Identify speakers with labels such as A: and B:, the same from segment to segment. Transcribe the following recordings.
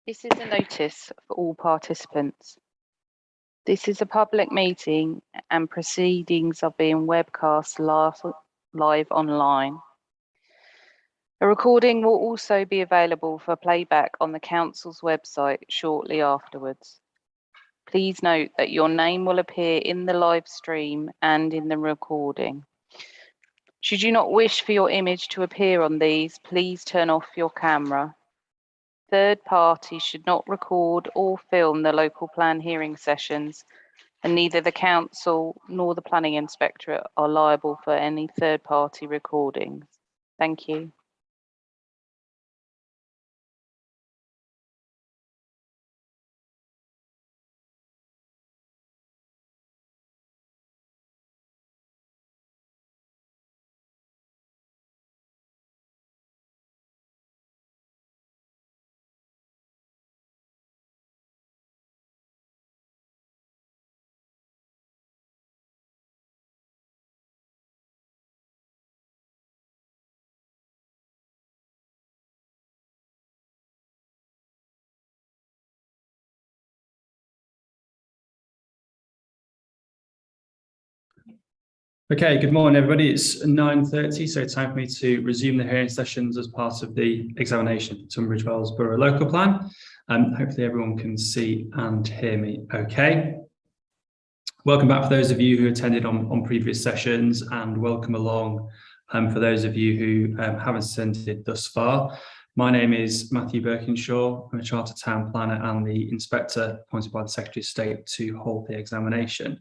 A: This is a notice for all participants. This is a public meeting and proceedings are being webcast live online. A recording will also be available for playback on the Council's website shortly afterwards. Please note that your name will appear in the live stream and in the recording. Should you not wish for your image to appear on these, please turn off your camera. Third parties should not record or film the local plan hearing sessions, and neither the Council nor the Planning Inspectorate are liable for any third party recordings. Thank you.
B: Okay, good morning, everybody. It's 9:30, so time for me to resume the hearing sessions as part of the examination for Tunbridge Wells Borough Local Plan. Hopefully everyone can see and hear me okay. Welcome back for those of you who attended on previous sessions, and welcome along for those of you who haven't attended thus far. My name is Matthew Birkinshaw. I'm a Chartered Town Planner and the Inspector appointed by the Secretary of State to hold the examination.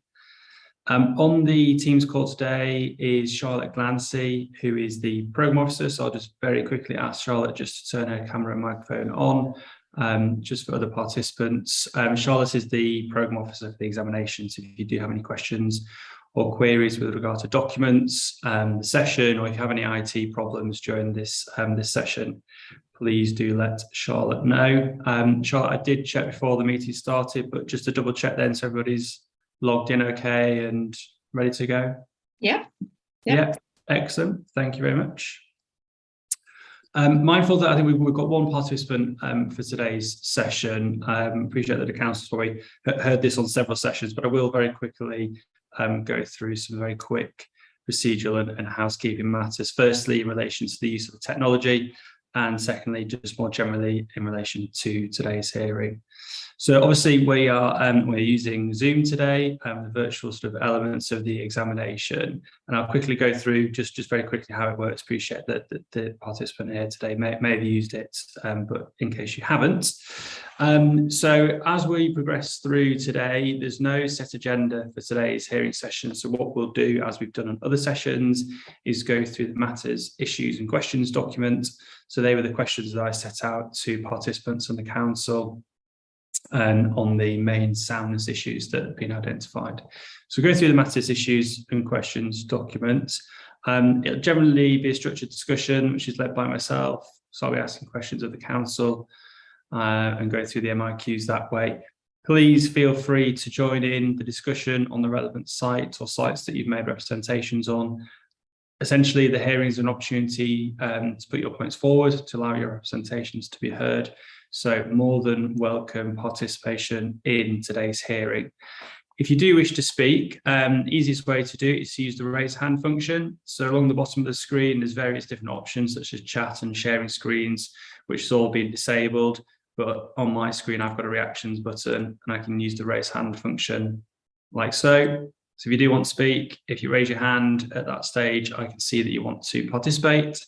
B: On the Teams call today is Charlotte Glancy, who is the Programme Officer. So I'll just very quickly ask Charlotte just to turn her camera and microphone on, just for other participants. Charlotte is the Programme Officer for the examination. So if you do have any questions or queries with regard to documents, the session, or if you have any IT problems during this session, please do let Charlotte know. Charlotte, I did check before the meeting started, but just to double check then, so everybody's logged in okay and ready to go?
C: Yeah.
B: Excellent. Thank you very much. Mindful that I think we've got one participant for today's session. Appreciate that the Council's probably heard this on several sessions, but I will very quickly go through some very quick procedural and housekeeping matters. Firstly, in relation to the use of technology, and secondly, just more generally in relation to today's hearing. So obviously we're using Zoom today, the virtual sort of elements of the examination, and I'll quickly go through just very quickly how it works. Appreciate that the participant here today may have used it, but in case you haven't. So as we progress through today, there's no set agenda for today's hearing session. So what we'll do, as we've done on other sessions, is go through the matters, issues and questions document. So they were the questions that I set out to participants on the Council on the main soundness issues that have been identified. So we'll go through the matters, issues and questions document. It'll generally be a structured discussion, which is led by myself. So I'll be asking questions of the Council and go through the MIQs that way. Please feel free to join in the discussion on the relevant site or sites that you've made representations on. Essentially, the hearing is an opportunity to put your points forward, to allow your representations to be heard. So more than welcome participation in today's hearing. If you do wish to speak, the easiest way to do it is to use the raise hand function. So along the bottom of the screen, there's various different options such as chat and sharing screens, which has all been disabled. But on my screen, I've got a reactions button and I can use the raise hand function like so. So if you do want to speak, if you raise your hand at that stage, I can see that you want to participate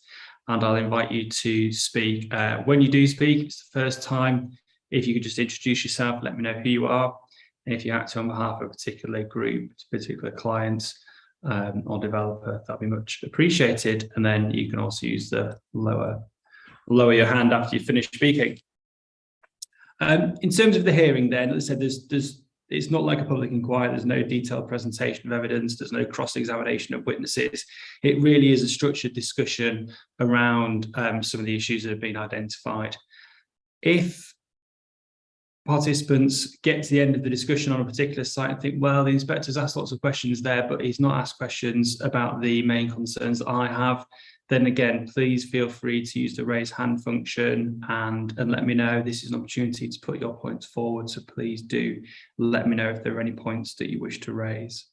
B: and I'll invite you to speak. When you do speak, it's the first time, if you could just introduce yourself, let me know who you are. And if you act on behalf of a particular group, a particular client or developer, that'd be much appreciated. And then you can also use the lower your hand after you finish speaking. In terms of the hearing then, as I said, it's not like a public inquiry. There's no detailed presentation of evidence. There's no cross-examination of witnesses. It really is a structured discussion around some of the issues that have been identified. If participants get to the end of the discussion on a particular site and think, well, the inspector's asked lots of questions there, but he's not asked questions about the main concerns that I have, then again, please feel free to use the raise hand function and let me know. This is an opportunity to put your points forward, so please do let me know if there are any points that you wish to raise.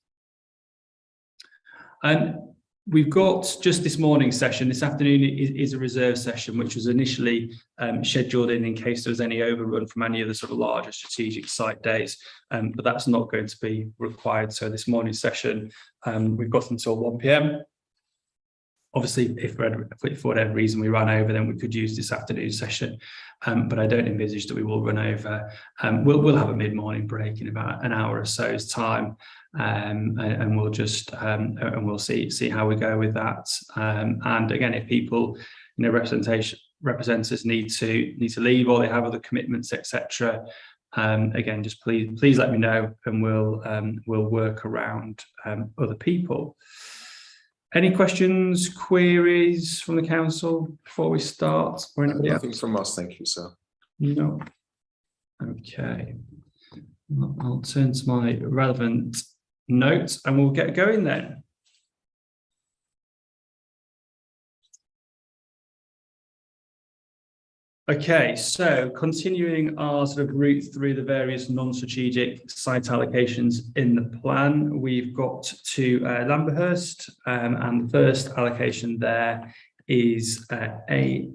B: We've got just this morning's session. This afternoon is a reserve session, which was initially scheduled in case there was any overrun from any of the sort of larger strategic site days, but that's not going to be required. So this morning's session, we've got until 1 p.m. Obviously, if for whatever reason we ran over, then we could use this afternoon session, but I don't envisage that we will run over. We'll have a mid-morning break in about an hour or so's time, and we'll just and we'll see how we go with that. And again, if people, representatives need to leave or they have other commitments, etc. Again, just please let me know, and we'll work around other people. Any questions, queries from the council before we start? Or anybody else?
C: Nothing from us, thank you, sir.
B: No. Okay. I'll turn to my relevant notes and we'll get going then. Okay, so continuing our sort of route through the various non-strategic site allocations in the plan, we've got to Lamberhurst, and the first allocation there is AL/LA1,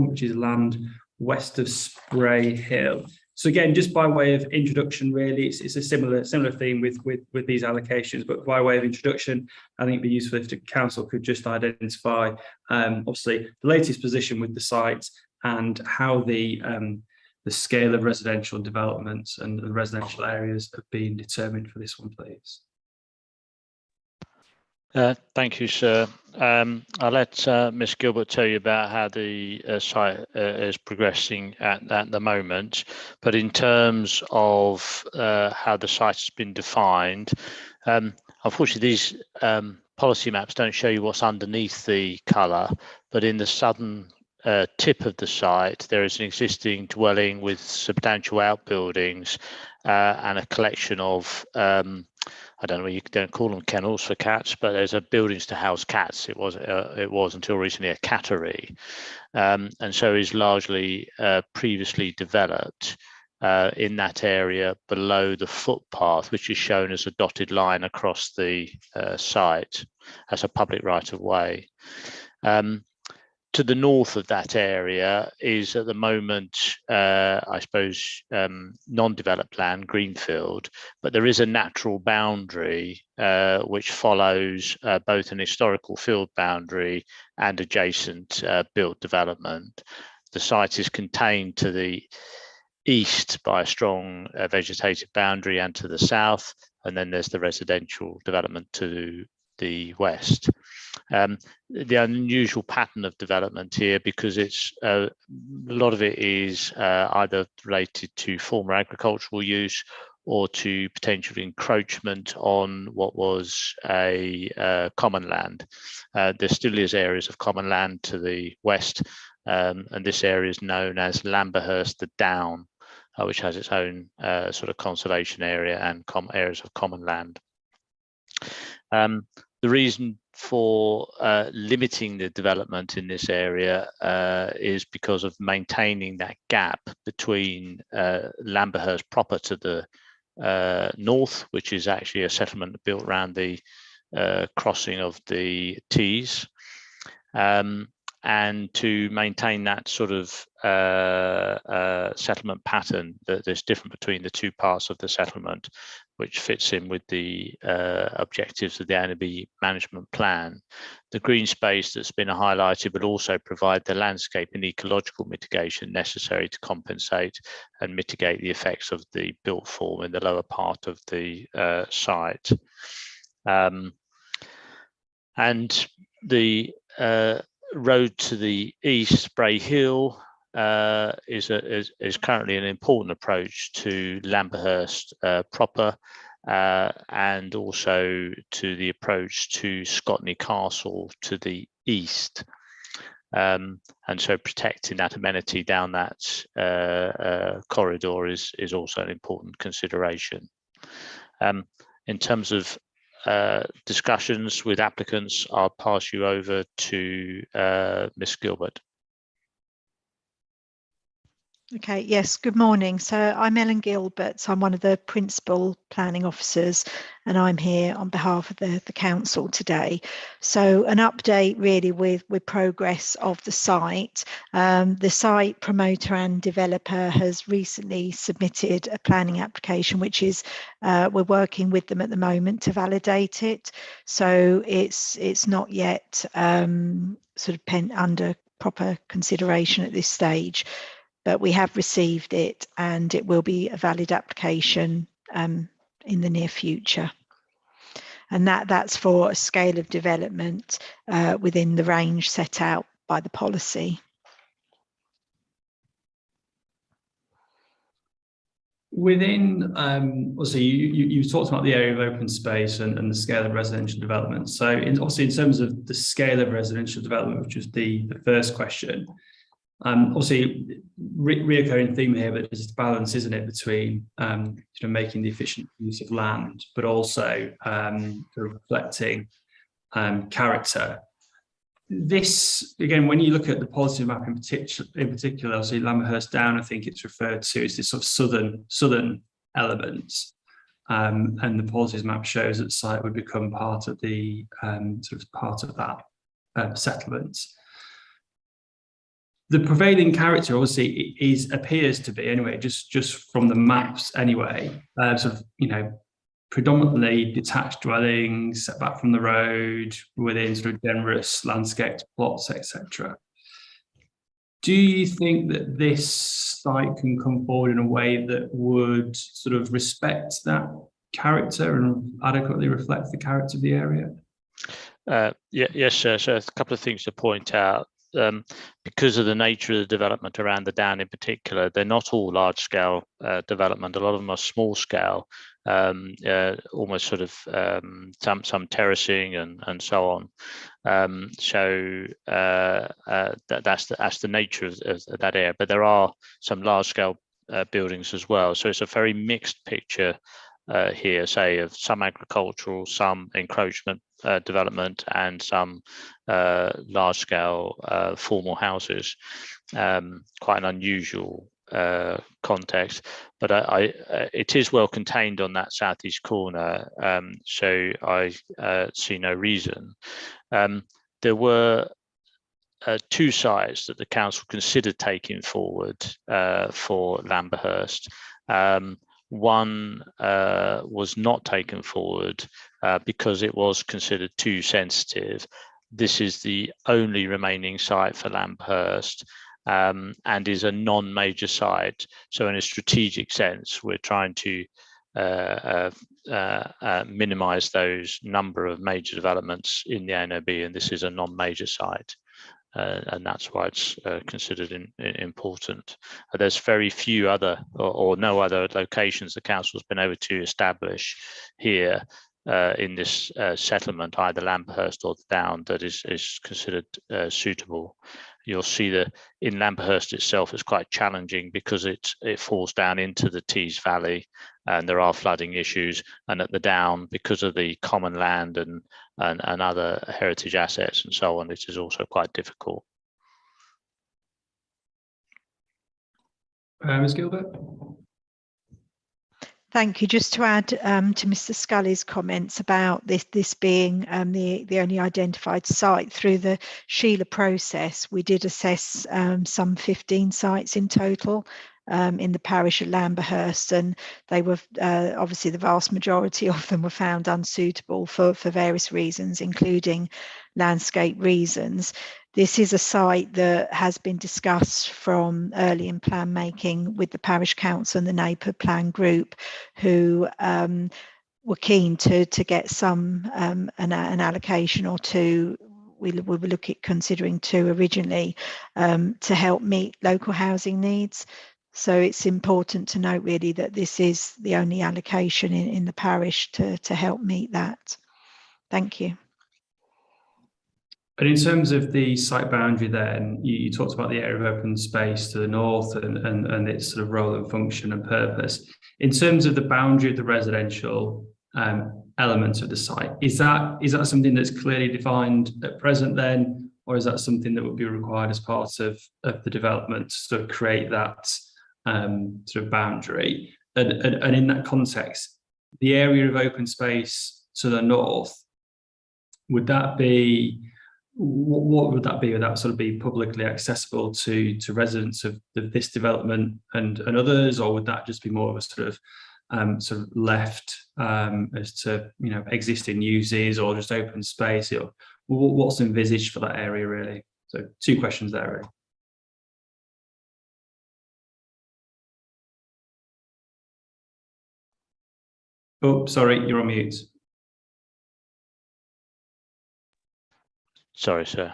B: which is land west of Spray Hill. So again, just by way of introduction, really, it's a similar theme with these allocations, but by way of introduction, I think it'd be useful if the council could just identify, obviously, the latest position with the site and how the scale of residential developments and the residential areas have been determined for this one, please.
D: Thank you, sir. I'll let Ms Gilbert tell you about how the site is progressing at the moment. But in terms of how the site has been defined, unfortunately, these policy maps don't show you what's underneath the colour, but in the southern tip of the site, there is an existing dwelling with substantial outbuildings and a collection of I don't know, you don't call them kennels for cats, but there's a buildings to house cats. It was until recently a cattery, and so is largely previously developed in that area below the footpath, which is shown as a dotted line across the site as a public right of way. To the north of that area is at the moment, I suppose, non-developed land, greenfield, but there is a natural boundary which follows both an historical field boundary and adjacent built development. The site is contained to the east by a strong vegetated boundary and to the south, and then there's the residential development to the west. The unusual pattern of development here, because it's a lot of it is either related to former agricultural use or to potential encroachment on what was a common land. There still is areas of common land to the west, and this area is known as Lamberhurst the Down, which has its own sort of conservation area and areas of common land. The reason for limiting the development in this area is because of maintaining that gap between Lamberhurst proper to the north, which is actually a settlement built around the crossing of the Tees, and to maintain that sort of settlement pattern that's different between the two parts of the settlement, which fits in with the objectives of the ANB management plan. The green space that's been highlighted will also provide the landscape and ecological mitigation necessary to compensate and mitigate the effects of the built form in the lower part of the site. And the road to the east, Spray Hill, is currently an important approach to Lamberhurst proper, and also to the approach to Scotney Castle to the east. And so protecting that amenity down that corridor is also an important consideration. In terms of discussions with applicants, I'll pass you over to Ms. Gilbert.
C: Okay, yes, good morning. So I'm Ellen Gilbert. I'm one of the principal planning officers, and I'm here on behalf of the council today. So an update really with progress of the site. The site promoter and developer has recently submitted a planning application, which is we're working with them at the moment to validate it. So it's not yet sort of penned under proper consideration at this stage. But we have received it, and it will be a valid application in the near future. And that's for a scale of development within the range set out by the policy.
B: Within, obviously, you talked about the area of open space and the scale of residential development. So obviously in terms of the scale of residential development, which was the first question, obviously, reoccurring theme here, but there's a balance, isn't it, between making the efficient use of land, but also sort of reflecting character. This, again, when you look at the policy map in particular, obviously Lamberhurst Down, I think it's referred to as this sort of southern elements, and the policies map shows that the site would become part of the part of that settlement. The prevailing character, obviously, appears to be, anyway, just from the maps anyway, predominantly detached dwellings, set back from the road, within sort of generous landscaped plots, etc. Do you think that this site can come forward in a way that would sort of respect that character and adequately reflect the character of the area?
D: Yes, sir. So a couple of things to point out. Because of the nature of the development around the Down in particular, they're not all large-scale development. A lot of them are small-scale, almost sort of some terracing and so on. That's the nature of that area. But there are some large-scale buildings as well. So it's a very mixed picture here, say, of some agricultural, some encroachment development, and some large-scale formal houses. Quite an unusual context, but it is well contained on that southeast corner, so I see no reason. There were two sites that the council considered taking forward for Lamberhurst. One was not taken forward because it was considered too sensitive. This is the only remaining site for Lamberhurst, and is a non-major site. So in a strategic sense, we're trying to minimize those number of major developments in the ANOB, and this is a non-major site. And that's why it's considered important. There's very few other or no other locations the council's been able to establish here in this settlement, either Lamberhurst or the Down, that is considered suitable. You'll see that in Lamberhurst itself is quite challenging because it falls down into the Tees Valley, and there are flooding issues. And at the Down, because of the common land and other heritage assets and so on, it is also quite difficult.
B: Ms. Gilbert?
C: Thank you. Just to add to Mr. Scully's comments about this being the only identified site through the Sheila process, we did assess some 15 sites in total in the parish of Lamberhurst, and they were obviously the vast majority of them were found unsuitable for various reasons, including landscape reasons. This is a site that has been discussed from early in plan making with the parish council and the NAPER plan group, who were keen to get some an allocation or two. We were looking at considering two originally to help meet local housing needs. So it's important to note really that this is the only allocation in the parish to help meet that. Thank you.
B: And in terms of the site boundary then, you talked about the area of open space to the north and its sort of role and function and purpose. In terms of the boundary of the residential element of the site. Is that something that's clearly defined at present then, or is that something that would be required as part of the development to sort of create that sort of boundary? And in that context, the area of open space to the north, would that be, what would that be? Would that sort of be publicly accessible to residents of this development and others, or would that just be more of a sort of left as to, you know, existing uses or just open space? Or what's envisaged for that area really? So 2 questions there really. Oh, sorry, you're on mute.
D: Sorry, sir.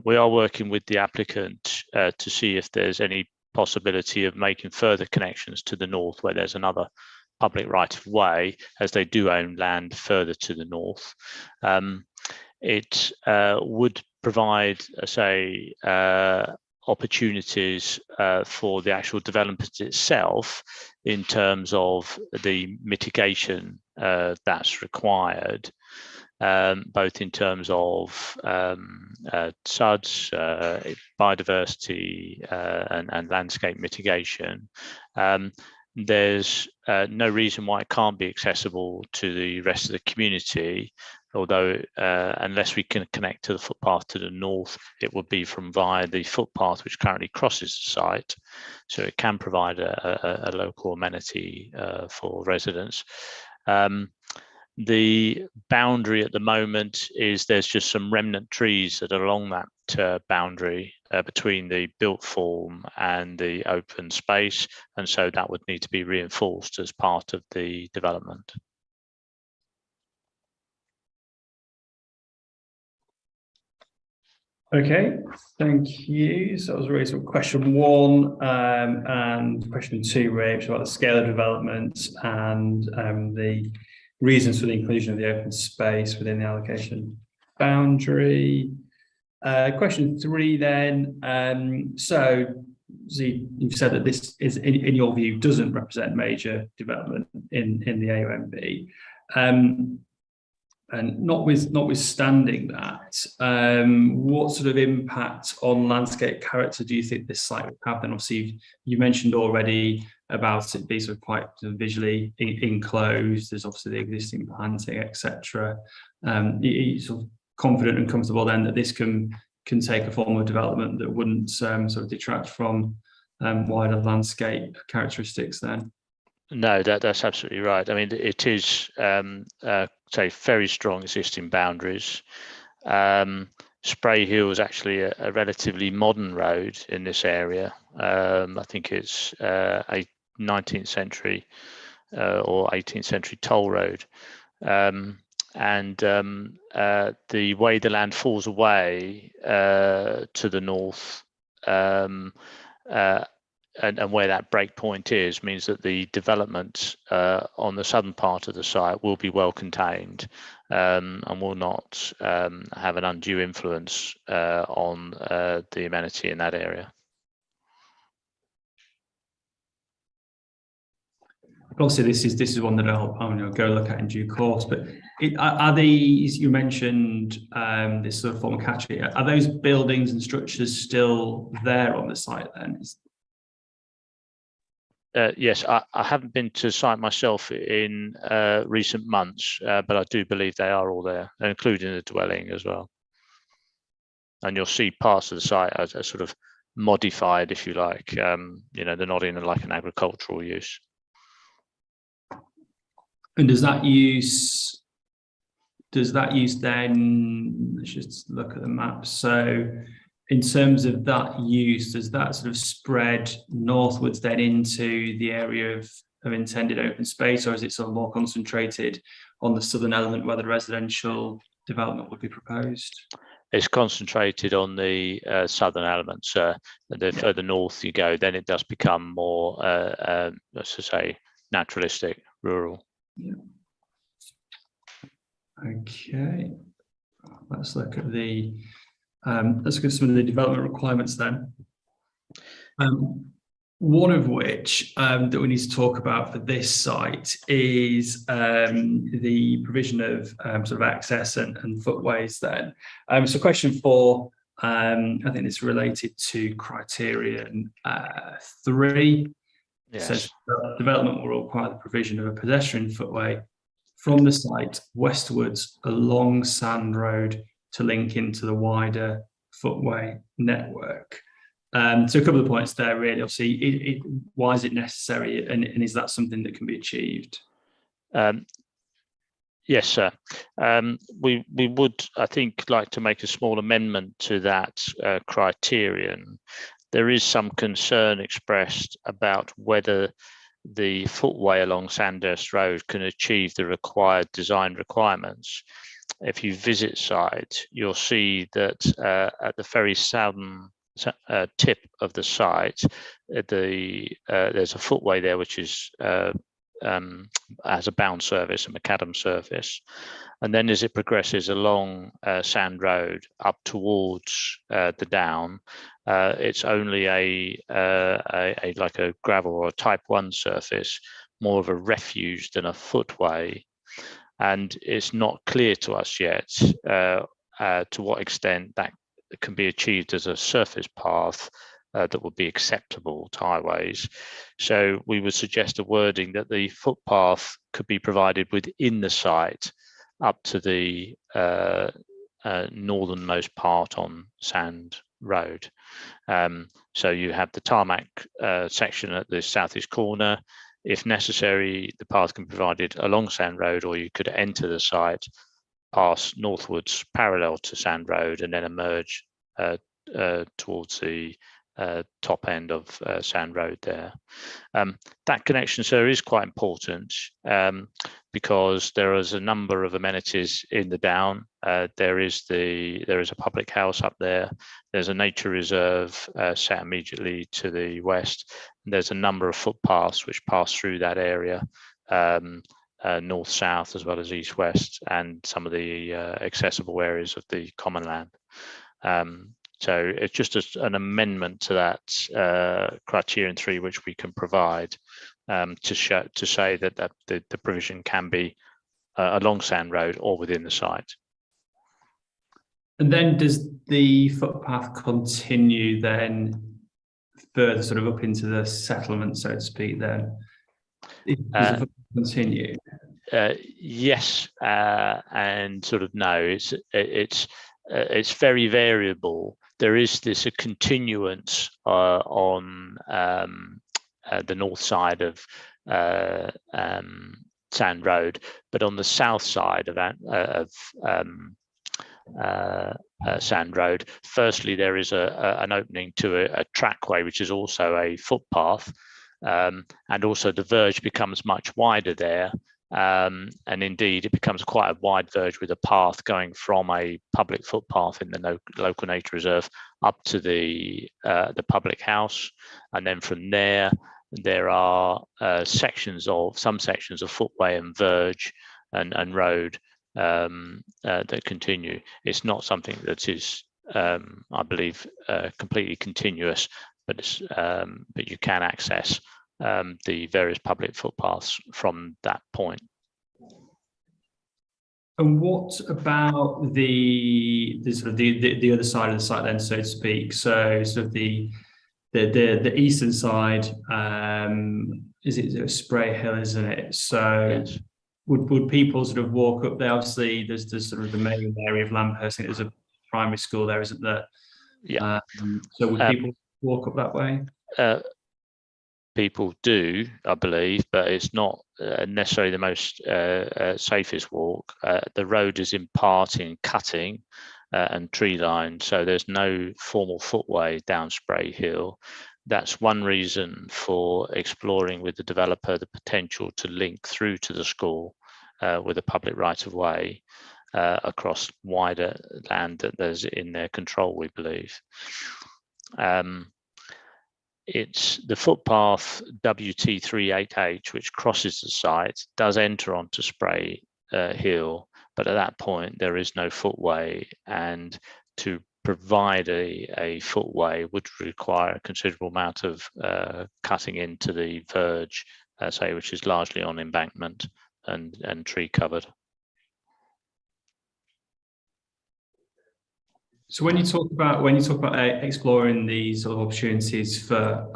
D: We are working with the applicant to see if there's any possibility of making further connections to the north where there's another public right of way, as they do own land further to the north. It would provide, say, opportunities for the actual development itself in terms of the mitigation that's required, both in terms of SUDS, biodiversity and landscape mitigation. There's no reason why it can't be accessible to the rest of the community, although unless we can connect to the footpath to the north, it would be from via the footpath which currently crosses the site. So it can provide a local amenity for residents. The boundary at the moment is there's just some remnant trees that are along that boundary between the built form and the open space, and so that would need to be reinforced as part of the development.
B: Okay, thank you. So that was really sort of question 1 and question 2, really, about the scale of development and the reasons for the inclusion of the open space within the allocation boundary. Question 3 then. So you've said that this is, in your view, doesn't represent major development in the AONB. And notwithstanding that, what sort of impact on landscape character do you think this site would have? Then obviously you mentioned already about it being sort of quite visually enclosed. There's obviously the existing planting, etc. You're sort of confident and comfortable then that this can take a form of development that wouldn't sort of detract from wider landscape characteristics then?
D: No, that's absolutely right. I mean, it is, say, very strong existing boundaries. Spray Hill is actually a relatively modern road in this area. I think it's a 19th century or 18th century toll road. And the way the land falls away to the north, and where that break point is, means that the development on the southern part of the site will be well contained and will not have an undue influence on the amenity in that area.
B: Obviously, this is one that I'm going to go look at in due course. But are these, you mentioned this sort of former catchery, are those buildings and structures still there on the site then?
D: Yes, I haven't been to site myself in recent months, but I do believe they are all there, including the dwelling as well. And you'll see parts of the site as sort of modified, if you like. You know, they're not in like an agricultural use.
B: And does that use then, let's just look at the map. So in terms of that use, does that sort of spread northwards then into the area of intended open space, or is it sort of more concentrated on the southern element where the residential development would be proposed?
D: It's concentrated on the southern elements. The further north you go, then it does become more, let's just say, naturalistic, rural.
B: Yeah. Okay. Let's look at some of the development requirements then. One of which that we need to talk about for this site is the provision of sort of access and footways then. So question 4, I think it's related to criterion 3.
D: Yes.
B: Says development will require the provision of a pedestrian footway from the site westwards along Sand Road to link into the wider footway network. So a couple of points there, really. Obviously, why is it necessary, and is that something that can be achieved?
D: Yes, sir. We would, I think, like to make a small amendment to that criterion. There is some concern expressed about whether the footway along Sandhurst Road can achieve the required design requirements. If you visit site, you'll see that at the very southern tip of the site, there's a footway there which is has a bound service, a macadam service, and then as it progresses along Sand Road up towards the down, it's only a like a gravel or a type 1 surface, more of a refuge than a footway, and it's not clear to us yet to what extent that can be achieved as a surface path that would be acceptable to highways. So we would suggest a wording that the footpath could be provided within the site up to the northernmost part on Sand Road. So you have the tarmac section at the southeast corner. If necessary, the path can be provided along Sand Road, or you could enter the site, pass northwards parallel to Sand Road, and then emerge towards the top end of Sand Road there. That connection, sir, is quite important because there is a number of amenities in the down. There is a public house up there. There's a nature reserve set immediately to the west. And there's a number of footpaths which pass through that area, north-south as well as east-west, and some of the accessible areas of the common land. So it's just an amendment to that criterion 3, which we can provide to say that the provision can be along Sand Road or within the site.
B: And then does the footpath continue then further sort of up into the settlement, so to speak, then? Does the footpath continue?
D: Yes, and sort of no. It's very variable. There is a continuance on the north side of Sand Road, but on the south side of Sand Road, firstly there is an opening to a trackway, which is also a footpath, and also the verge becomes much wider there. And indeed, it becomes quite a wide verge with a path going from a public footpath in the local nature reserve up to the public house, and then from there are some sections of footway and verge and road that continue. It's not something that is, I believe, completely continuous, but you can access the various public footpaths from that point.
B: And what about the sort of the other side of the site then, so to speak? So sort of the eastern side, is it Spray Hill, isn't it? So yes. Would people sort of walk up there? Obviously, there's sort of the main area of Lambhurst. There's a primary school there, isn't there?
D: Yeah.
B: So would people walk up that way?
D: People do, I believe, but it's not necessarily the most safest walk. The road is in part in cutting and tree lined, so there's no formal footway down Spray Hill. That's one reason for exploring with the developer the potential to link through to the school with a public right of way across wider land that there's in their control, we believe. It's the footpath WT38H, which crosses the site, does enter onto Spray Hill, but at that point there is no footway, and to provide a footway would require a considerable amount of cutting into the verge, say, which is largely on embankment and tree covered.
B: So when you talk about exploring these sort of opportunities for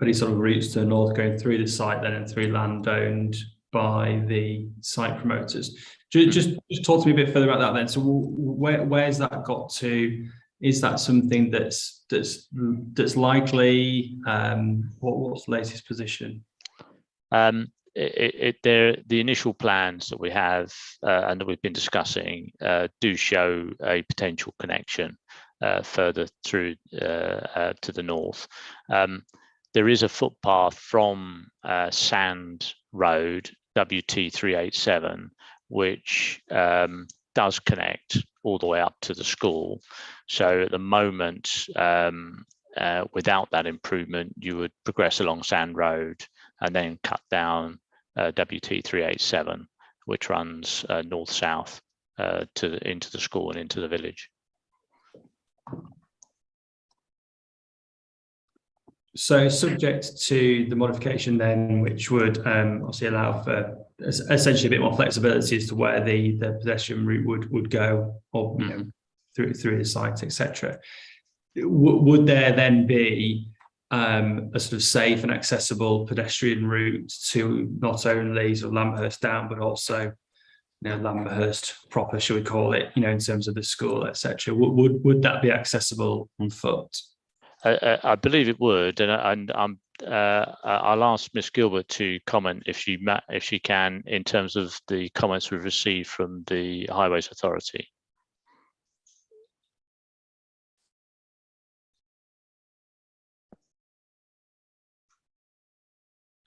B: these sort of routes to the north, going through the site then and through land owned by the site promoters, just talk to me a bit further about that then. So where's that got to? Is that something that's likely? What's the latest position?
D: The initial plans that we have and that we've been discussing do show a potential connection further through to the north. There is a footpath from Sand Road, WT387, which does connect all the way up to the school. So at the moment, without that improvement, you would progress along Sand Road and then cut down WT387, which runs north-south into the school and into the village.
B: So subject to the modification then, which would obviously allow for essentially a bit more flexibility as to where the pedestrian route would go, or you know, through the site, etc. Would there then be a sort of safe and accessible pedestrian route to not only sort of Lamberhurst down, but also, you know, Lamberhurst proper, shall we call it, you know, in terms of the school, etc. Would that be accessible on foot?
D: I believe it would, and I'll ask Miss Gilbert to comment if she can, in terms of the comments we've received from the Highways Authority.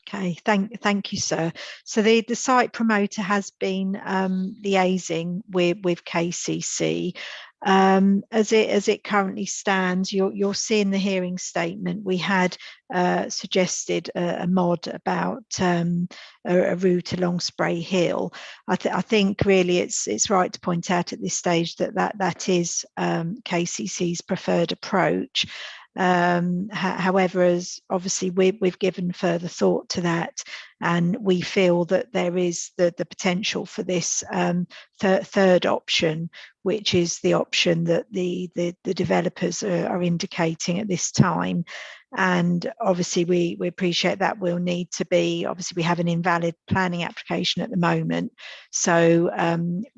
C: Okay, thank you, sir. So the site promoter has been liaising with KCC. As it currently stands, you'll see in the hearing statement we had suggested a mod about a route along Spray Hill. I think really it's right to point out at this stage that is KCC's preferred approach. However, as obviously we've given further thought to that, and we feel that there is the potential for this third option, which is the option that the developers are indicating at this time. And obviously we appreciate that will need to be, obviously we have an invalid planning application at the moment, so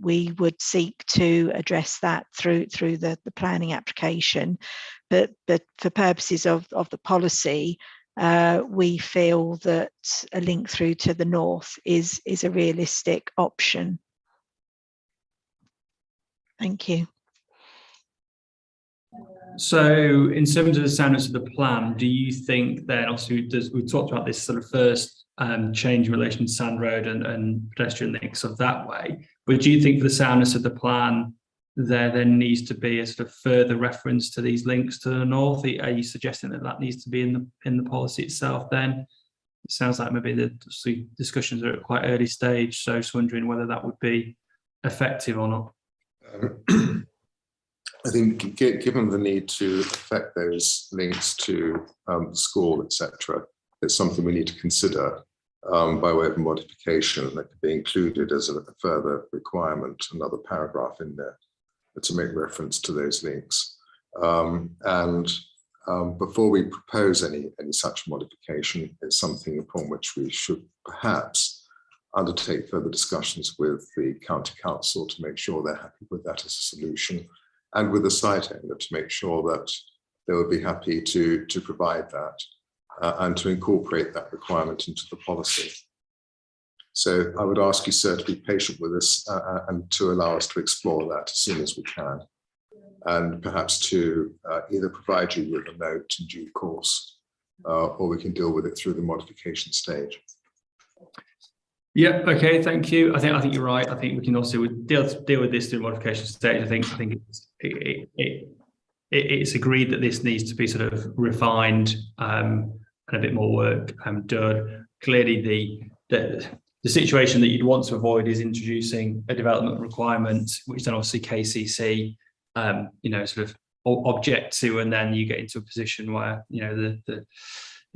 C: we would seek to address that through the planning application. But for purposes of the policy, we feel that a link through to the north is a realistic option. Thank you.
B: So in terms of the soundness of the plan, do you think then, obviously we've talked about this sort of first change in relation to Sand Road and pedestrian links of that way, but do you think for the soundness of the plan there then needs to be a sort of further reference to these links to the north? Are you suggesting that needs to be in the policy itself then? It sounds like maybe the discussions are at quite early stage, so I was wondering whether that would be effective or not.
E: I think given the need to affect those links to the school, etc., it's something we need to consider by way of modification that could be included as a further requirement, another paragraph in there to make reference to those links. Before we propose any such modification, it's something upon which we should perhaps undertake further discussions with the county council to make sure they're happy with that as a solution, and with the site owner to make sure that they will be happy to provide that and to incorporate that requirement into the policy. So I would ask you, sir, to be patient with us and to allow us to explore that as soon as we can, and perhaps to either provide you with a note in due course, or we can deal with it through the modification stage.
B: Yeah. Okay. Thank you. I think you're right. I think we can also deal with this through modification stage. I think it's agreed that this needs to be sort of refined and a bit more work done. Clearly, the situation that you'd want to avoid is introducing a development requirement, which then obviously KCC sort of object to, and then you get into a position where the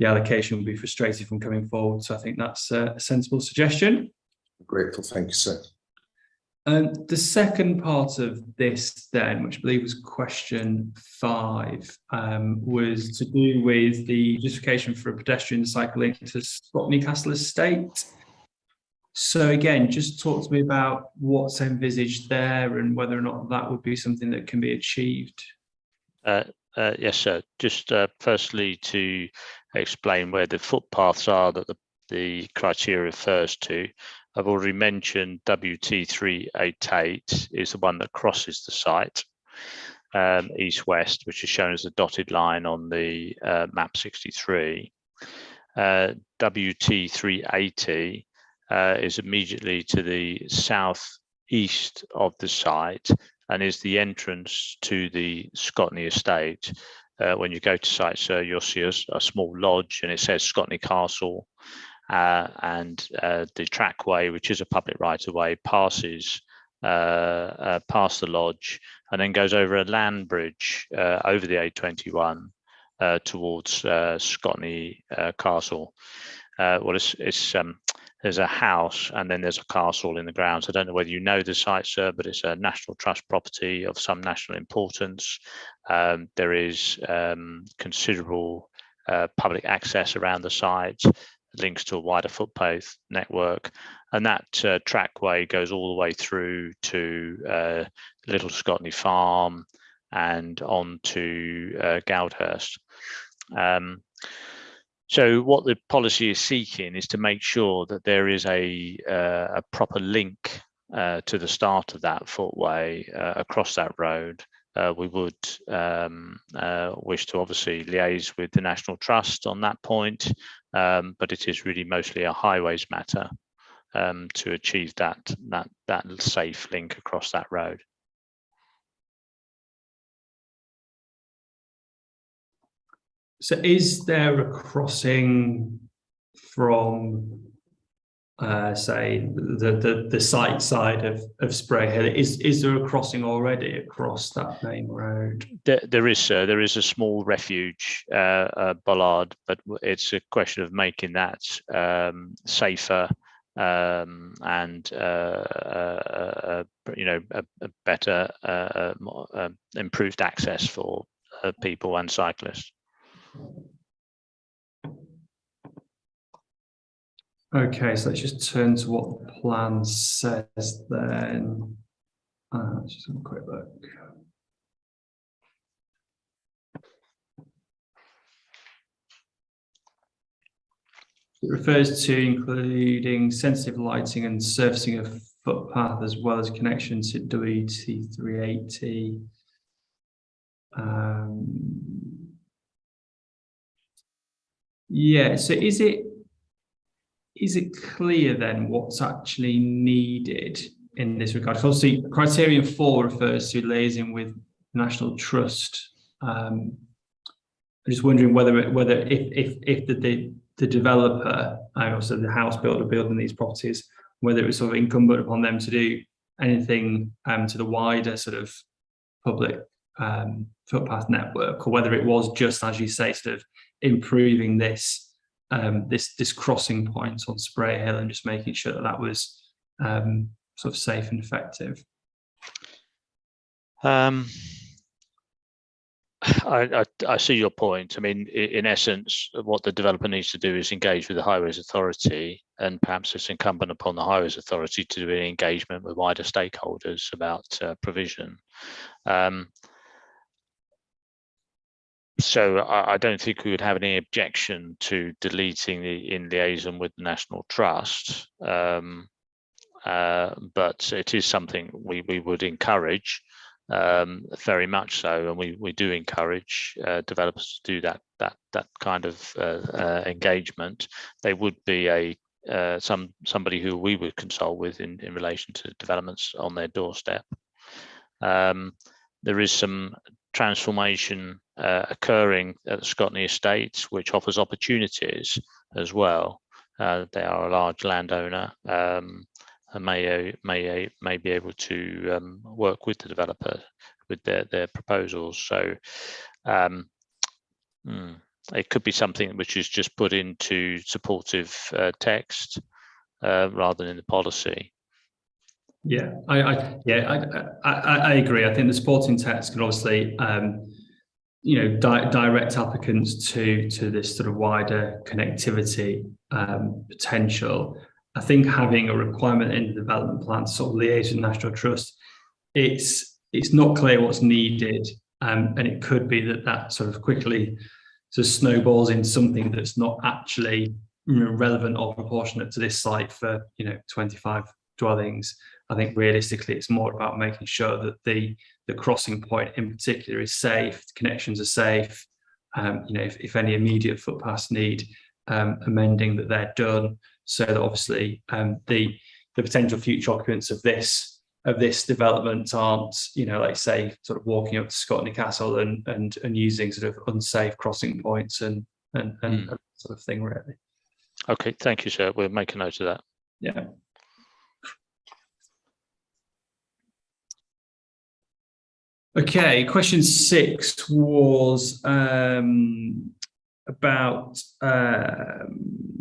B: allocation will be frustrated from coming forward. So I think that's a sensible suggestion.
E: Grateful, thank you, sir.
B: The second part of this then, which I believe was question 5, was to do with the justification for a pedestrian cycle link to Scotney Castle Estate. So again, just talk to me about what's envisaged there and whether or not that would be something that can be achieved.
D: Yes, sir. Just firstly to explain where the footpaths are that the criteria refers to. I've already mentioned WT388 is the one that crosses the site east-west, which is shown as a dotted line on the map 63. WT380 is immediately to the southeast of the site and is the entrance to the Scotney Estate. When you go to site, sir, you'll see a small lodge and it says Scotney Castle. And the trackway, which is a public right-of-way, passes past the lodge and then goes over a land bridge over the A21 towards Scotney Castle. There's a house and then there's a castle in the grounds. I don't know whether you know the site, sir, but it's a National Trust property of some national importance. There is considerable public access around the site, links to a wider footpath network, and that trackway goes all the way through to Little Scotney Farm and on to Goudhurst. So what the policy is seeking is to make sure that there is a proper link to the start of that footway across that road. We would wish to obviously liaise with the National Trust on that point, but it is really mostly a highways matter to achieve that safe link across that road.
B: So is there a crossing from say the site side of Spray Hill? Is there a crossing already across that main road?
D: There is, sir. There is a small refuge bollard, but it's a question of making that safer and a better, more, improved access for people and cyclists.
B: Okay, so let's just turn to what the plan says then. Let's just have a quick look. It refers to including sensitive lighting and surfacing of footpath as well as connection to WT380. Yeah, so is it clear then what's actually needed in this regard? Obviously, criterion 4 refers to liaising with National Trust. I'm just wondering whether if the developer, also the house builder building these properties, whether it was sort of incumbent upon them to do anything to the wider sort of public footpath network, or whether it was just, as you say, sort of improving this this crossing point on Spray Hill and just making sure that that was sort of safe and effective.
D: I see your point. I mean, in essence, what the developer needs to do is engage with the Highways Authority, and perhaps it's incumbent upon the Highways Authority to do an engagement with wider stakeholders about provision. So I don't think we would have any objection to deleting the in liaison with the National Trust, but it is something we would encourage. Very much so, and we do encourage developers to do that kind of engagement. They would be somebody who we would consult with in relation to developments on their doorstep. There is some transformation occurring at the Scotney Estate, which offers opportunities as well. They are a large landowner. And may be able to work with the developer with their proposals. So it could be something which is just put into supportive text rather than in the policy.
B: Yeah, I agree. I think the supporting text can obviously, direct applicants to this sort of wider connectivity potential. I think having a requirement in the development plan to sort of liaise with National Trust, it's not clear what's needed, and it could be that sort of quickly sort of snowballs into something that's not actually relevant or proportionate to this site for 25 dwellings. I think realistically, it's more about making sure that the crossing point in particular is safe, the connections are safe. If any immediate footpaths need amending, that they're done, so that obviously the potential future occupants of this development aren't, like say, sort of walking up to Scotney Castle and using sort of unsafe crossing points and sort of thing, really.
D: Okay, thank you, sir. We'll make a note of that.
B: Yeah. Okay, question 6 was about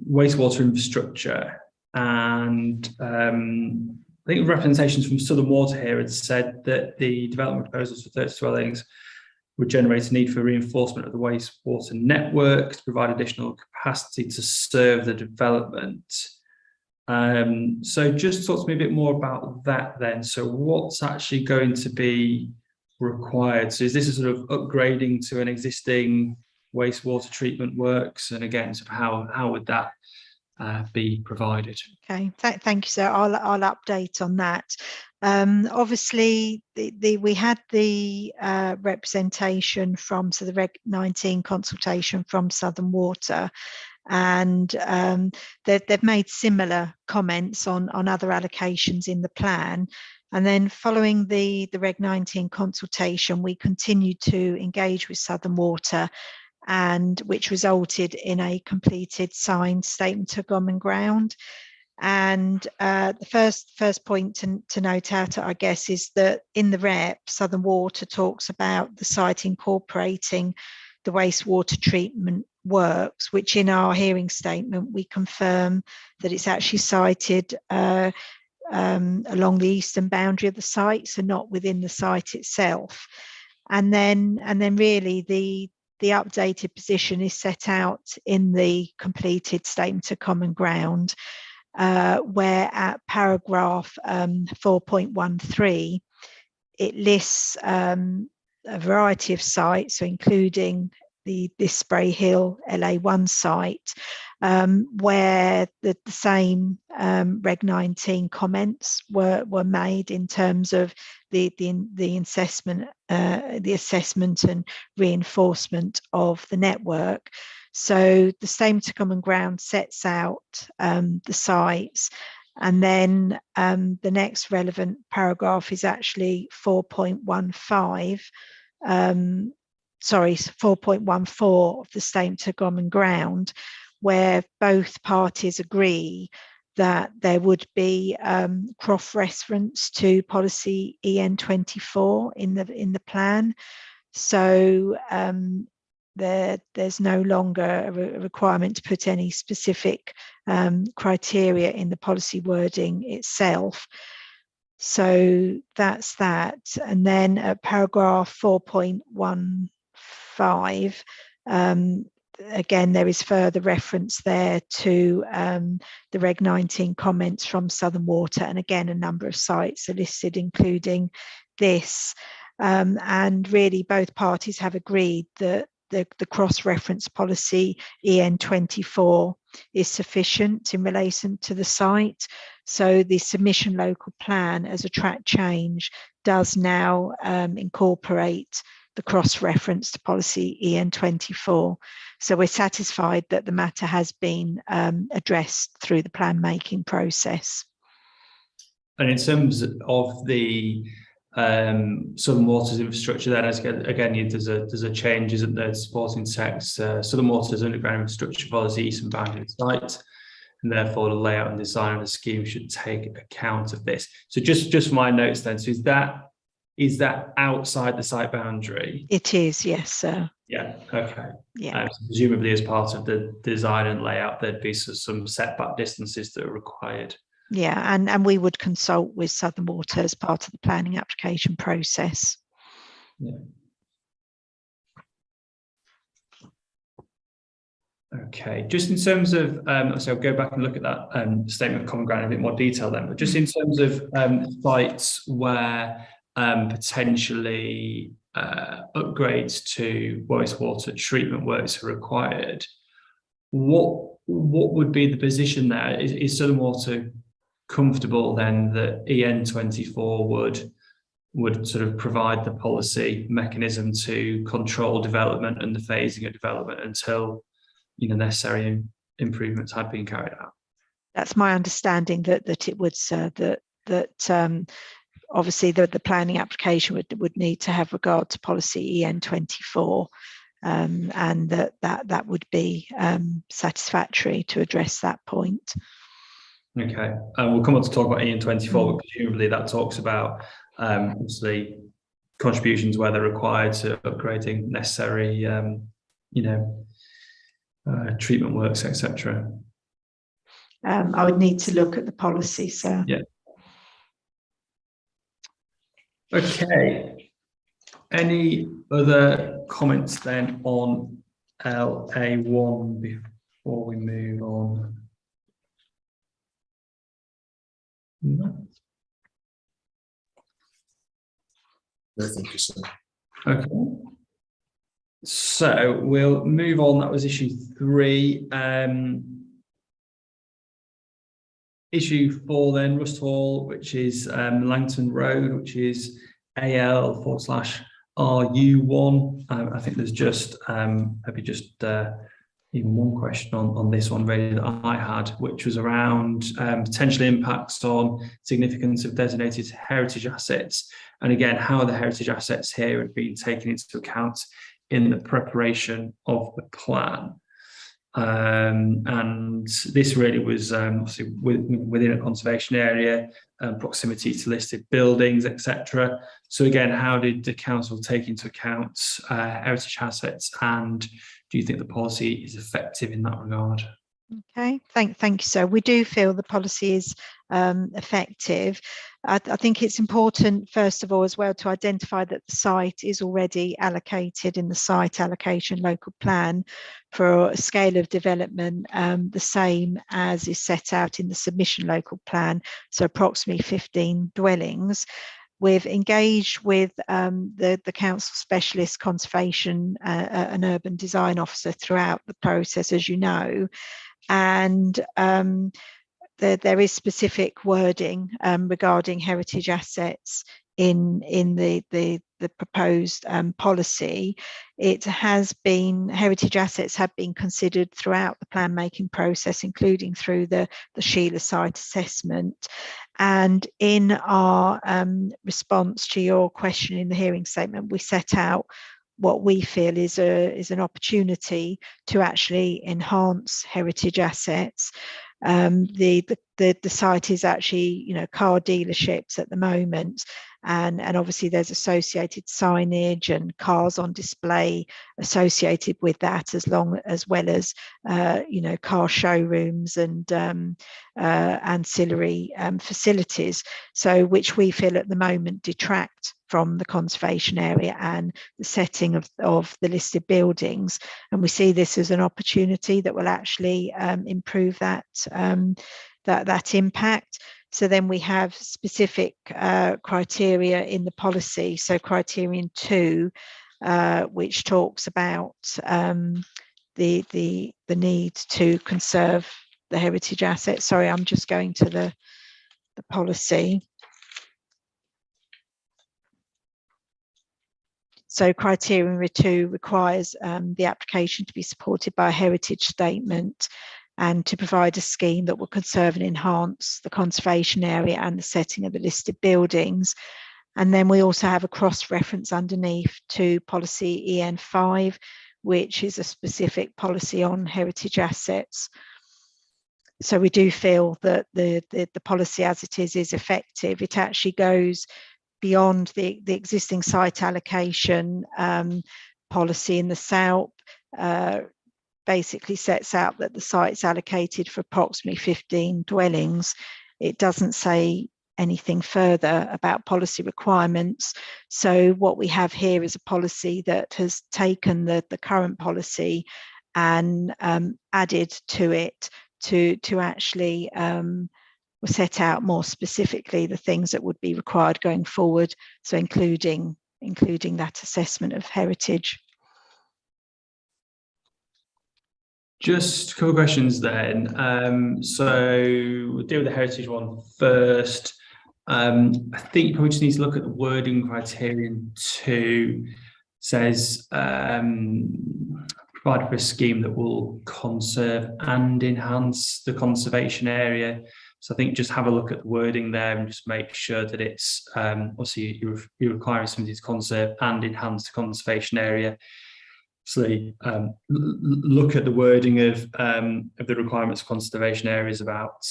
B: wastewater infrastructure, and I think representations from Southern Water here had said that the development proposals for 30 dwellings would generate a need for reinforcement of the wastewater network to provide additional capacity to serve the development. So just talk to me a bit more about that then. So what's actually going to be required? So is this a sort of upgrading to an existing wastewater treatment works? And again, sort of how would that be provided?
C: Okay, thank you, sir. I'll update on that. Obviously, we had the representation from the Reg 19 consultation from Southern Water, and they've made similar comments on other allocations in the plan. And then following the Reg 19 consultation, we continued to engage with Southern Water, and which resulted in a completed signed statement of common ground. And the first point to note out, I guess, is that in the REP, Southern Water talks about the site incorporating the wastewater treatment works, which in our hearing statement, we confirm that it's actually cited along the eastern boundary of the site, so not within the site itself. And then really the updated position is set out in the completed statement of common ground, where at paragraph 4.13 it lists a variety of sites, so including this Spray Hill LA1 site, where the same Reg 19 comments were made in terms of the assessment and reinforcement of the network. So the statement of common ground sets out the sites, and then the next relevant paragraph is actually 4.15. 4.14 of the statement of common ground, where both parties agree that there would be cross-reference to policy EN24 in the plan. So there's no longer a requirement to put any specific criteria in the policy wording itself. So that's that. And then at paragraph 4.15, again, there is further reference there to the Reg 19 comments from Southern Water, and again, a number of sites are listed, including this. And really, both parties have agreed that the cross-reference policy EN24 is sufficient in relation to the site. So the submission local plan as a track change does now incorporate the cross-reference to policy EN24. So we're satisfied that the matter has been addressed through the plan making process.
B: And in terms of the Southern Water's infrastructure, then again, there's a change, isn't there? Supporting text. Southern Water's underground infrastructure follows the eastern boundary of the site, and therefore the layout and design of the scheme should take account of this. So just for my notes then, so is that is that outside the site boundary?
C: It is, yes, sir.
B: Yeah, okay.
C: Yeah.
B: So presumably as part of the design and layout, there'd be some setback distances that are required.
C: Yeah, and we would consult with Southern Water as part of the planning application process.
B: Yeah. Okay, just in terms of, so I'll go back and look at that statement of common ground in a bit more detail then, but just in terms of sites where potentially upgrades to wastewater treatment works are required, what would be the position there? Is Southern Water comfortable then that EN24 would sort of provide the policy mechanism to control development and the phasing of development until necessary improvements had been carried out?
C: That's my understanding that it would, sir, that obviously the planning application would need to have regard to policy EN24, and that would be satisfactory to address that point.
B: Okay, and we'll come on to talk about EN24, but presumably that talks about obviously contributions where they're required to upgrading necessary treatment works, etc.
C: I would need to look at the policy, sir.
B: Yeah. Okay. Any other comments then on LA1 before we move on? No.
E: No, thank you, sir.
B: Okay. So we'll move on. That was issue 3. Issue 4 then, Rust Hall, which is Langton Road, which is AL/RU1. I think there's just maybe just even one question on this one really that I had, which was around potential impacts on significance of designated heritage assets. And again, how the heritage assets here had been taken into account in the preparation of the plan. And this really was obviously within a conservation area, proximity to listed buildings, etc. So again, how did the council take into account heritage assets, and do you think the policy is effective in that regard?
C: Okay, thank you, sir. We do feel the policy is effective. I think it's important, first of all, as well, to identify that the site is already allocated in the site allocation local plan for a scale of development the same as is set out in the submission local plan, so approximately 15 dwellings. We've engaged with the council specialist conservation and urban design officer throughout the process, as you know, and there is specific wording regarding heritage assets in the proposed policy. It has been, heritage assets have been considered throughout the plan making process, including through the Sheila site assessment. And in our response to your question in the hearing statement, we set out what we feel is an opportunity to actually enhance heritage assets. The site is actually, car dealerships at the moment, and obviously there's associated signage and cars on display associated with that, as well as car showrooms and ancillary facilities, so which we feel at the moment detract from the conservation area and the setting of the listed buildings. And we see this as an opportunity that will actually improve that impact. So then we have specific criteria in the policy. So criterion 2, which talks about the need to conserve the heritage assets. Sorry, I'm just going to the policy. So criterion 2 requires the application to be supported by a heritage statement and to provide a scheme that will conserve and enhance the conservation area and the setting of the listed buildings. And then we also have a cross-reference underneath to policy EN5, which is a specific policy on heritage assets. So we do feel that the policy as it is effective. It actually goes beyond the existing site allocation policy in the SALP, basically sets out that the site's allocated for approximately 15 dwellings. It doesn't say anything further about policy requirements. So what we have here is a policy that has taken the current policy and added to it to actually set out more specifically the things that would be required going forward. So including that assessment of heritage.
B: Just a couple of questions then. So we'll deal with the heritage one first. I think you probably just need to look at the wording. Criterion 2 says provide for a scheme that will conserve and enhance the conservation area. So I think just have a look at the wording there and just make sure that it's obviously you're requiring somebody to conserve and enhance the conservation area. So look at the wording of the requirements of conservation areas about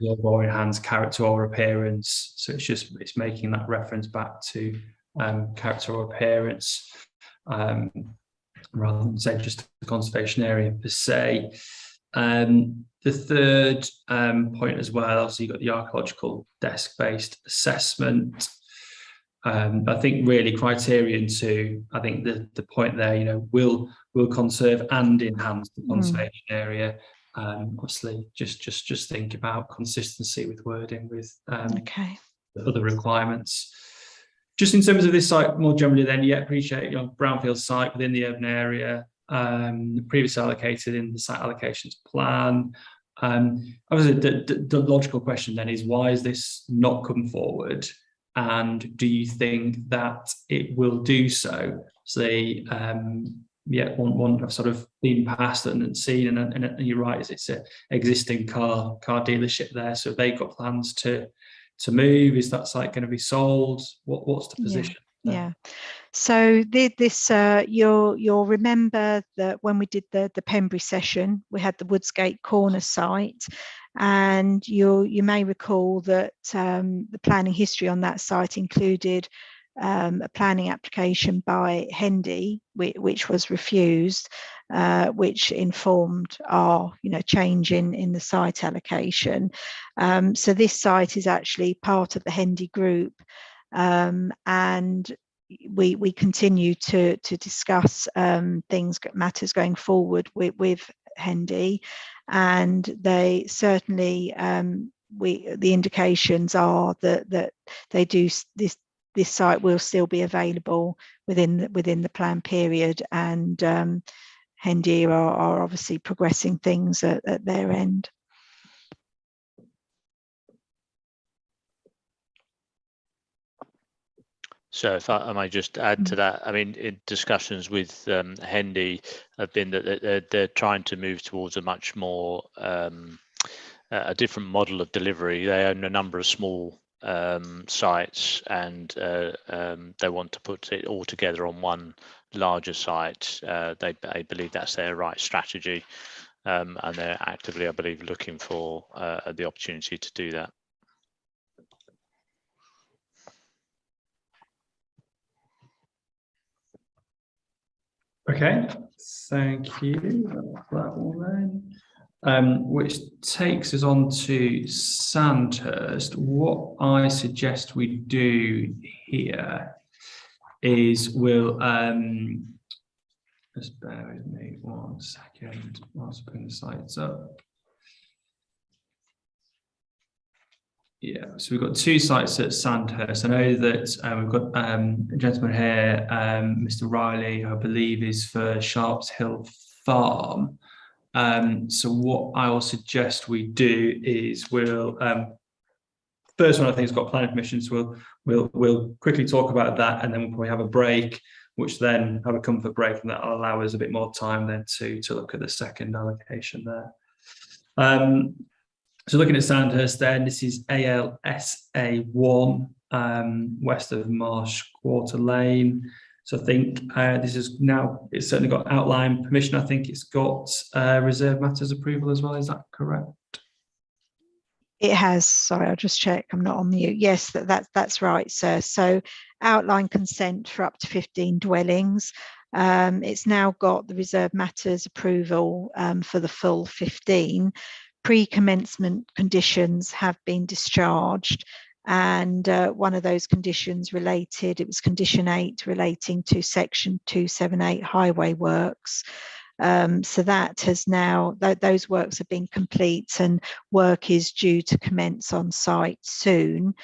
B: or enhance character or appearance. So it's making that reference back to character or appearance rather than say just the conservation area per se. The third point as well, obviously you've got the archaeological desk-based assessment. I think really criterion 2, I think the point there, will conserve and enhance the conservation area. Obviously just think about consistency with wording with
C: Okay.
B: the other requirements. Just in terms of this site more generally then, appreciate brownfield site within the urban area, previously allocated in the site allocations plan. Obviously the logical question then is, why is this not come forward? And do you think that it will do so? So they, one have sort of been past and seen, and you're right, it's an existing car dealership there. So they've got plans to move. Is that site going to be sold? What's the position?
C: Yeah. So this you'll remember that when we did the Pembury session, we had the Woodsgate Corner site, and you may recall that the planning history on that site included a planning application by Hendy, which was refused, which informed our change in the site allocation. So this site is actually part of the Hendy group. And we continue to discuss matters going forward with Hendy, and they certainly the indications are that they do this site will still be available within the plan period, and Hendy are obviously progressing things at their end.
D: So if I might just add to that, I mean, in discussions with Hendy have been that they're trying to move towards a much more a different model of delivery. They own a number of small sites, and they want to put it all together on one larger site. They believe that's their right strategy, and they're actively, I believe, looking for the opportunity to do that.
B: Okay, thank you. That one then. Which takes us on to Sandhurst. What I suggest we do here is we'll just bear with me 1 second whilst putting the sites up. Yeah, so we've got 2 sites at Sandhurst. I know that we've got a gentleman here, Mr. Riley, who I believe is for Sharps Hill Farm. So what I will suggest we do is we'll first one I think has got planning permission, so we'll quickly talk about that, and then we'll probably have a break, which then have a comfort break, and that'll allow us a bit more time then to look at the second allocation there. So looking at Sandhurst then, this is ALSA 1, west of Marsh Quarter Lane. So I think this is now, it's certainly got outline permission. I think it's got reserve matters approval as well. Is that correct?
C: It has. Sorry, I'll just check. I'm not on mute. Yes, that's right, sir. So outline consent for up to 15 dwellings. It's now got the reserved matters approval for the full 15. Pre-commencement conditions have been discharged, and one of those conditions it was condition 8 relating to section 278 highway works. So that has now, those works have been complete and work is due to commence on site soon.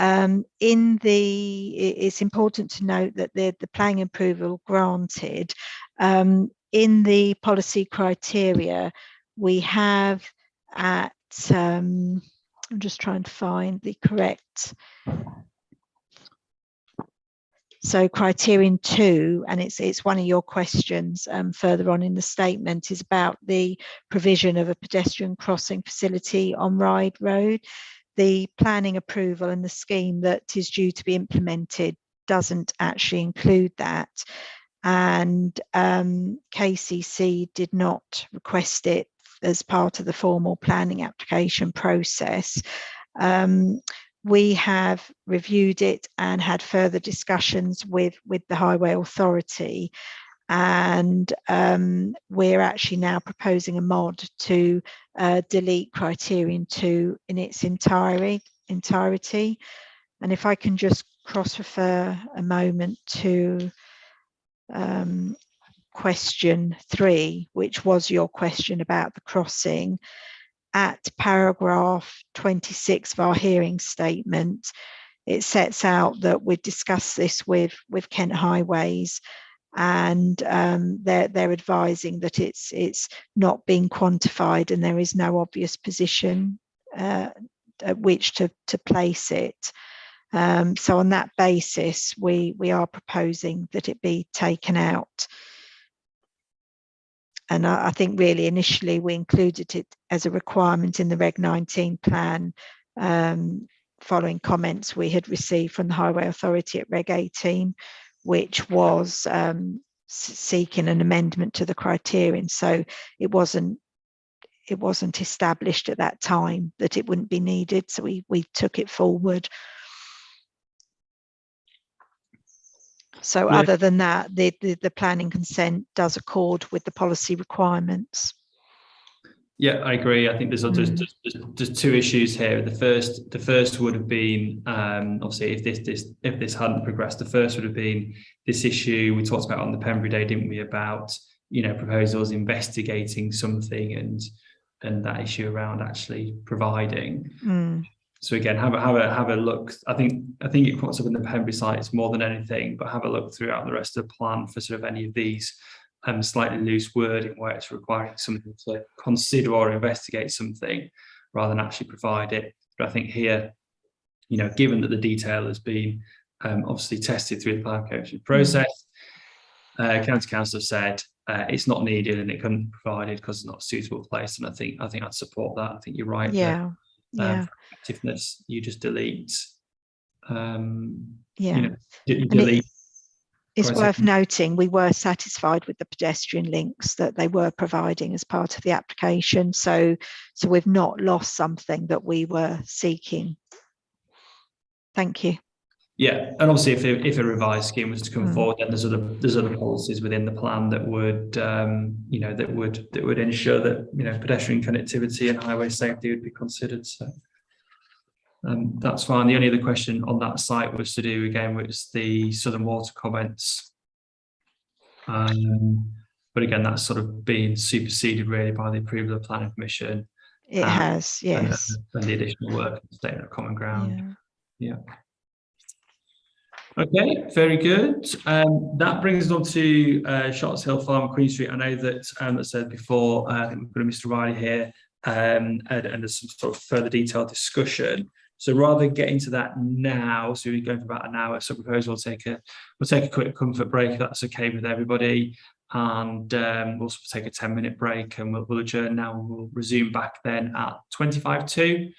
C: It's important to note that the planning approval granted, in the policy criteria, we have at, I'm just trying to find the correct. So criterion 2, and it's one of your questions further on in the statement, is about the provision of a pedestrian crossing facility on Ryde Road. The planning approval and the scheme that is due to be implemented doesn't actually include that. And KCC did not request it as part of the formal planning application process. We have reviewed it and had further discussions with the Highway Authority, and we're actually now proposing a mod to delete criterion 2 in its entirety. And if I can just cross-refer a moment to question 3, which was your question about the crossing. At paragraph 26 of our hearing statement, it sets out that we've discussed this with Kent Highways, and they're advising that it's not being quantified and there is no obvious position at which to place it. So on that basis, we are proposing that it be taken out. And I think really initially we included it as a requirement in the Reg 19 plan, following comments we had received from the Highway Authority at Reg 18, which was seeking an amendment to the criterion. So it wasn't established at that time that it wouldn't be needed. So we took it forward. So other than that, the planning consent does accord with the policy requirements.
B: Yeah, I agree. I think there's two issues here. The first would have been obviously if this hadn't progressed, the first would have been this issue we talked about on the Pembury Day, didn't we? About proposals investigating something and that issue around actually providing. So again, have a look. I think it crops up in the Pembury sites more than anything, but have a look throughout the rest of the plan for sort of any of these slightly loose wording where it's requiring something to consider or investigate something rather than actually provide it. But I think here, given that the detail has been obviously tested through the plan application process, County Council have said it's not needed and it couldn't be provided because it's not a suitable place. And I think I'd support that. I think you're right.
C: Yeah.
B: For effectiveness, you just delete.
C: Delete. It's worth noting we were satisfied with the pedestrian links that they were providing as part of the application. So we've not lost something that we were seeking. Thank you.
B: Yeah, and obviously, if a revised scheme was to come forward, then there's other policies within the plan that would that would ensure that pedestrian connectivity and highway safety would be considered. So that's fine. The only other question on that site was to do again with the Southern Water comments, but again that's sort of been superseded really by the approval of the Planning Commission.
C: It has, yes,
B: and the additional work in the Statement of Common Ground. Yeah. Okay, very good. That brings us on to Shotts Hill Farm, Queen Street. I know that, as I said before, I think we've got Mr. Riley here, and there's some sort of further detailed discussion. So rather than get into that now, so we're going for about an hour, so I propose we'll take a quick comfort break if that's okay with everybody, and we'll also take a 10-minute break, and we'll adjourn now, and we'll resume back then at 25 to.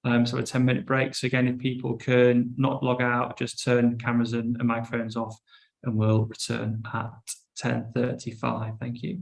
B: So a 10-minute break. So again, if people can not log out, just turn cameras and microphones off, and we'll return at 10:35. Thank you.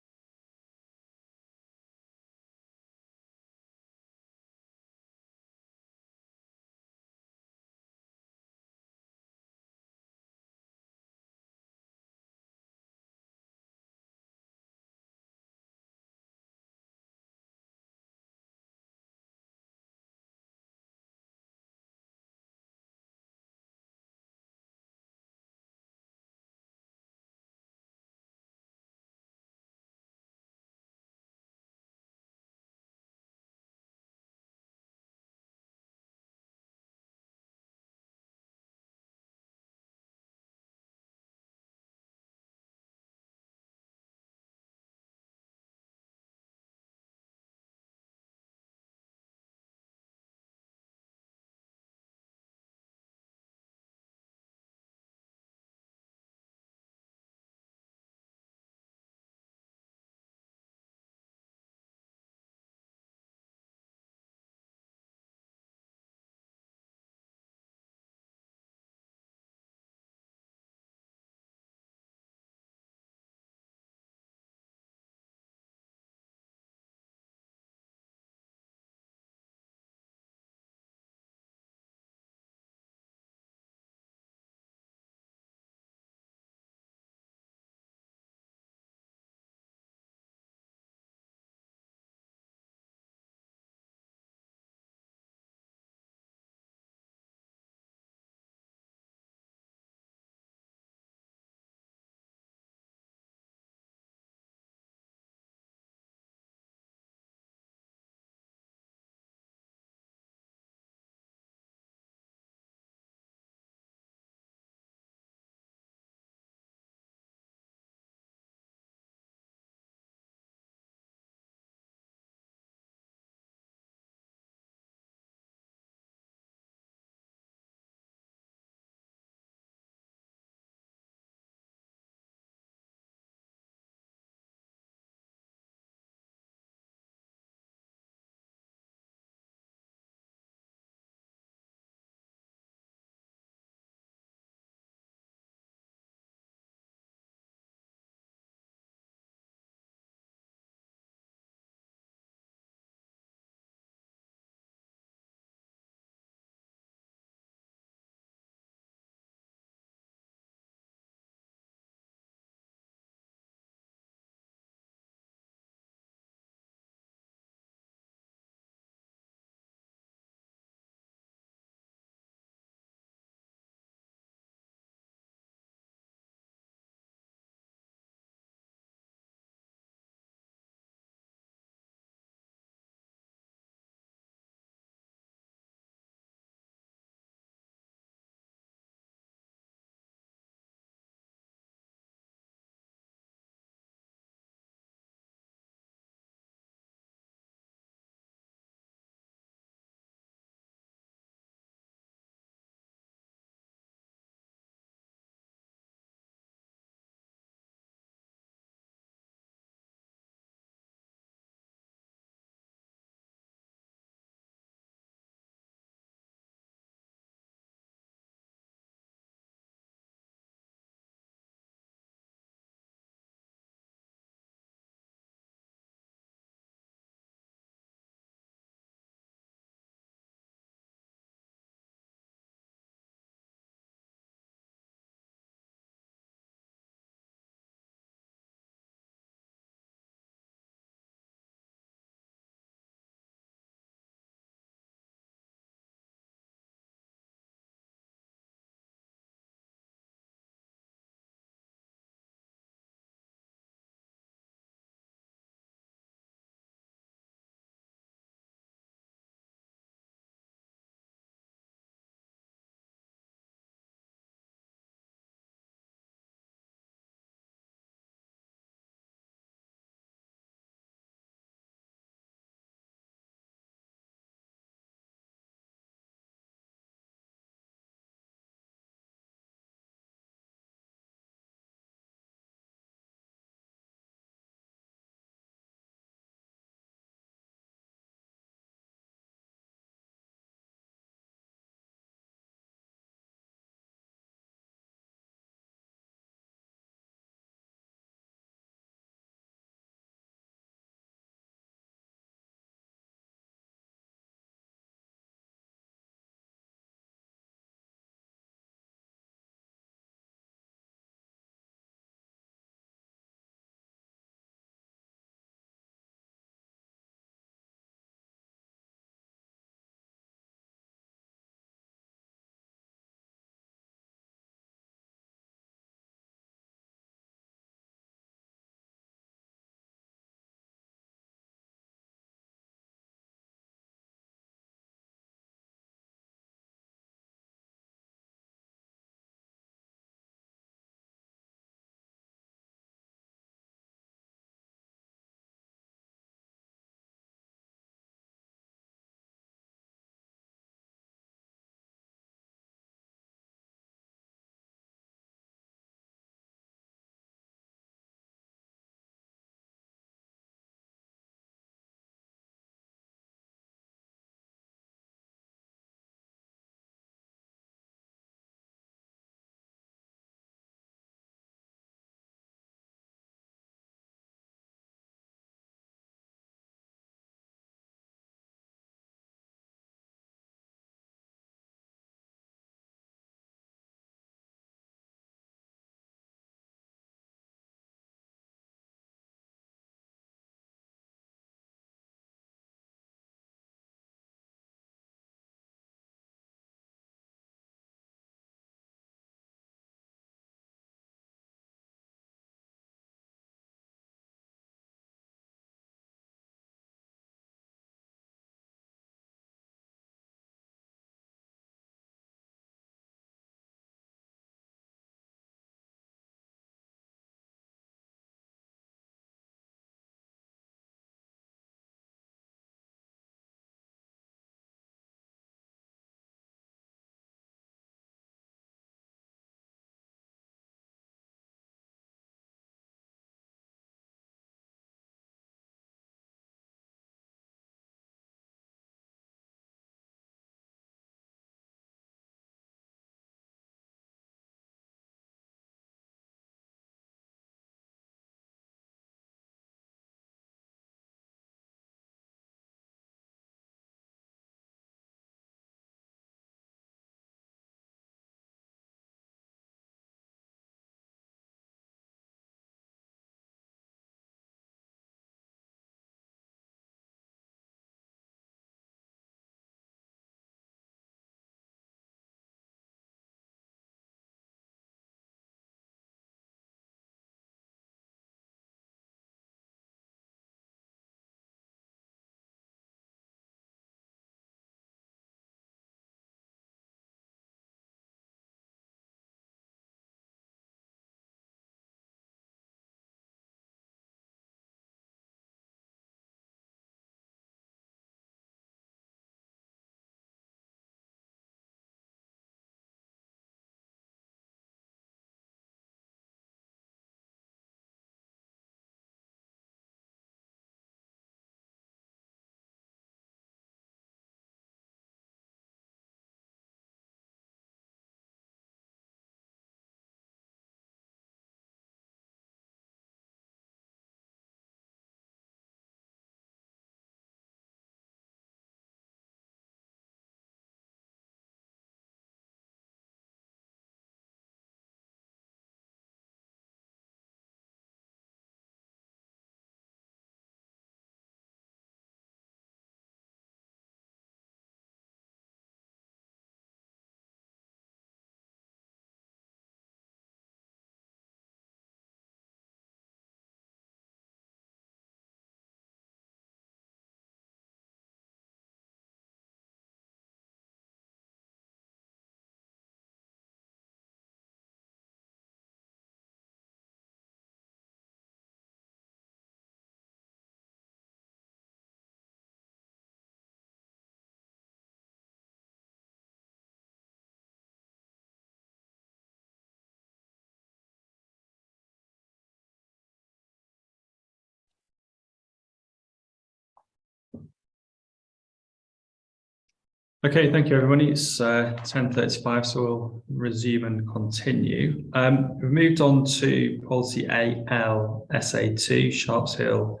B: Okay, thank you, everybody. It's 10:35, so we'll resume and continue. We've moved on to policy AL SA2, Sharps Hill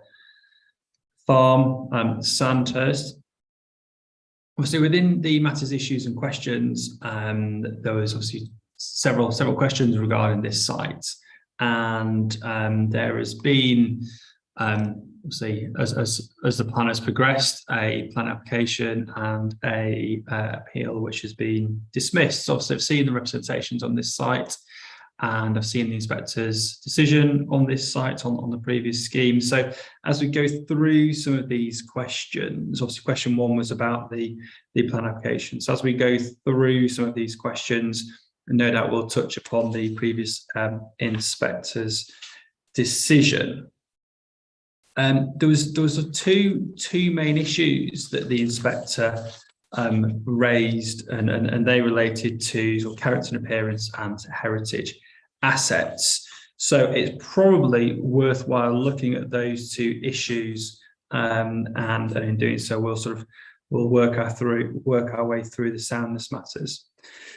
B: Farm, Sandhurst. Obviously, within the matters, issues and questions, there was obviously several questions regarding this site, and there has been obviously as the plan has progressed, a plan application and a appeal which has been dismissed. So obviously, I've seen the representations on this site, and I've seen the inspector's decision on this site on the previous scheme. So as we go through some of these questions, obviously question one was about the plan application. So as we go through some of these questions, no doubt we'll touch upon the previous inspector's decision. There was two main issues that the inspector raised, and they related to sort of character and appearance and heritage assets. So it's probably worthwhile looking at those two issues, and in doing so, we'll work our way through the soundness matters.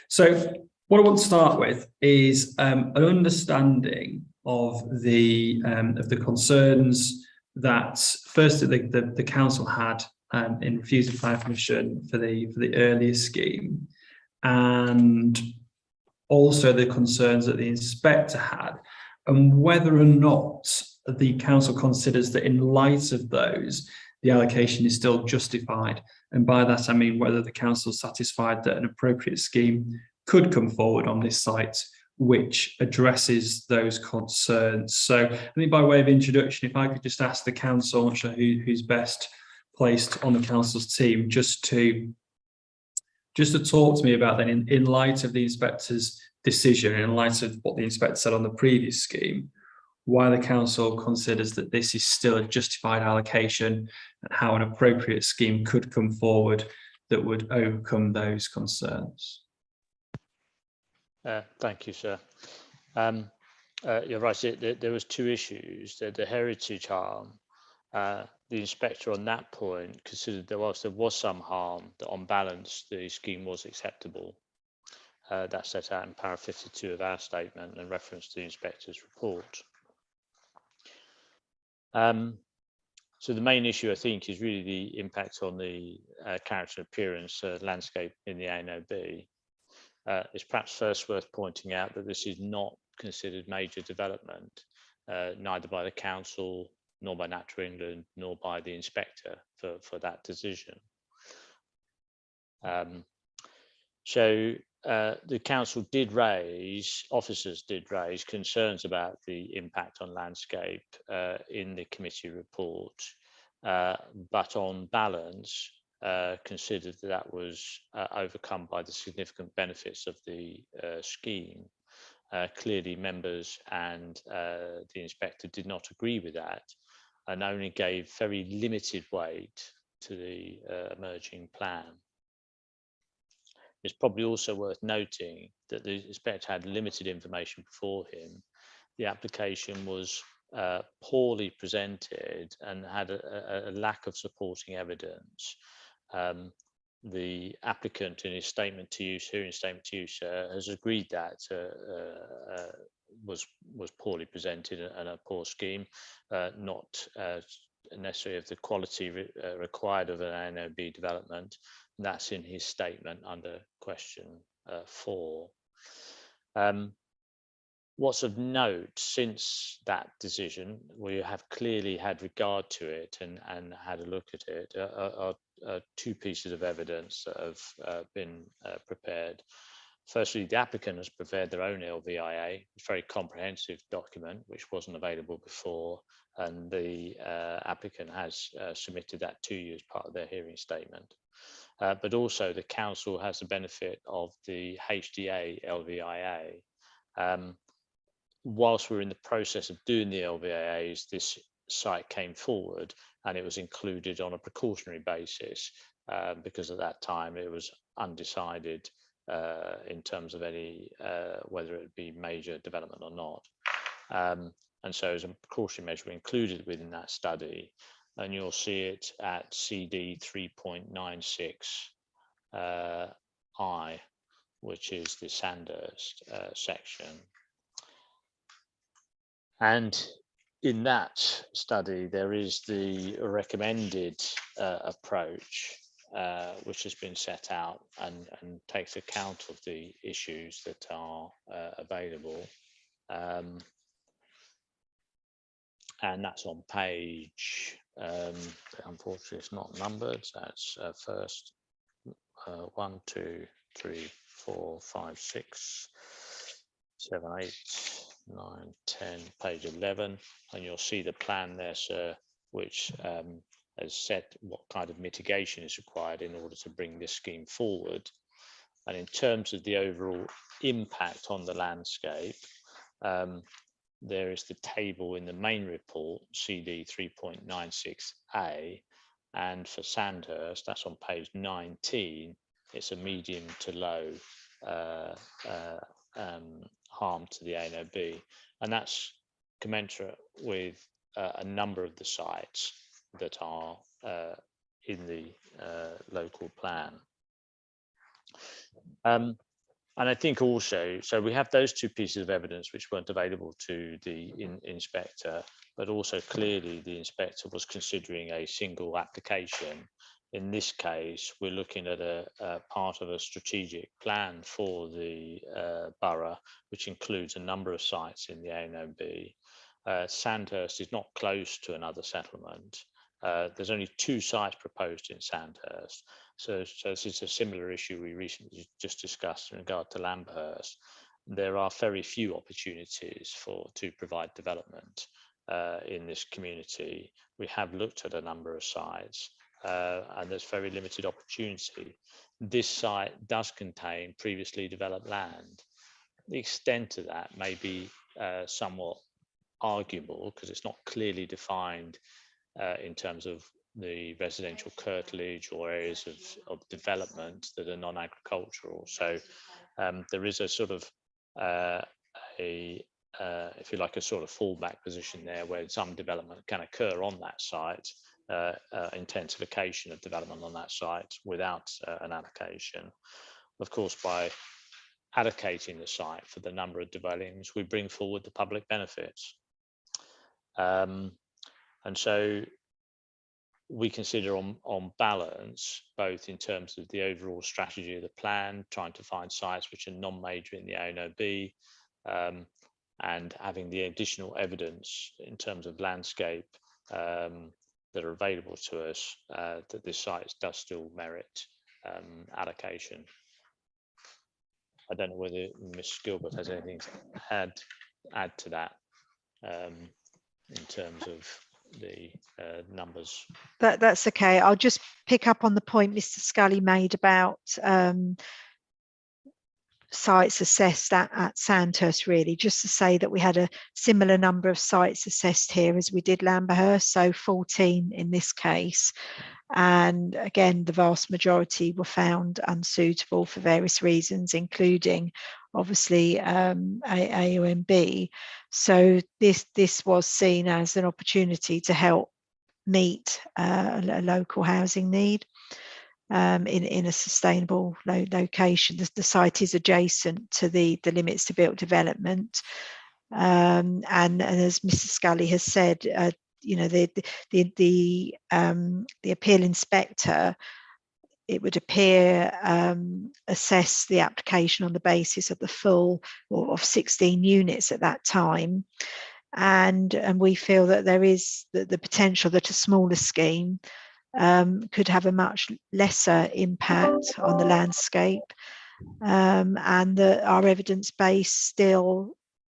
B: So what I want to start with is an understanding of the concerns that firstly the council had in refusing planning permission for the earlier scheme, and also the concerns that the inspector had, and whether or not the council considers that in light of those, the allocation is still justified. And by that, I mean whether the council is satisfied that an appropriate scheme could come forward on this site which addresses those concerns. So I think by way of introduction, if I could just ask the council, I'm not sure who's best placed on the council's team, just to talk to me about that in light of the inspector's decision, in light of what the inspector said on the previous scheme, why the council considers that this is still a justified allocation, and how an appropriate scheme could come forward that would overcome those concerns.
D: Thank you, sir. You're right. There was two issues. The heritage harm. The inspector on that point considered there was some harm, that on balance the scheme was acceptable. That's set out in paragraph 52 of our statement and reference to the inspector's report. So the main issue, I think, is really the impact on the character and appearance landscape in the ANOB. It's perhaps first worth pointing out that this is not considered major development, neither by the council, nor by Natural England, nor by the inspector for that decision. So the council officers did raise concerns about the impact on landscape in the committee report, but on balance, considered that was overcome by the significant benefits of the scheme. Clearly, members and the inspector did not agree with that, and only gave very limited weight to the emerging plan. It's probably also worth noting that the inspector had limited information before him. The application was poorly presented and had a lack of supporting evidence. The applicant in his statement to use, has agreed that was poorly presented and a poor scheme, not necessarily of the quality required of an ANOB development. And that's in his statement under question 4. What's of note since that decision, we have clearly had regard to it and had a look at it, are two pieces of evidence that have been prepared. Firstly, the applicant has prepared their own LVIA, a very comprehensive document which wasn't available before, and the applicant has submitted that to you as part of their hearing statement. But also the council has the benefit of the HDA LVIA. Whilst we're in the process of doing the LVIAs, this site came forward and it was included on a precautionary basis because at that time it was undecided in terms of any whether it would be major development or not. And so as a precautionary measure, we included within that study, and you'll see it at CD 3.96 I, which is the Sandhurst section. And in that study, there is the recommended approach, which has been set out and takes account of the issues that are available. And that's on page, unfortunately it's not numbered, that's first 1, 2, 3, 4, 5, 6, 7, 8, 9, 10, page 11, and you'll see the plan there, sir, which has set what kind of mitigation is required in order to bring this scheme forward. And in terms of the overall impact on the landscape, there is the table in the main report, CD 3.96A, and for Sandhurst, that's on page 19, it's a medium to low harm to the ANOB, and that's commensurate with a number of the sites that are in the local plan. And I think also, so we have those two pieces of evidence which weren't available to the inspector, but also clearly the inspector was considering a single application. In this case, we're looking at a part of a strategic plan for the borough, which includes a number of sites in the ANOB. Sandhurst is not close to another settlement. There's only 2 sites proposed in Sandhurst. So this is a similar issue we recently just discussed in regard to Lambhurst. There are very few opportunities to provide development in this community. We have looked at a number of sites and there's very limited opportunity. This site does contain previously developed land. The extent of that may be somewhat arguable because it's not clearly defined in terms of the residential curtilage or areas of development that are non-agricultural. So there is a sort of if you like, a sort of fallback position there where some development can occur on that site, intensification of development on that site without an allocation. Of course, by allocating the site for the number of dwellings, we bring forward the public benefits. And so we consider on balance, both in terms of the overall strategy of the plan, trying to find sites which are non-major in the ANOB, and having the additional evidence in terms of landscape that are available to us, that this site does still merit allocation. I don't know whether Ms. Gilbert has anything to add to that in terms of the numbers.
C: That's okay. I'll just pick up on the point Mr. Scully made about sites assessed at Sandhurst, really, just to say that we had a similar number of sites assessed here as we did Lambhurst, so 14 in this case. And again, the vast majority were found unsuitable for various reasons, including obviously AONB. So this was seen as an opportunity to help meet a local housing need in a sustainable location. The site is adjacent to the limits to built development, and as Mr. Scully has said, you know, the appeal inspector, it would appear, assess the application on the basis of the full or of 16 units at that time, and we feel that there is the potential that a smaller scheme could have a much lesser impact on the landscape, and that our evidence base still,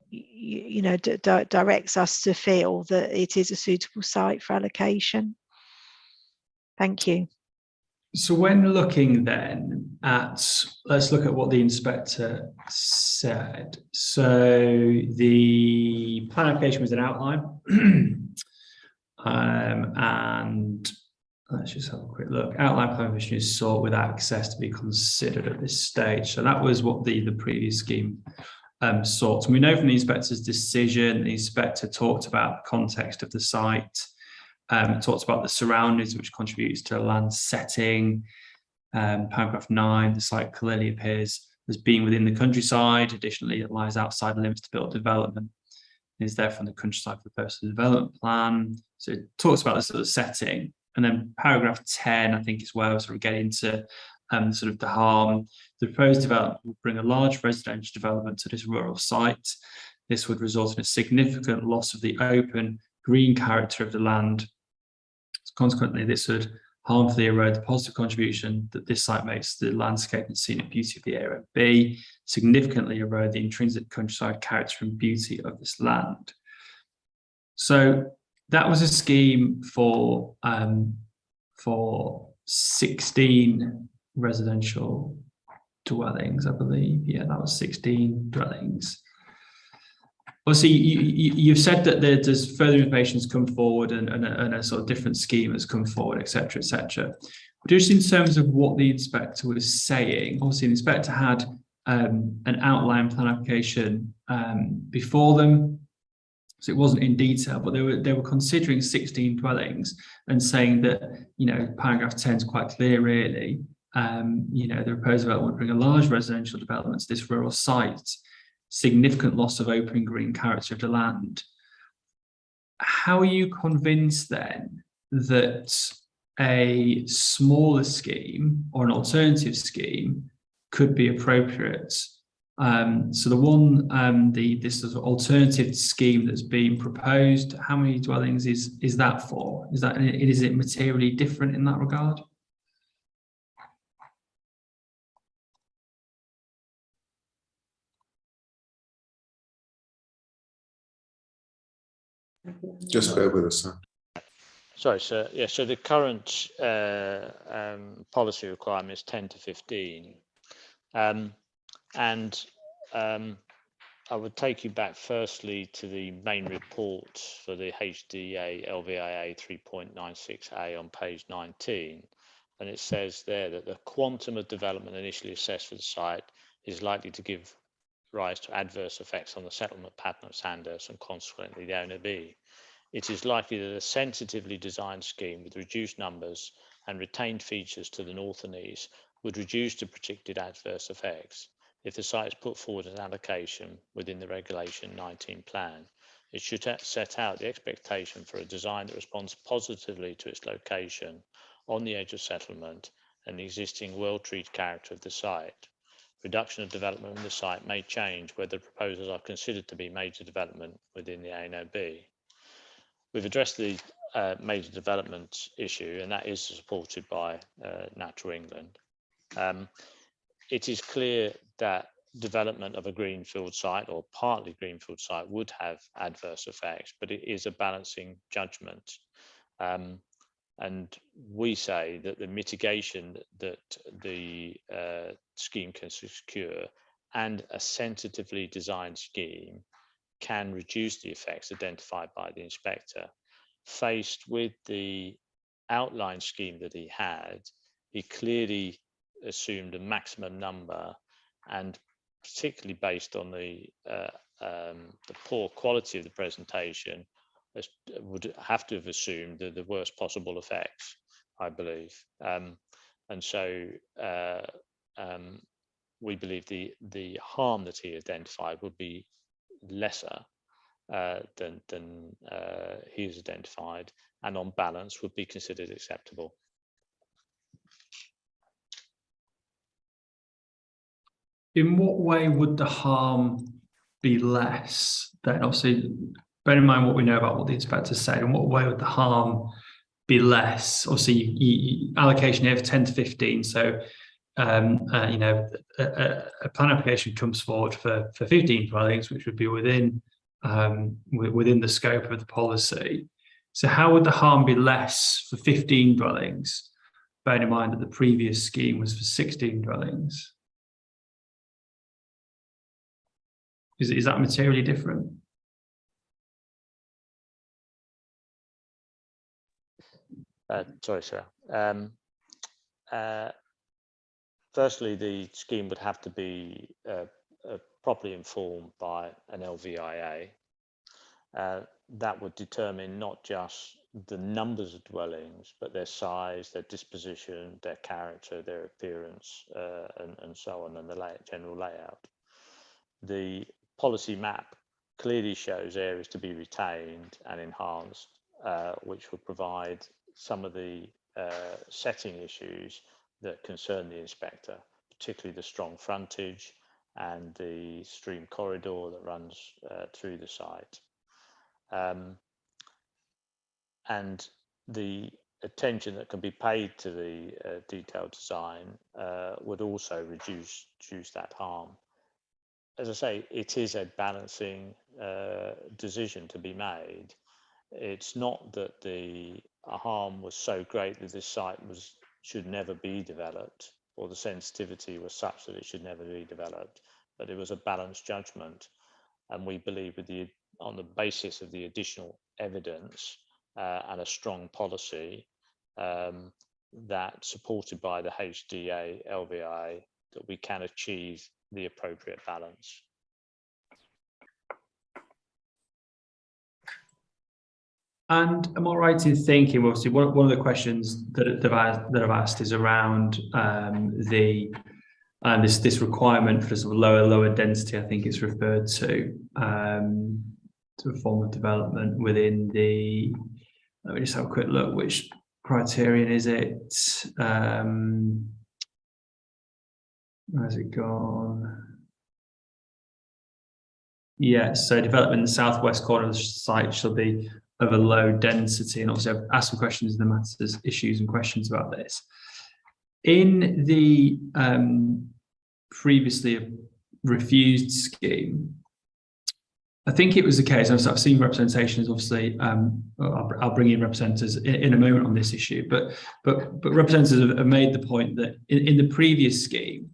C: you know, directs us to feel that it is a suitable site for allocation. Thank you.
B: So when looking then at, let's look at what the inspector said. So the plan application was an outline, and let's just have a quick look. Outline plan permission is sought with access to be considered at this stage. So that was what the previous scheme sought. And we know from the inspector's decision, the inspector talked about the context of the site, talked about the surroundings which contributes to land setting, Paragraph 9, the site clearly appears as being within the countryside. Additionally, it lies outside the limits to built development. It is therefore on the countryside for the purpose of the development plan. So it talks about the sort of setting. And then paragraph 10, I think, is where we sort of get into sort of the harm. The proposed development will bring a large residential development to this rural site. This would result in a significant loss of the open green character of the land. Consequently, this would harmfully erode the positive contribution that this site makes to the landscape and scenic beauty of the area. B, significantly erode the intrinsic countryside character and beauty of this land. So that was a scheme for 16 residential dwellings, I believe. Yeah, that was 16 dwellings. Obviously, you've said that there's further information has come forward and a sort of different scheme has come forward, etc., etc. But just in terms of what the inspector was saying, obviously the inspector had an outline plan application before them, so it wasn't in detail, but they were considering 16 dwellings and saying that, you know, paragraph 10 is quite clear, really. You know, the proposed development would bring a large residential development to this rural site. Significant loss of open green character of the land. How are you convinced then that a smaller scheme or an alternative scheme could be appropriate? So the one, this sort of alternative scheme that's being proposed, how many dwellings is that for? Is it materially different in that regard?
E: Just bear with us, sir.
D: Sorry, sir. Yeah, so the current policy requirement is 10 to 15. I would take you back firstly to the main report for the HDA LVIA 3.96A on page 19. And it says there that the quantum of development initially assessed for the site is likely to give rise to adverse effects on the settlement pattern of Sandhurst and consequently the owner B. It is likely that a sensitively designed scheme with reduced numbers and retained features to the north and east would reduce the predicted adverse effects. If the site is put forward as an allocation within the Regulation 19 plan, it should set out the expectation for a design that responds positively to its location on the edge of settlement and the existing well-treated character of the site. Reduction of development in the site may change whether proposals are considered to be major development within the ANOB. We've addressed the major development issue, and that is supported by Natural England. It is clear that development of a greenfield site or partly greenfield site would have adverse effects, but it is a balancing judgment. And we say that the mitigation that the scheme can secure and a sensitively designed scheme can reduce the effects identified by the inspector. Faced with the outline scheme that he had, he clearly assumed a maximum number, and particularly based on the poor quality of the presentation, would have to have assumed the worst possible effects, I believe. And so we believe the harm that he identified would be lesser than he has identified, and on balance would be considered acceptable.
B: In what way would the harm be less? Then obviously, bear in mind what we know about what the inspector said. In what way would the harm be less? Obviously, allocation here for 10 to 15. So, you know, a plan application comes forward for 15 dwellings, which would be within the scope of the policy. So, how would the harm be less for 15 dwellings? Bearing in mind that the previous scheme was for 16 dwellings. Is that materially different?
D: Sorry, sir. Firstly, the scheme would have to be properly informed by an LVIA. That would determine not just the numbers of dwellings, but their size, their disposition, their character, their appearance, and so on, and the general layout. The policy map clearly shows areas to be retained and enhanced, which would provide some of the setting issues that concern the inspector, particularly the strong frontage and the stream corridor that runs through the site. And the attention that can be paid to the detailed design would also reduce that harm. As I say, it is a balancing decision to be made. It's not that the harm was so great that this site should never be developed, or the sensitivity was such that it should never be developed, but it was a balanced judgment. And we believe on the basis of the additional evidence and a strong policy that supported by the HDA LVI, that we can achieve the appropriate balance.
B: And am I right in thinking, obviously, one of the questions that I've asked is around this requirement for sort of lower density, I think it's referred to a form of development within the. Let me just have a quick look. Which criterion is it? Where's it gone? Yeah, so development in the southwest corner of the site shall be of a low density. And obviously I've asked some questions in the matters, issues and questions about this. In the previously refused scheme, I think it was the case, I've seen representations, obviously, I'll bring in representatives in a moment on this issue, but representatives have made the point that in the previous scheme,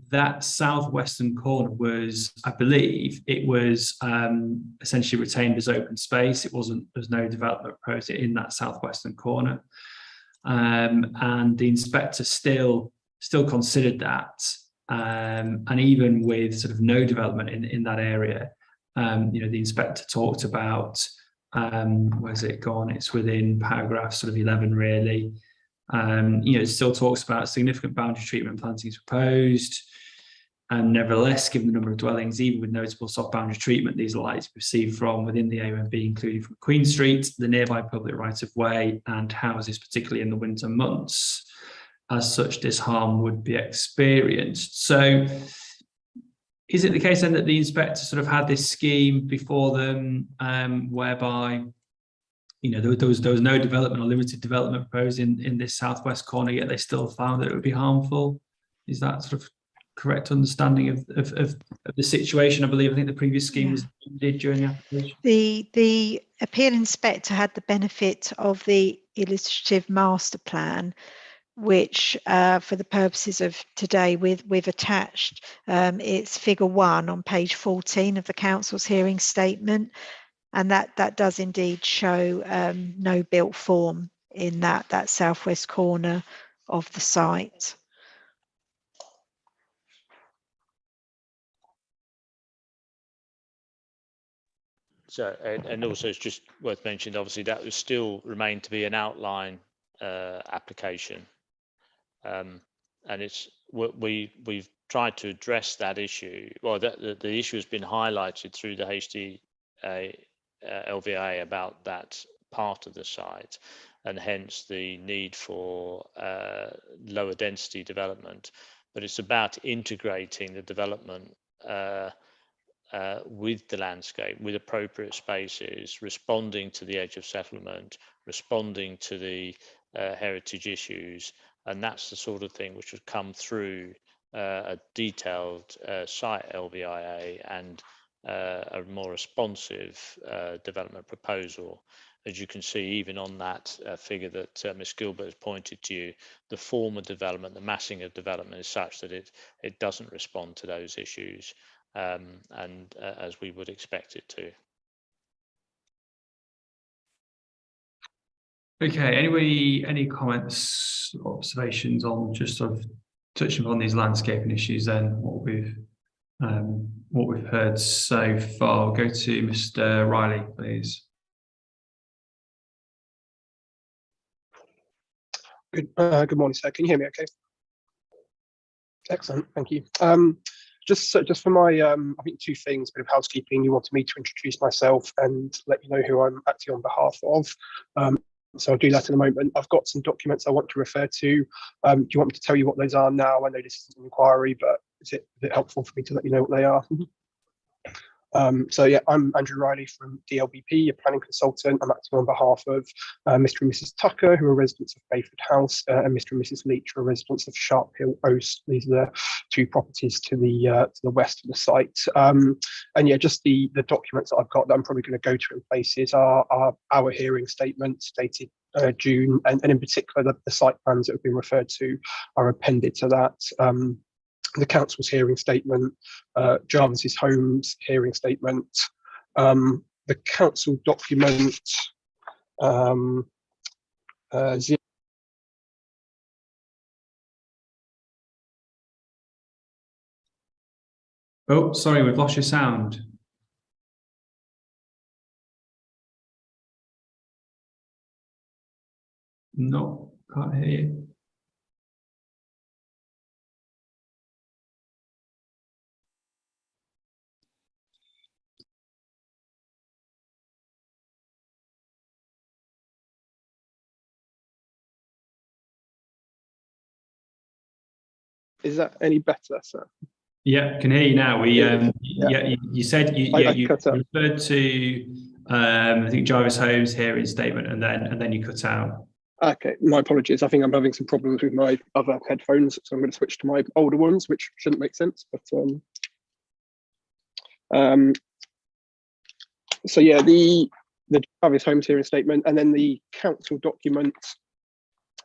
B: that southwestern corner was, I believe, it was essentially retained as open space. There's no development proposed in that southwestern corner. And the inspector still considered that. And even with sort of no development in that area, the inspector talked about, where's it gone? It's within paragraph sort of 11, really. It still talks about significant boundary treatment and plantings proposed. Nevertheless, given the number of dwellings, even with notable soft boundary treatment, these are likely to be received from within the AONB, including from Queen Street, the nearby public right-of-way, and houses, particularly in the winter months. As such, this harm would be experienced. So, is it the case then that the inspector sort of had this scheme before them, whereby there was no development or limited development proposed in this southwest corner, yet they still found that it would be harmful? Is that sort of correct understanding of the situation? I think the previous scheme was did during the application.
C: The appeal inspector had the benefit of the illustrative master plan, which for the purposes of today we've attached. It's figure 1 on page 14 of the council's hearing statement, and that does indeed show no built form in that southwest corner of the site.
D: So, and also it's just worth mentioning, obviously, that would still remain to be an outline application. And we've tried to address that issue. Well, the issue has been highlighted through the HD LVA about that part of the site, and hence the need for lower density development. But it's about integrating the development with the landscape, with appropriate spaces, responding to the edge of settlement, responding to the heritage issues. And that's the sort of thing which would come through a detailed site LVIA and a more responsive development proposal. As you can see, even on that figure that Ms. Gilbert has pointed to you, the form of development, the massing of development is such that it doesn't respond to those issues, and as we would expect it to.
B: Okay, anybody, any comments, observations on just sort of touching on these landscaping issues then, what we've heard so far? I'll go to Mr. Riley, please.
F: Good morning, sir. Can you hear me okay? Excellent, thank you. Just for my, I think 2 things, a bit of housekeeping. You wanted me to introduce myself and let you know who I'm acting on behalf of. So I'll do that in a moment. I've got some documents I want to refer to. Do you want me to tell you what those are now? I know this is an inquiry, but is it helpful for me to let you know what they are? So yeah, I'm Andrew Riley from DLBP, a planning consultant. I'm acting on behalf of Mr. and Mrs. Tucker, who are residents of Bayford House, and Mr. and Mrs. Leach, who are residents of Sharp Hill Oast. These are the 2 properties to the west of the site. And yeah, just the documents that I've got that I'm probably going to go to in places are our hearing statements dated June, and in particular the site plans that have been referred to are appended to that. The council's hearing statement, Jarvis's Homes hearing statement, the council document,
B: Oh, sorry, we've lost your sound. No, can't hear you.
F: is that any better, sir?
B: Yeah, can hear you now. We
F: Yeah.
B: you said you
F: I cut out.
B: referred to I think Jarvis Homes hearing statement, and then you cut out.
F: Okay, my apologies. I think I'm having some problems with my other headphones, so I'm going to switch to my older ones, which shouldn't make sense. But so yeah, the Jarvis Homes hearing statement, and then the council document.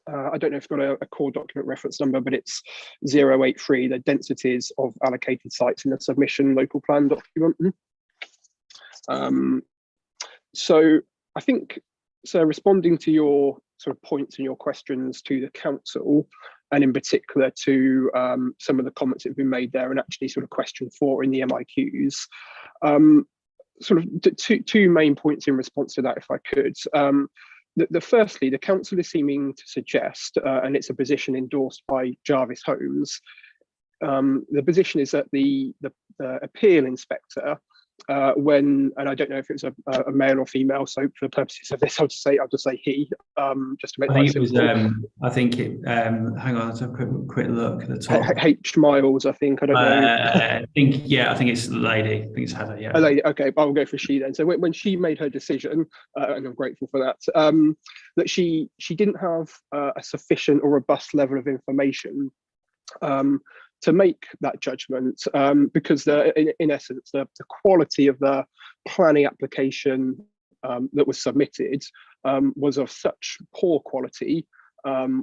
F: I don't know if it's got a core document reference number, but it's 083, the densities of allocated sites in the submission local plan document. So I think, so responding to your sort of points and your questions to the council, and in particular to some of the comments that have been made there, and actually sort of question 4 in the MIQs, sort of two main points in response to that, if I could. Firstly, the council is seeming to suggest, and it's a position endorsed by Jarvis Homes, the position is that the appeal inspector, when, and I don't know if it's a male or female, so for purposes of this, I'll just say he, just to make
B: I think
F: life
B: it was.
F: simple.
B: I think it. Hang on, let's have a quick look at the top.
F: H Miles, I think. I don't know.
B: I think it's the lady. I think it's Heather. Yeah.
F: A lady. Okay, I'll go for she then. So when she made her decision, and I'm grateful for that, that she didn't have a sufficient or robust level of information to make that judgment, because in essence, the quality of the planning application that was submitted was of such poor quality,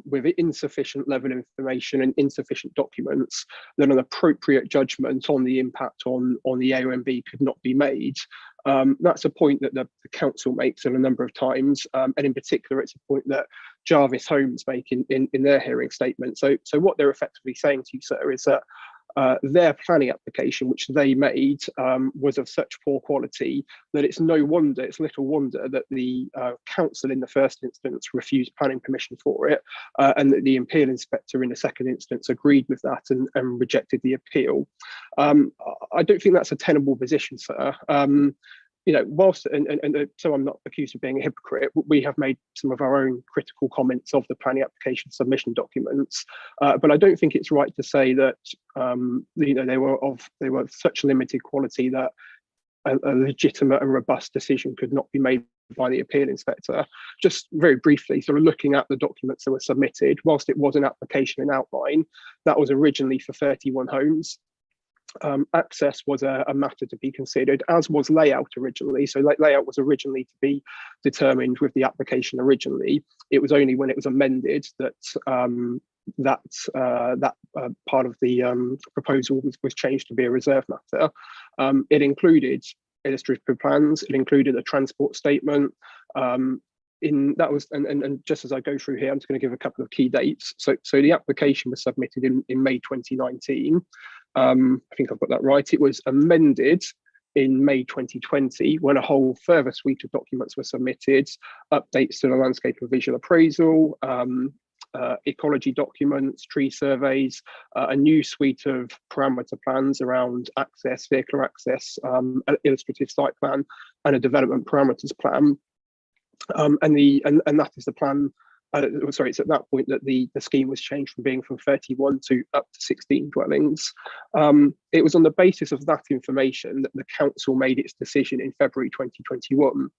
F: with insufficient level of information and insufficient documents, that an appropriate judgment on the impact on the AONB could not be made. That's a point that the council makes a number of times, and in particular, it's a point that Jarvis Homes make in their hearing statement. So what they're effectively saying to you, sir, is that their planning application, which they made, was of such poor quality that it's little wonder that the council in the first instance refused planning permission for it, and that the appeal inspector in the second instance agreed with that and rejected the appeal. I don't think that's a tenable position, sir. Whilst, and so I'm not accused of being a hypocrite, we have made some of our own critical comments of the planning application submission documents, but I don't think it's right to say that they were of such limited quality that a legitimate and robust decision could not be made by the appeal inspector. Just very briefly, sort of looking at the documents that were submitted, whilst it was an application in outline, that was originally for 31 homes. Access was a matter to be considered, as was layout originally. So layout was originally to be determined with the application originally. It was only when it was amended that that part of the proposal was changed to be a reserve matter. It included illustrative plans, it included a transport statement. And just as I go through here, I'm just going to give a couple of key dates. So the application was submitted in May 2019. I think I've got that right. It was amended in May 2020 when a whole further suite of documents were submitted, updates to the landscape and visual appraisal, ecology documents, tree surveys, a new suite of parameter plans around access, vehicular access, an illustrative site plan, and a development parameters plan. And that is the plan. Sorry, it's at that point that the scheme was changed from 31 to up to 16 dwellings. It was on the basis of that information that the council made its decision in February 2021.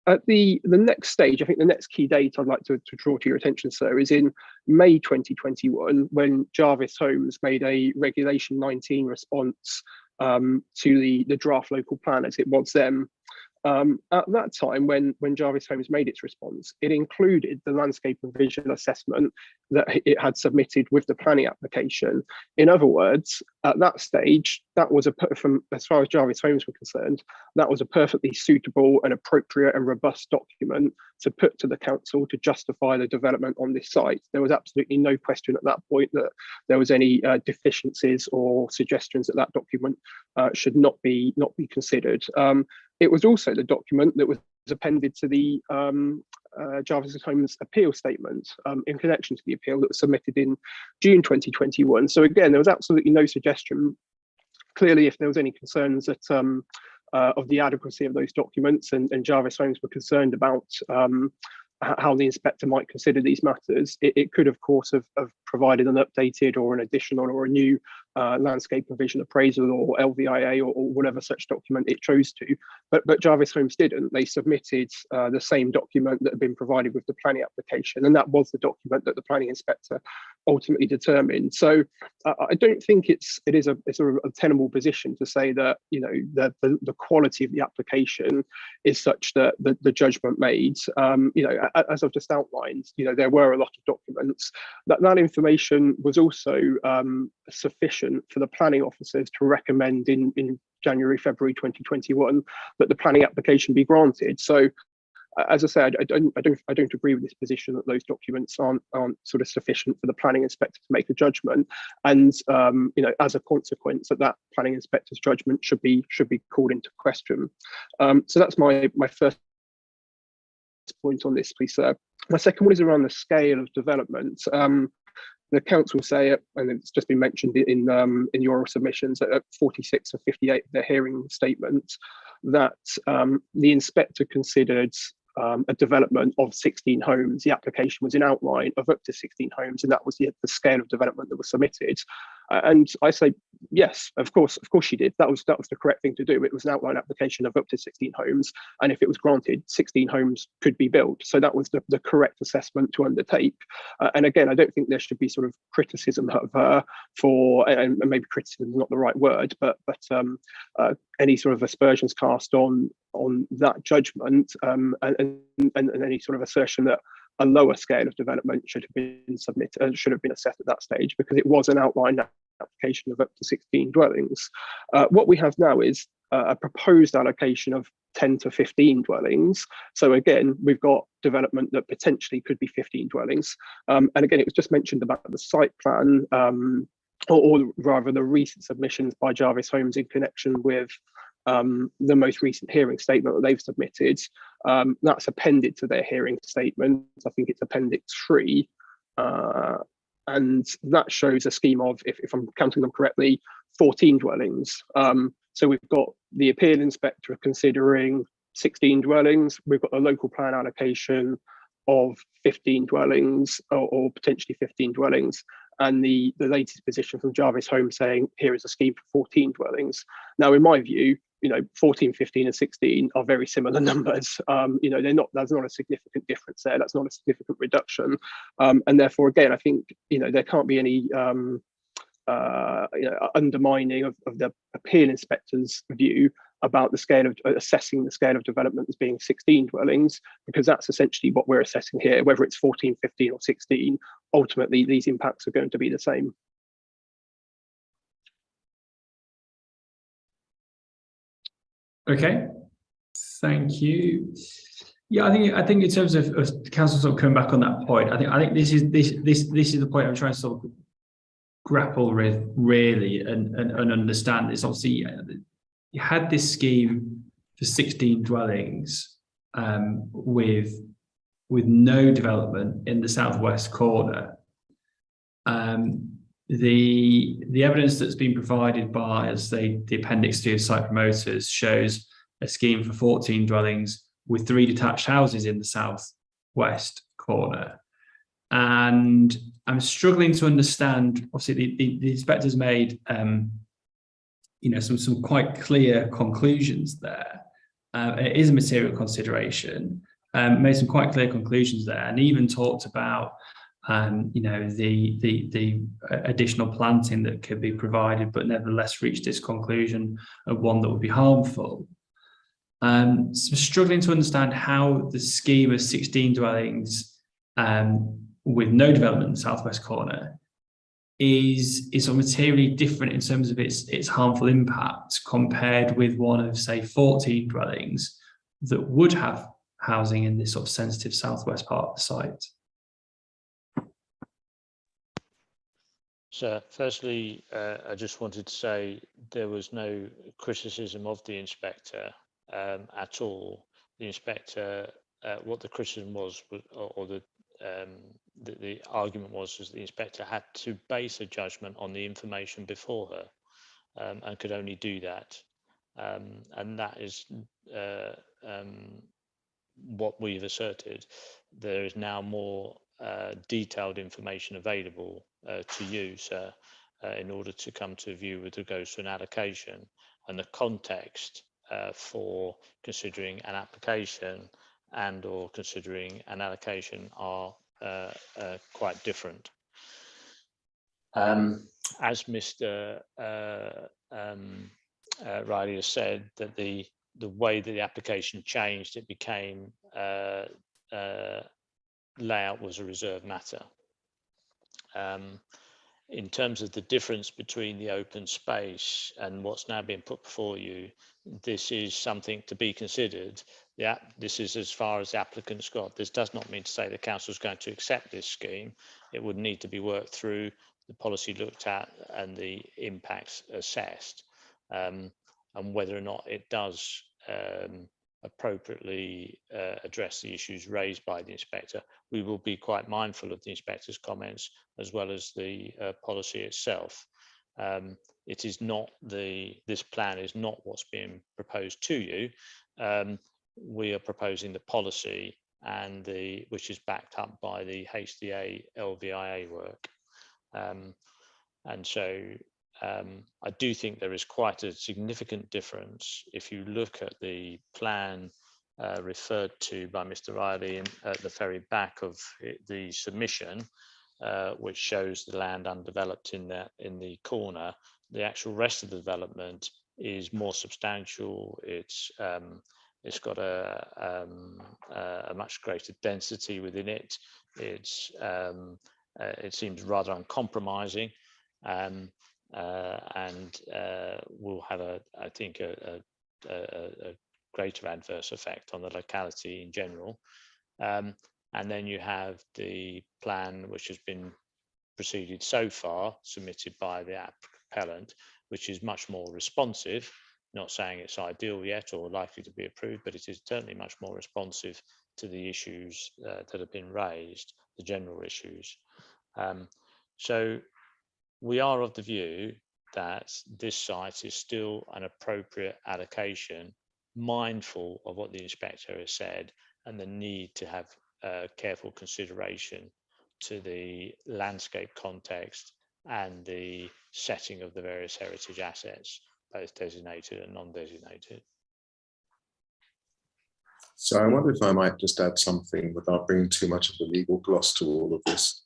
F: At the next stage, I think the next key date I'd like to draw to your attention, sir, is in May 2021, when Jarvis Homes made a Regulation 19 response to the draft local plan as it was then. At that time, when Jarvis Homes made its response, it included the landscape and visual assessment that it had submitted with the planning application. In other words, at that stage, that was as far as Jarvis Homes were concerned, that was a perfectly suitable and appropriate and robust document to put to the council to justify the development on this site. There was absolutely no question at that point that there was any deficiencies or suggestions that that document should not be considered. It was also the document that was appended to the Jarvis Homes appeal statement in connection to the appeal that was submitted in June 2021. So again, there was absolutely no suggestion. Clearly, if there was any concerns that of the adequacy of those documents, and Jarvis Homes were concerned about how the inspector might consider these matters, it could, of course, have provided an updated or an additional or a new landscape and vision appraisal or LVIA or whatever such document it chose to. But Jarvis Homes didn't. They submitted the same document that had been provided with the planning application, and that was the document that the planning inspector ultimately determined. So I don't think it is a tenable position to say that, you know, the quality of the application is such that the judgment made, you know, as I've just outlined, you know, there were a lot of documents. That information was also sufficient for the planning officers to recommend in January, February 2021 that the planning application be granted. So as I said, I don't agree with this position that those documents aren't sort of sufficient for the planning inspector to make a judgment, and you know, as a consequence, that planning inspector's judgment should be called into question. So that's my first point on this, please, sir. My second one is around the scale of development. The council say it, and it's just been mentioned in your submissions at 46 or 58 of their hearing statement, that the inspector considered a development of 16 homes. The application was in outline of up to 16 homes, and that was the scale of development that was submitted. And I say, yes, of course she did. That was the correct thing to do. It was an outline application of up to 16 homes, and if it was granted, 16 homes could be built. So that was the correct assessment to undertake. And again, I don't think there should be sort of criticism of her for, and maybe criticism is not the right word, but any sort of aspersions cast on that judgment, and any sort of assertion that a lower scale of development should have been submitted, should have been assessed at that stage, because it was an outline application of up to 16 dwellings. What we have now is a proposed allocation of 10 to 15 dwellings. So again, we've got development that potentially could be 15 dwellings. And again, it was just mentioned about the site plan, or rather the recent submissions by Jarvis Homes in connection with the most recent hearing statement that they've submitted. That's appended to their hearing statement. I think it's Appendix 3. And that shows a scheme of, if I'm counting them correctly, 14 dwellings. So we've got the appeal inspector considering 16 dwellings. We've got a local plan allocation of 15 dwellings, or potentially 15 dwellings. And the latest position from Jarvis Homes saying, here is a scheme for 14 dwellings. Now, in my view, you know, 14, 15 and 16 are very similar numbers. You know, there's not a significant difference there. That's not a significant reduction. And therefore, again, I think, you know, there can't be any undermining of the appeal inspector's view about the scale of assessing the scale of development as being 16 dwellings, because that's essentially what we're assessing here. Whether it's 14, 15 or 16, ultimately these impacts are going to be the same.
B: Okay, thank you. Yeah, I think in terms of council sort of coming back on that point, I think this is the point I'm trying to sort of grapple with really and understand. Is obviously you had this scheme for 16 dwellings with with no development in the southwest corner. The evidence that's been provided by, as the Appendix 2 of site promoters shows a scheme for 14 dwellings with 3 detached houses in the southwest corner. And I'm struggling to understand, obviously the inspectors made some quite clear conclusions there. It is a material consideration, made some quite clear conclusions there, and even talked about the additional planting that could be provided, but nevertheless reached this conclusion of one that would be harmful. So struggling to understand how the scheme of 16 dwellings with no development in the southwest corner is materially different in terms of its harmful impact compared with one of, say, 14 dwellings that would have housing in this sort of sensitive southwest part of the site.
D: So firstly, I just wanted to say there was no criticism of the inspector at all. The inspector, what the criticism was, or the argument was the inspector had to base a judgment on the information before her, and could only do that. And that is what we've asserted. There is now more detailed information available to you, sir, in order to come to a view with regards to an allocation, and the context for considering an application and or considering an allocation are quite different. As Mr. Riley has said, that the way that the application changed, it became layout was a reserved matter. In terms of the difference between the open space and what's now being put before you, this is something to be considered. This is as far as the applicant's got. This does not mean to say the council is going to accept this scheme. It would need to be worked through, the policy looked at, and the impacts assessed, and whether or not it does appropriately address the issues raised by the inspector. We will be quite mindful of the inspector's comments as well as the policy itself. It is not this plan is not what's being proposed to you. We are proposing the policy, and which is backed up by the HDA LVIA work. And so I do think there is quite a significant difference if you look at the plan referred to by Mr. Riley at the very back of the submission, which shows the land undeveloped in the corner. The actual rest of the development is more substantial. It's got a much greater density within it. It seems rather uncompromising. And will have I think a greater adverse effect on the locality in general. And then you have the plan which has been proceeded so far, submitted by the appellant, which is much more responsive. Not saying it's ideal yet or likely to be approved, but it is certainly much more responsive to the issues that have been raised, the general issues. So we are of the view that this site is still an appropriate allocation, mindful of what the inspector has said and the need to have careful consideration to the landscape context and the setting of the various heritage assets, both designated and non-designated.
E: So I wonder if I might just add something without bringing too much of a legal gloss to all of this.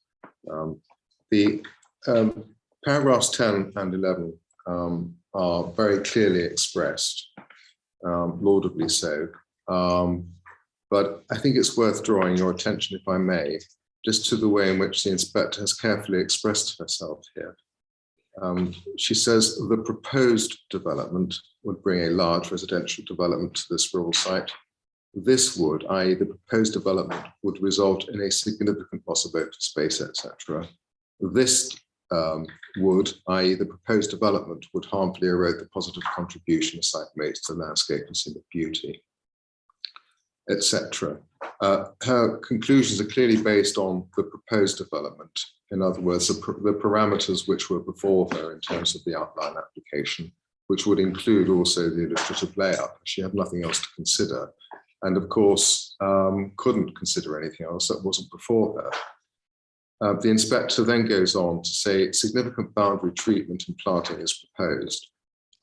E: Paragraphs 10 and 11 are very clearly expressed, laudably so. But I think it's worth drawing your attention, if I may, just to the way in which the inspector has carefully expressed herself here. She says the proposed development would bring a large residential development to this rural site. This would, i.e. the proposed development, would result in a significant loss of open space, etc. This would, i.e. the proposed development, would harmfully erode the positive contribution the site makes to the landscape and scenic beauty, etc. Her conclusions are clearly based on the proposed development. In other words, the parameters which were before her in terms of the outline application, which would include also the illustrative layout. She had nothing else to consider, and of course couldn't consider anything else that wasn't before her. The inspector then goes on to say significant boundary treatment and planting is proposed,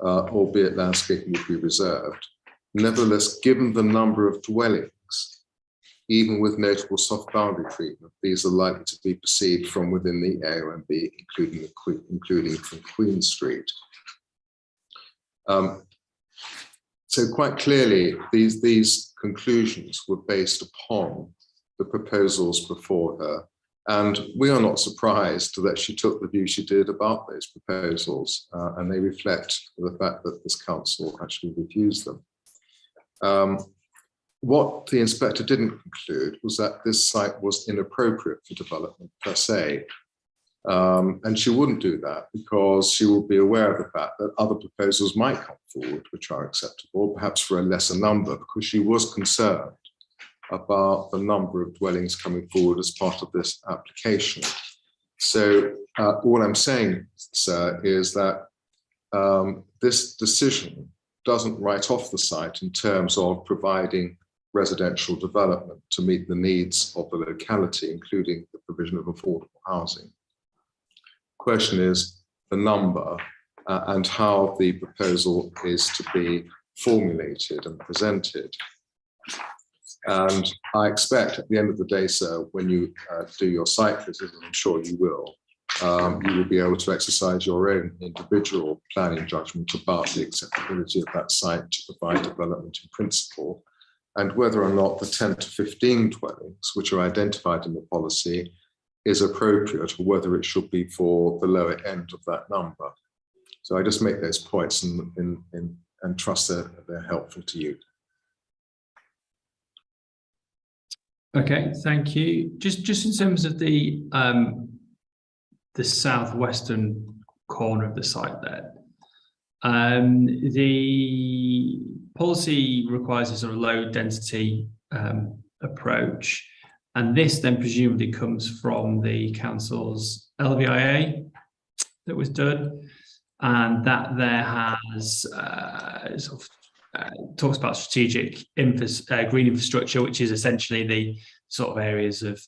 E: albeit landscaping would be reserved. Nevertheless, given the number of dwellings, even with notable soft boundary treatment, these are likely to be perceived from within the AONB, including from Queen Street. So quite clearly, these conclusions were based upon the proposals before her. And we are not surprised that she took the view she did about those proposals, and they reflect the fact that this council actually refused them. What the inspector didn't conclude was that this site was inappropriate for development per se. And she wouldn't do that because she will be aware of the fact that other proposals might come forward which are acceptable, perhaps for a lesser number, because she was concerned about the number of dwellings coming forward as part of this application. So all I'm saying, sir, is that this decision doesn't write off the site in terms of providing residential development to meet the needs of the locality, including the provision of affordable housing. Question is the number and how the proposal is to be formulated and presented. And I expect at the end of the day, sir, when you do your site visit, and I'm sure you will be able to exercise your own individual planning judgment about the acceptability of that site to provide development in principle, and whether or not the 10 to 15 dwellings which are identified in the policy is appropriate, or whether it should be for the lower end of that number. So I just make those points and trust that they're helpful to you.
B: Okay, thank you. Just in terms of the southwestern corner of the site there, the policy requires a sort of low density approach, and this then presumably comes from the council's LVIA that was done, and that there has talks about strategic green infrastructure, which is essentially the sort of areas of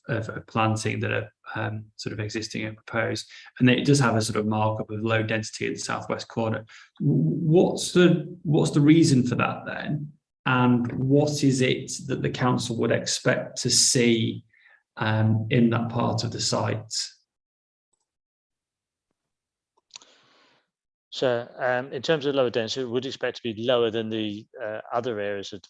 B: planting that are sort of existing and proposed, and it does have a sort of markup of low density in the southwest corner. What's the reason for that then, and what is it that the council would expect to see in that part of the site?
D: So in terms of lower density, we would expect to be lower than the other areas of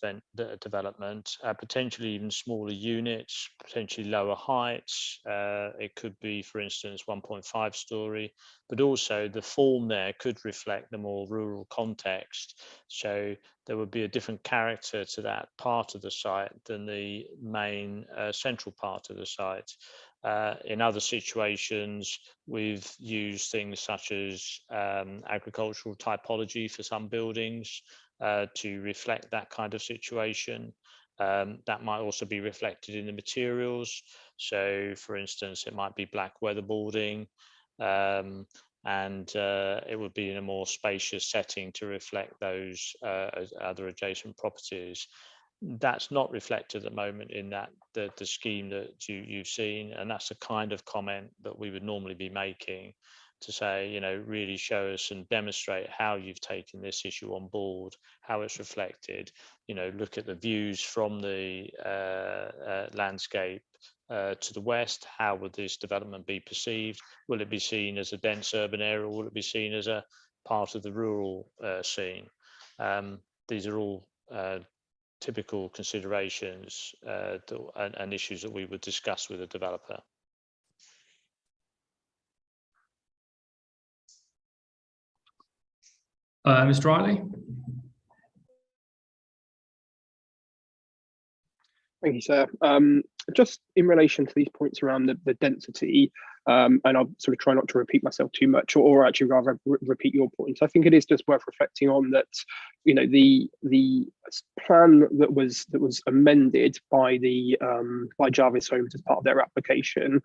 D: development, potentially even smaller units, potentially lower heights. It could be, for instance, 1.5 story, but also the form there could reflect the more rural context. So there would be a different character to that part of the site than the main central part of the site. In other situations, we've used things such as agricultural typology for some buildings to reflect that kind of situation. That might also be reflected in the materials. So, for instance, it might be black weatherboarding, and it would be in a more spacious setting to reflect those other adjacent properties. That's not reflected at the moment in the scheme that you've seen, and that's the kind of comment that we would normally be making to say, you know, really show us and demonstrate how you've taken this issue on board, how it's reflected. You know, look at the views from the landscape to the west. How would this development be perceived? Will it be seen as a dense urban area, or will it be seen as a part of the rural scene? These are all typical considerations and issues that we would discuss with the developer.
B: Mr. Riley?
F: Thank you, sir. Just in relation to these points around the density, and I'll sort of try not to repeat myself too much, or actually rather repeat your points. I think it is just worth reflecting on that, you know, the plan that was amended by by Jarvis Homes as part of their application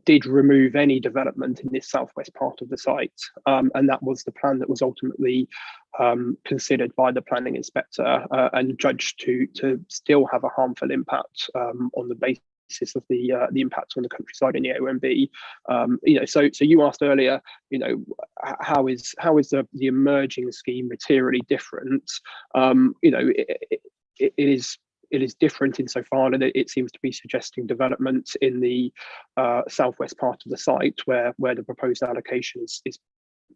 F: did remove any development in this southwest part of the site, and that was the plan that was ultimately considered by the planning inspector and judged to still have a harmful impact on the basis of the impact on the countryside in the OMB. You know, so you asked earlier, you know, how is the emerging scheme materially different? You know, it is different insofar that it seems to be suggesting development in the southwest part of the site where the proposed allocation is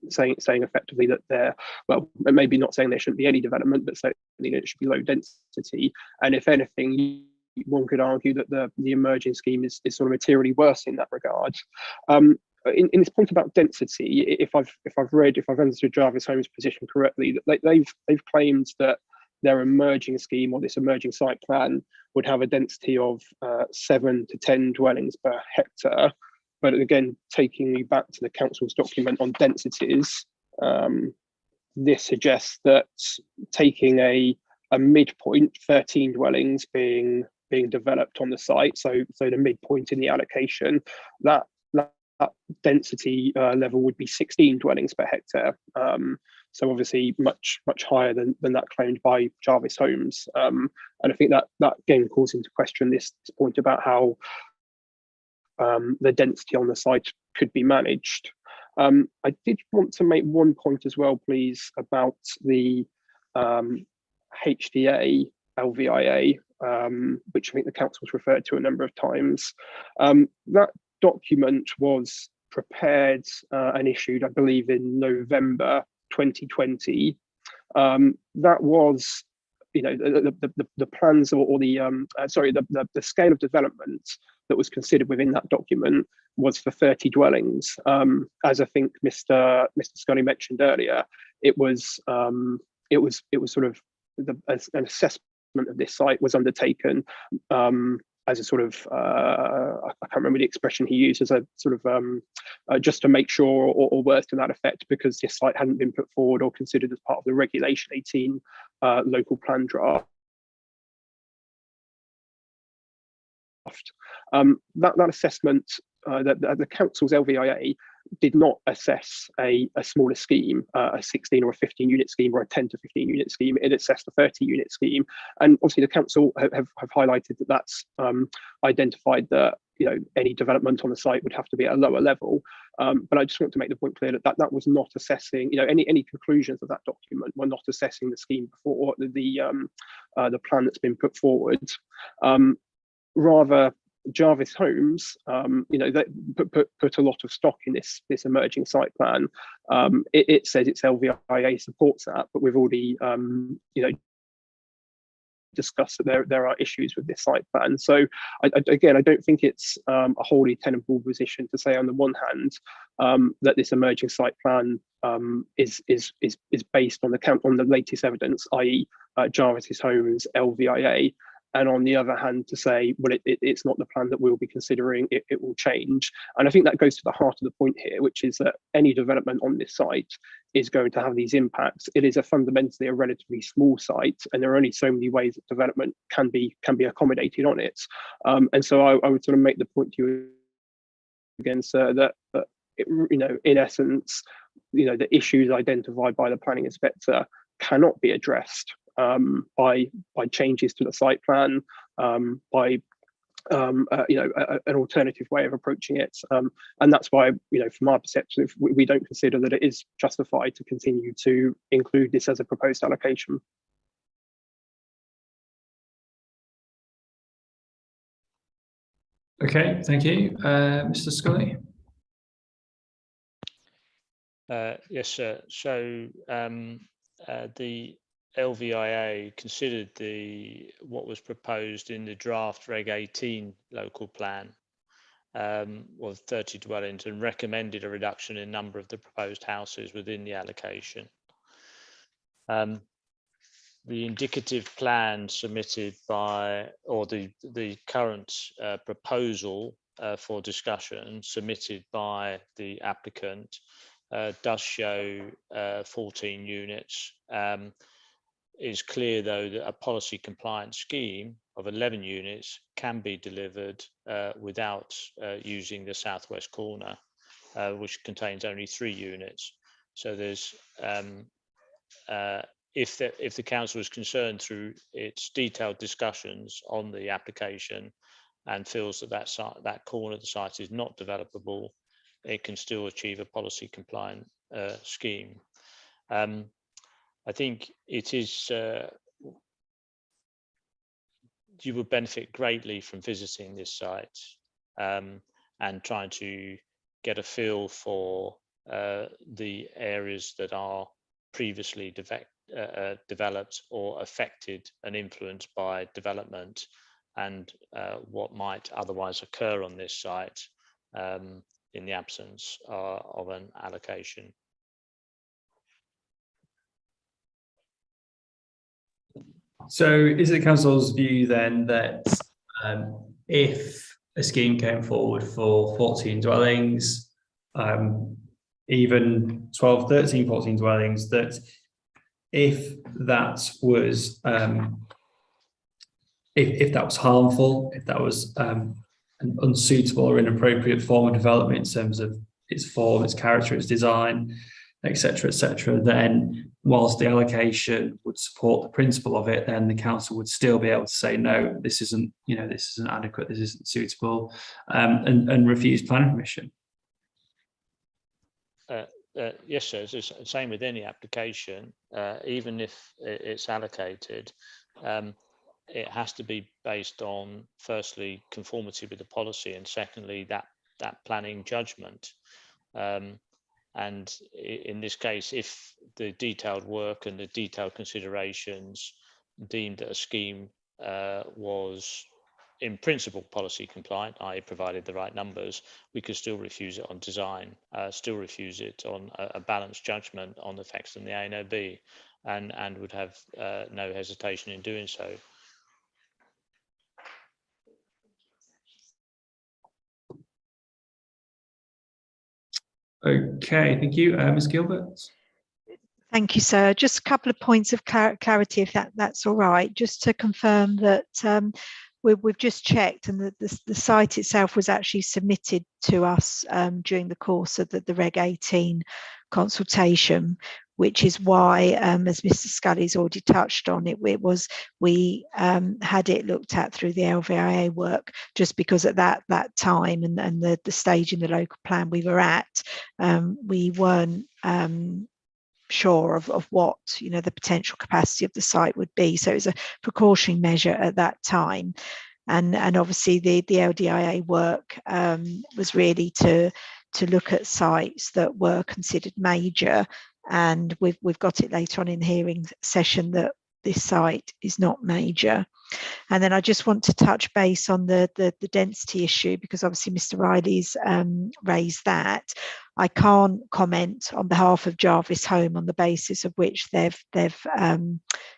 F: saying effectively that there, well, maybe not saying there shouldn't be any development, but saying it should be low density. And if anything, one could argue that the emerging scheme is sort of materially worse in that regard. In this point about density, if I've understood Jarvis Homes' position correctly, that they've claimed that their emerging scheme or this emerging site plan would have a density of 7 to 10 dwellings per hectare. But again, taking you back to the council's document on densities, this suggests that taking a midpoint, 13 dwellings being developed on the site, so the midpoint in the allocation, that density level would be 16 dwellings per hectare. So obviously much higher than that claimed by Jarvis Homes. And I think that again calls into question this point about how the density on the site could be managed. I did want to make one point as well, please, about the HDA LVIA, which I think the council's referred to a number of times. That document was prepared and issued, I believe, in November 2020. That was, you know, the plans or the scale of development that was considered within that document was for 30 dwellings. As I think Mr. Scully mentioned earlier, it was sort of an assessment of this site was undertaken as a sort of I can't remember the expression he used, as a sort of just to make sure, or worse to that effect, because this site hadn't been put forward or considered as part of the Regulation 18 local plan draft. That assessment, that the council's LVIA did not assess a smaller scheme, a 16 or a 15 unit scheme or a 10 to 15 unit scheme. It assessed a 30 unit scheme, and obviously the council have highlighted that that's identified that, you know, any development on the site would have to be at a lower level. But I just want to make the point clear that that was not assessing, you know, any conclusions of that document were not assessing the scheme before the plan that's been put forward. Rather, Jarvis Homes, you know, that put a lot of stock in this emerging site plan. It says its LVIA supports that, but we've already, you know, discussed that there are issues with this site plan. So again, I don't think it's a wholly tenable position to say on the one hand that this emerging site plan is based on the latest evidence, i.e. Jarvis Homes LVIA, and on the other hand to say, well, it's not the plan that we'll be considering, it will change. And I think that goes to the heart of the point here, which is that any development on this site is going to have these impacts. It is fundamentally a relatively small site, and there are only so many ways that development can be accommodated on it. And so I would sort of make the point to you again, sir, that you know, in essence, you know, the issues identified by the planning inspector cannot be addressed by changes to the site plan, by you know, an alternative way of approaching it, and that's why, you know, from our perspective, we don't consider that it is justified to continue to include this as a proposed allocation.
B: Okay, thank you, Mr. Scully.
D: Yes, sir. So the LVIA considered what was proposed in the draft Reg 18 local plan was 30 dwellings, and recommended a reduction in number of the proposed houses within the allocation. the indicative plan submitted by, or the current proposal for discussion submitted by the applicant does show 14 units. It's clear, though, that a policy compliant scheme of 11 units can be delivered without using the southwest corner, which contains only 3 units. So there's if the council is concerned through its detailed discussions on the application and feels that that corner of the site is not developable, it can still achieve a policy compliant scheme. I think it is, you would benefit greatly from visiting this site and trying to get a feel for the areas that are previously developed or affected and influenced by development, and what might otherwise occur on this site in the absence of an allocation.
B: So is it council's view then that if a scheme came forward for 14 dwellings, even 12, 13, 14 dwellings, that if that was if that was harmful, if that was an unsuitable or inappropriate form of development in terms of its form, its character, its design, etc., then whilst the allocation would support the principle of it, then the council would still be able to say, no, this isn't, this isn't adequate, this isn't suitable, and refuse planning permission.
D: Yes, sir. It's the same with any application. Even if it's allocated, it has to be based on, firstly, conformity with the policy, and secondly, that planning judgment. And in this case, if the detailed work and the detailed considerations deemed that a scheme was in principle policy compliant, i.e. provided the right numbers, we could still refuse it on design, still refuse it on a balanced judgment on the effects on the ANOB, and would have no hesitation in doing so.
B: Okay, thank you. Ms. Gilbert.
C: Thank you, sir. Just a couple of points of clarity, if that's all right. Just to confirm that we've just checked, and the site itself was actually submitted to us during the course of the Reg 18 consultation, which is why, as Mr. Scully's already touched on, we had it looked at through the LVIA work, just because at that time and the stage in the local plan we were at, we weren't sure of what the potential capacity of the site would be. So it was a precautionary measure at that time, and obviously the LDIA work was really to look at sites that were considered major, and we've got it later on in the hearing session that this site is not major. And then I just want to touch base on the density issue, because obviously Mr. Riley's raised that. I can't comment on behalf of Jarvis Home on the basis of which they've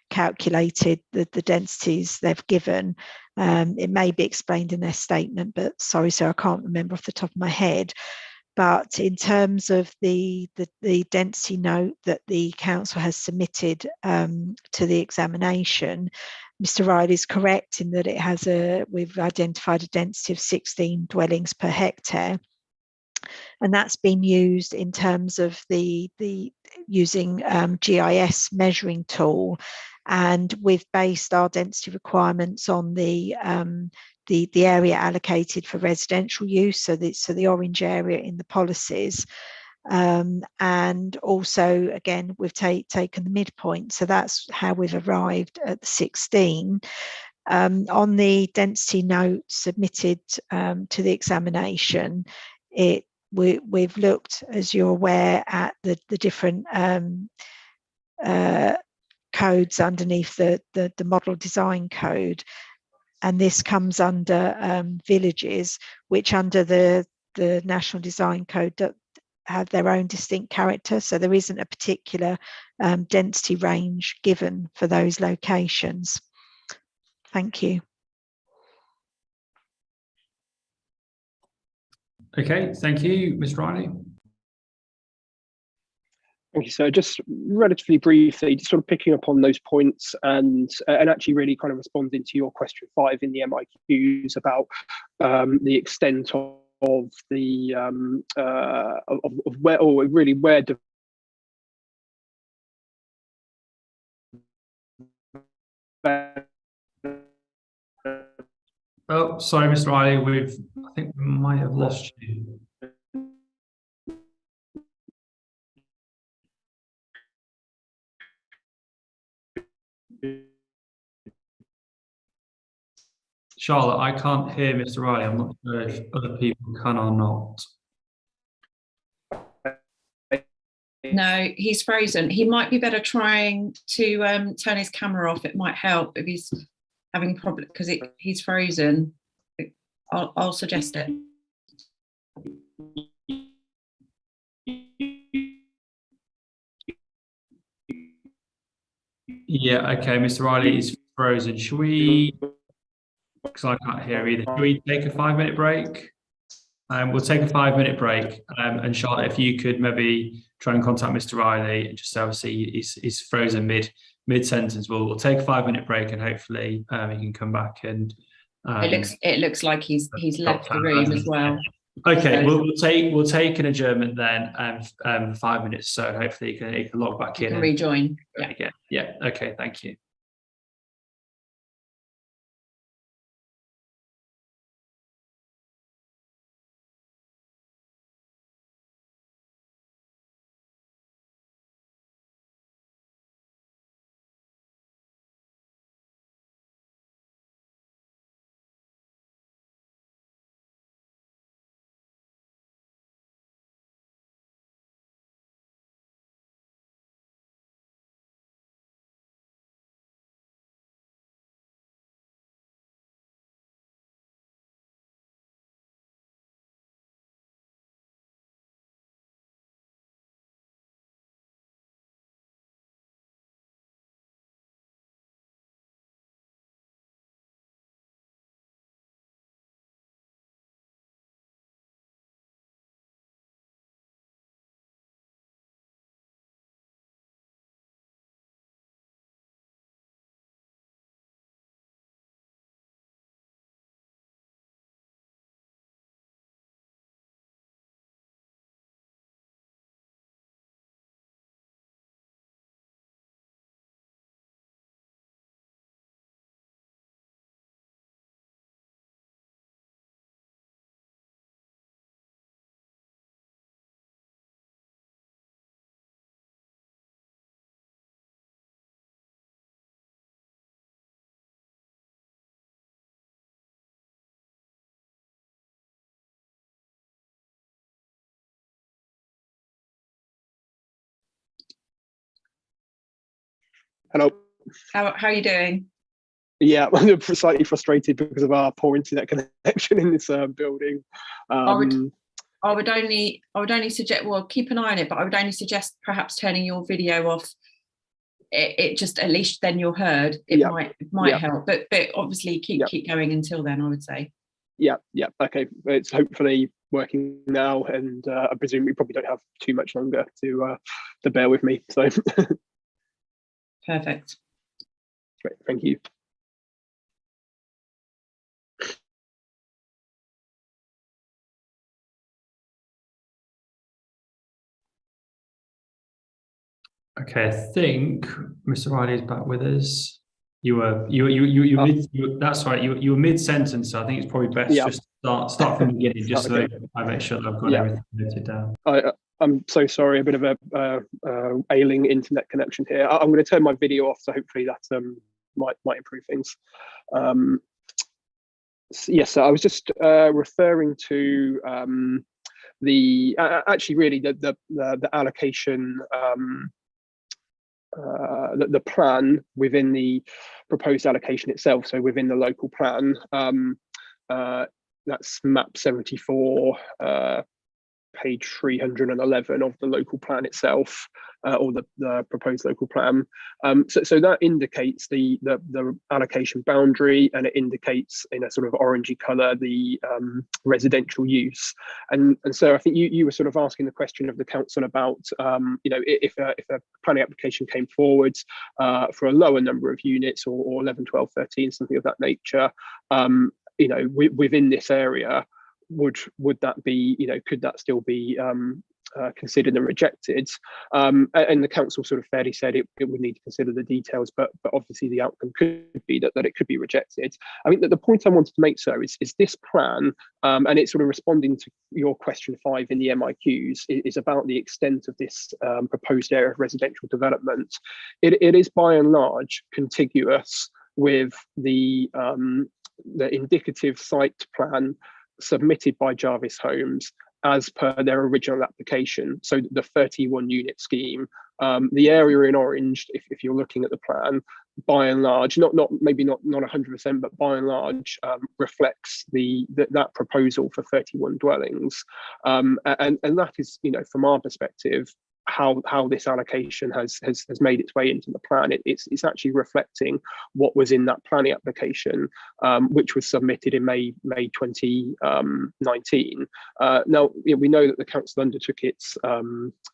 C: calculated the densities they've given. It may be explained in their statement, but sorry, sir, I can't remember off the top of my head. But in terms of the density note that the council has submitted to the examination, Mr. Riley is correct in that we've identified a density of 16 dwellings per hectare, and that's been used in terms of the using GIS measuring tool, and we've based our density requirements on the area allocated for residential use, so the orange area in the policies, and also again we've taken the midpoint, so that's how we've arrived at the 16. On the density note submitted to the examination, we've looked, as you're aware, at the different codes underneath the model design code, and this comes under villages, which under the National Design Code have their own distinct character. So there isn't a particular density range given for those locations. Thank you.
B: Okay, thank you, Ms. Riley.
F: Thank you, sir. Just relatively briefly, just sort of picking up on those points and actually really kind of responding to your question 5 in the MIQs about the extent of the of where, or really where
B: Oh, sorry, Mr. Riley, I think we might have lost you. Charlotte, I can't hear Mr. Riley. I'm not sure if other people can or not.
G: No, he's frozen. He might be better trying to turn his camera off. It might help if he's having problem, because he's frozen. I'll suggest it.
B: Yeah, okay, Mr. Riley is frozen. Should we, because I can't hear either, should we take a 5-minute break? We'll take a 5-minute break. And Charlotte, if you could maybe try and contact Mr. Riley, and just obviously he's frozen mid-sentence. We'll take a 5-minute break, and hopefully he can come back and
G: It looks like he's left the room as well.
B: Okay, we'll take an adjournment then, 5 minutes, so hopefully he can log back in and
G: rejoin.
B: Yeah. Okay, thank you.
F: Hello.
G: How are you doing?
F: Yeah, I'm slightly frustrated because of our poor internet connection in this building.
G: I would only suggest, well, keep an eye on it, but I would only suggest perhaps turning your video off. It just, at least then you're heard. It might help, but obviously keep going until then, I would say.
F: Yeah. Okay, it's hopefully working now, and I presume we probably don't have too much longer to bear with me. So
G: perfect.
F: Great, thank you.
B: Okay, I think Mr. Riley is back with us. You were that's right. You were mid-sentence, so I think it's probably best just start from the beginning, just so I make sure that I've got everything noted down.
F: I'm so sorry, a bit of a ailing internet connection here. I'm going to turn my video off, so hopefully that might improve things. Yes, so I was just referring to the allocation, the plan within the proposed allocation itself. So within the local plan, that's map 74. page 311 of the local plan itself, or the proposed local plan. So that indicates the allocation boundary, and it indicates in a sort of orangey colour the residential use. And so I think you were sort of asking the question of the council about if a planning application came forward for a lower number of units, or 11, 12, 13, something of that nature, within this area, would that be, could that still be considered and rejected? And the council sort of fairly said it would need to consider the details, but obviously the outcome could be that it could be rejected. I think that the point I wanted to make, sir, is this plan, and it's sort of responding to your question 5 in the MIQs, is about the extent of this proposed area of residential development. It is by and large contiguous with the indicative site plan submitted by Jarvis Homes as per their original application. So the 31 unit scheme, the area in orange, if you're looking at the plan, by and large, maybe not 100%, but by and large reflects that proposal for 31 dwellings, and that is, from our perspective, how this allocation has made its way into the plan. It's actually reflecting what was in that planning application, which was submitted in May 2019. Now, we know that the council undertook its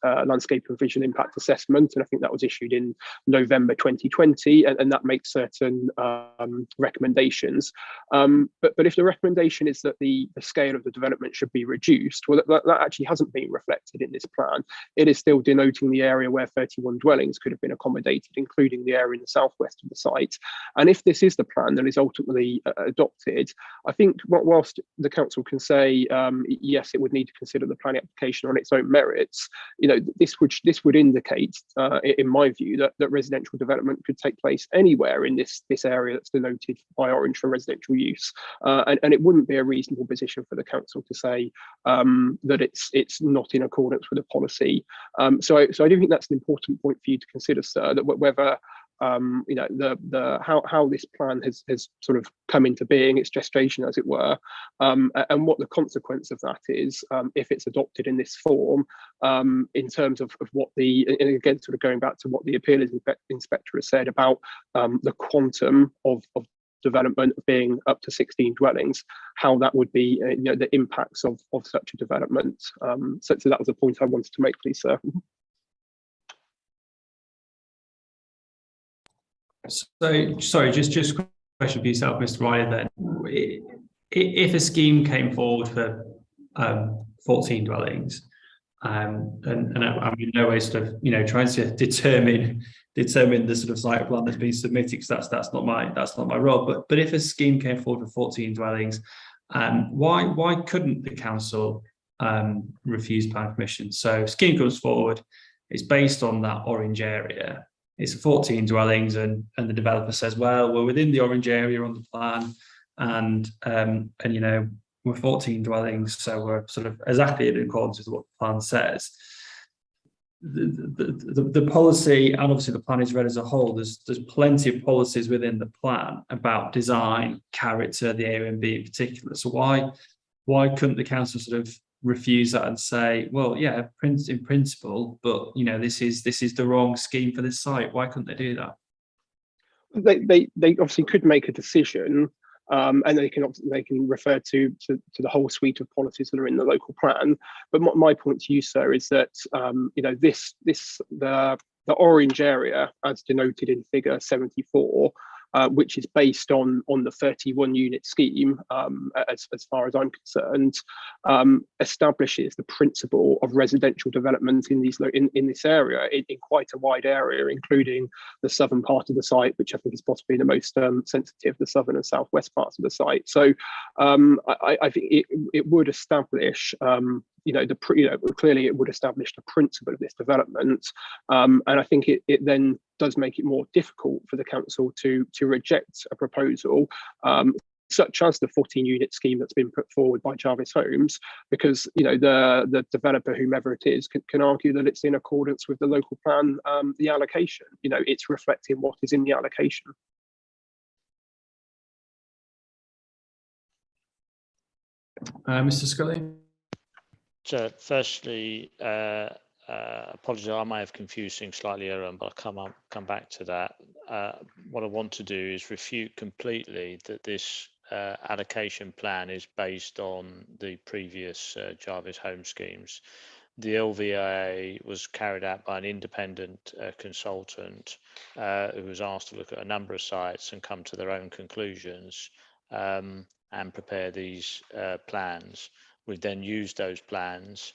F: landscape and visual impact assessment, and I think that was issued in November 2020, and that makes certain recommendations. But if the recommendation is that the scale of the development should be reduced, well, that actually hasn't been reflected in this plan. It is still denoting the area where 31 dwellings could have been accommodated, including the area in the southwest of the site. And if this is the plan that is ultimately adopted, I think whilst the council can say, yes, it would need to consider the planning application on its own merits, this would indicate, in my view, that residential development could take place anywhere in this area that's denoted by orange for residential use. And it wouldn't be a reasonable position for the council to say that it's not in accordance with the policy. So I do think that's an important point for you to consider, sir, that whether how this plan has sort of come into being, its gestation, as it were, and what the consequence of that is if it's adopted in this form, in terms of what and again, sort of going back to what the appeals inspector has said about the quantum of development being up to 16 dwellings, how that would be, the impacts of such a development. So that was a point I wanted to make, please, sir.
B: So, sorry, just a question for yourself, Mr. Riley, then. If a scheme came forward for 14 dwellings, and I'm in no way sort of, trying to determine the sort of site plan that's been submitted, because that's not my role. But if a scheme came forward for 14 dwellings, why couldn't the council refuse planning permission? So scheme comes forward, it's based on that orange area. It's 14 dwellings, and the developer says, well, we're within the orange area on the plan, and we're 14 dwellings, so we're sort of exactly in accordance with what the plan says. The policy, and obviously the plan is read as a whole, there's plenty of policies within the plan about design, character, the Airbnb in particular. So why couldn't the council sort of refuse that and say, well, yeah, in principle, but this is the wrong scheme for this site? Why couldn't they do that?
F: They obviously could make a decision, and they can refer to the whole suite of policies that are in the local plan. But my point to you, sir, is that the orange area, as denoted in figure 74, which is based on the 31 unit scheme, as far as I'm concerned, establishes the principle of residential development in this area, in quite a wide area, including the southern part of the site, which I think is possibly the most sensitive, the southern and southwest parts of the site. So I think it would establish clearly it would establish the principle of this development, and I think it then does make it more difficult for the council to reject a proposal such as the 14 unit scheme that's been put forward by Jarvis Homes, because the developer, whomever it is, can argue that it's in accordance with the local plan, the allocation. It's reflecting what is in the allocation.
B: Mr. Scully?
D: So firstly, apologies, I may have confused things slightly earlier on, but I'll come back to that. What I want to do is refute completely that this allocation plan is based on the previous Jarvis home schemes. The LVA was carried out by an independent consultant who was asked to look at a number of sites and come to their own conclusions and prepare these plans. We then used those plans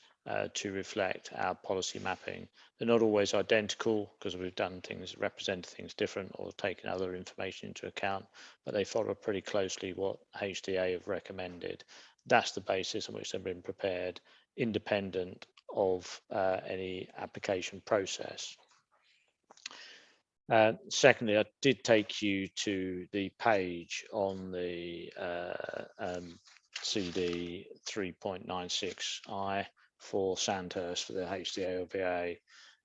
D: to reflect our policy mapping. They're not always identical because we've done things, represented things different or taken other information into account, but they follow pretty closely what HDA have recommended. That's the basis on which they've been prepared, independent of any application process. Secondly, I did take you to the page on the CD 3.96i for Sandhurst for the HDA LVA.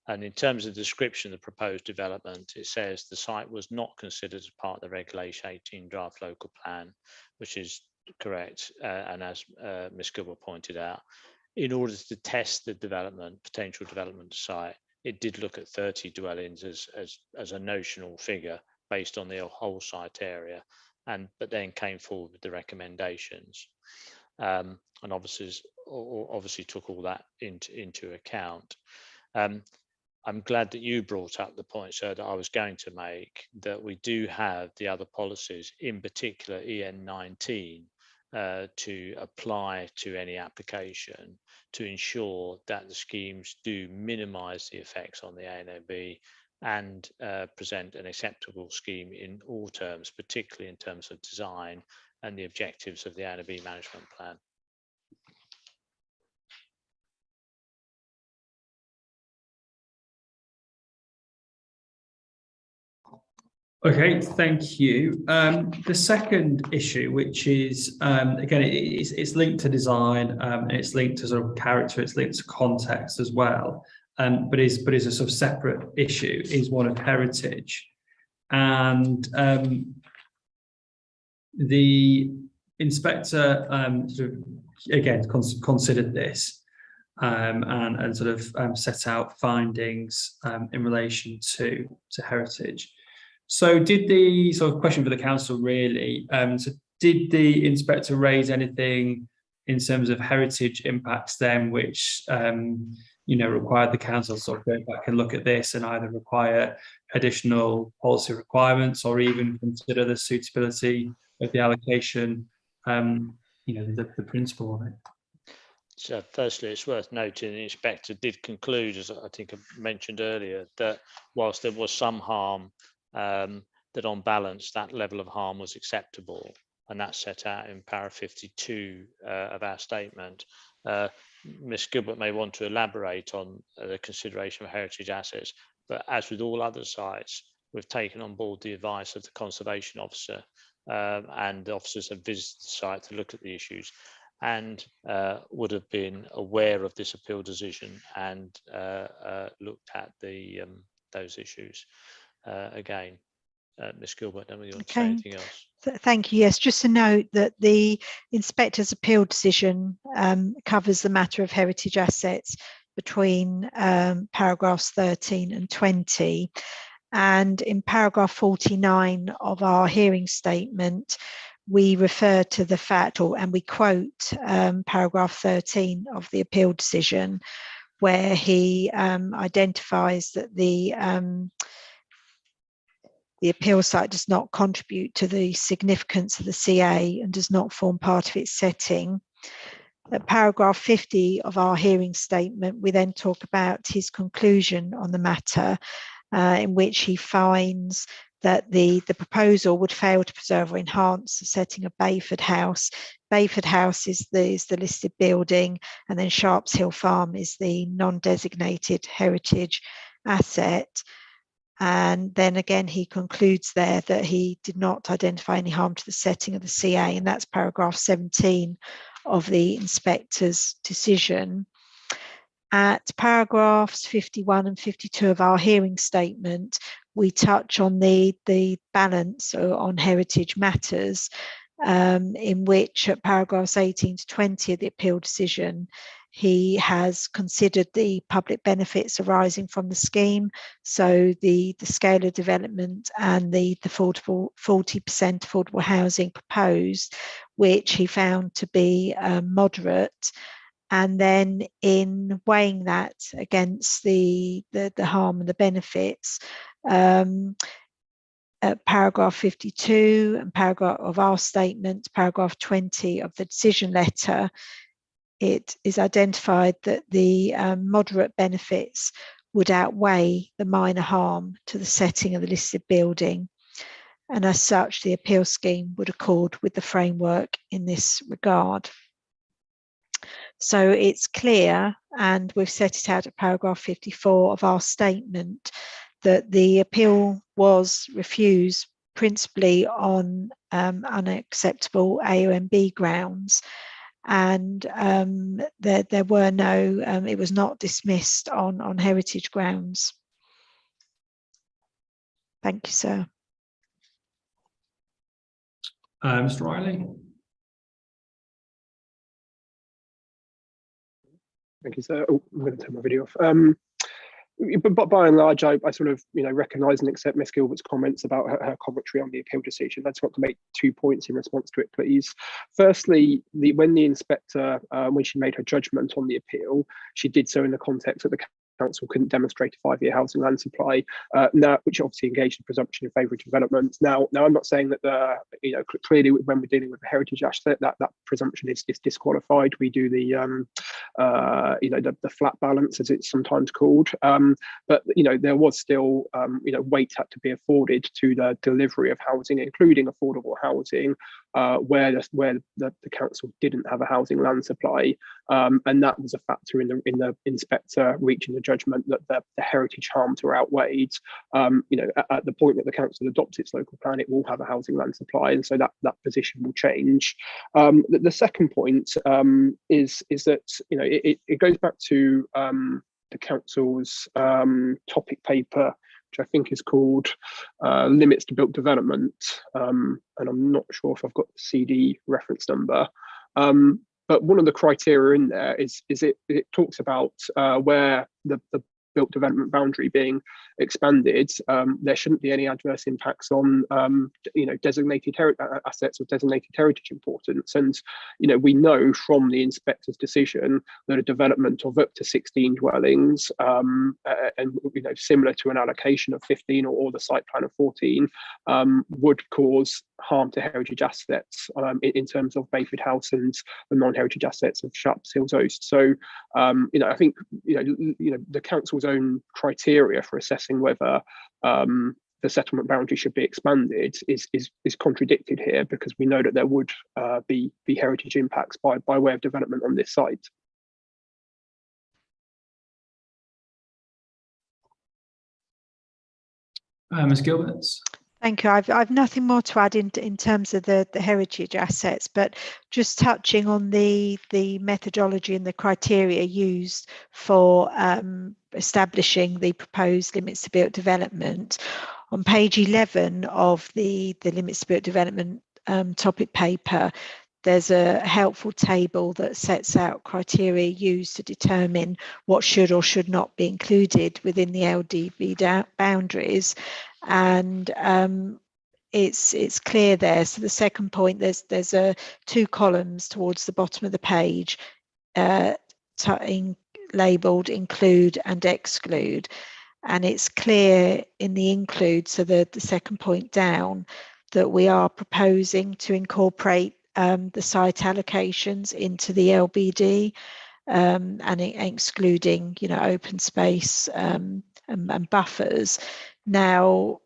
D: And in terms of the description of the proposed development, it says the site was not considered as part of the Regulation 18 draft local plan, which is correct. And as Ms. Gilbert pointed out, in order to test the potential development site, it did look at 30 dwellings as a notional figure based on the whole site area, but then came forward with the recommendations, and obviously took all that into account. I'm glad that you brought up the point, sir, that I was going to make, that we do have the other policies, in particular EN19, to apply to any application to ensure that the schemes do minimise the effects on the ANOB and present an acceptable scheme in all terms, particularly in terms of design and the objectives of the ANOB management plan.
B: Okay, thank you. The second issue, which is, again, it's linked to design, and it's linked to sort of character, it's linked to context as well, but is a sort of separate issue, is one of heritage. And the inspector sort of, again, considered this and sort of set out findings in relation to heritage. So did the sort of question for the council really, so did the inspector raise anything in terms of heritage impacts then, which, required the council to sort of go back and look at this and either require additional policy requirements or even consider the suitability of the allocation, the principle on it?
D: So firstly, it's worth noting the inspector did conclude, as I think I mentioned earlier, that whilst there was some harm, that on balance, that level of harm was acceptable, and that's set out in paragraph 52 of our statement. Ms. Gilbert may want to elaborate on the consideration of heritage assets, but as with all other sites, we've taken on board the advice of the conservation officer, and the officers have visited the site to look at the issues and would have been aware of this appeal decision and looked at those issues. Again, Ms. Gilbert, don't you want to say anything else?
C: Thank you. Yes, just to note that the inspector's appeal decision covers the matter of heritage assets between paragraphs 13 and 20. And in paragraph 49 of our hearing statement, we refer to the fact, and we quote paragraph 13 of the appeal decision, where he identifies that the appeal site does not contribute to the significance of the CA and does not form part of its setting. At paragraph 50 of our hearing statement, we then talk about his conclusion on the matter, in which he finds that the proposal would fail to preserve or enhance the setting of Bayford House. Bayford House is the listed building, and then Sharps Hill Farm is the non-designated heritage asset. And then again, he concludes there that he did not identify any harm to the setting of the CA, and that's paragraph 17 of the inspector's decision. At paragraphs 51 and 52 of our hearing statement, we touch on the balance on heritage matters, in which at paragraphs 18 to 20 of the appeal decision, he has considered the public benefits arising from the scheme, so the scale of development and the 40% affordable housing proposed, which he found to be moderate. And then in weighing that against the harm and the benefits, paragraph 52 and paragraph of our statement, paragraph 20 of the decision letter, it is identified that the moderate benefits would outweigh the minor harm to the setting of the listed building. And as such, the appeal scheme would accord with the framework in this regard. So it's clear, and we've set it out at paragraph 54 of our statement, that the appeal was refused principally on unacceptable AONB grounds, and there were no, it was not dismissed on heritage grounds. Thank you, sir.
B: Mr. Riley?
F: Thank you, sir. Oh, I'm going to turn my video off. But by and large, I sort of, recognise and accept Miss Gilbert's comments about her commentary on the appeal decision. I just want to make 2 points in response to it, please. Firstly, when the inspector, when she made her judgment on the appeal, she did so in the context that the council couldn't demonstrate a 5-year housing land supply, which obviously engaged in presumption in favour of development. Now, I'm not saying that clearly when we're dealing with a heritage asset, that presumption is disqualified. We do the flat balance, as it's sometimes called. But there was still weight had to be afforded to the delivery of housing, including affordable housing, where the council didn't have a housing land supply, and that was a factor in the inspector reaching the judgment that the heritage harms were outweighed. At the point that the council adopts its local plan, it will have a housing land supply, and so that position will change. The second point is that it goes back to the council's topic paper, which I think is called Limits to Built Development, and I'm not sure if I've got the CD reference number. But one of the criteria in there is it talks about where the built development boundary being expanded, there shouldn't be any adverse impacts on designated assets of designated heritage importance. And we know from the inspector's decision that a development of up to 16 dwellings, and similar to an allocation of 15 or the site plan of 14, would cause harm to heritage assets in terms of Bayford House and the non-heritage assets of Sharps Hills Oast. So I think the council's own criteria for assessing whether the settlement boundary should be expanded is contradicted here, because we know that there would be heritage impacts by way of development on this site.
B: Ms. Gilbert?
C: Thank you. I've nothing more to add in terms of the heritage assets, but just touching on the methodology and the criteria used for establishing the proposed limits to built development. On page 11 of the limits to built development topic paper, there's a helpful table that sets out criteria used to determine what should or should not be included within the LDB boundaries, and it's clear there. So the second point, there's 2 columns towards the bottom of the page labelled include and exclude, and it's clear in the include, so the second point down, that we are proposing to incorporate the site allocations into the LBD, and excluding open space and buffers. Now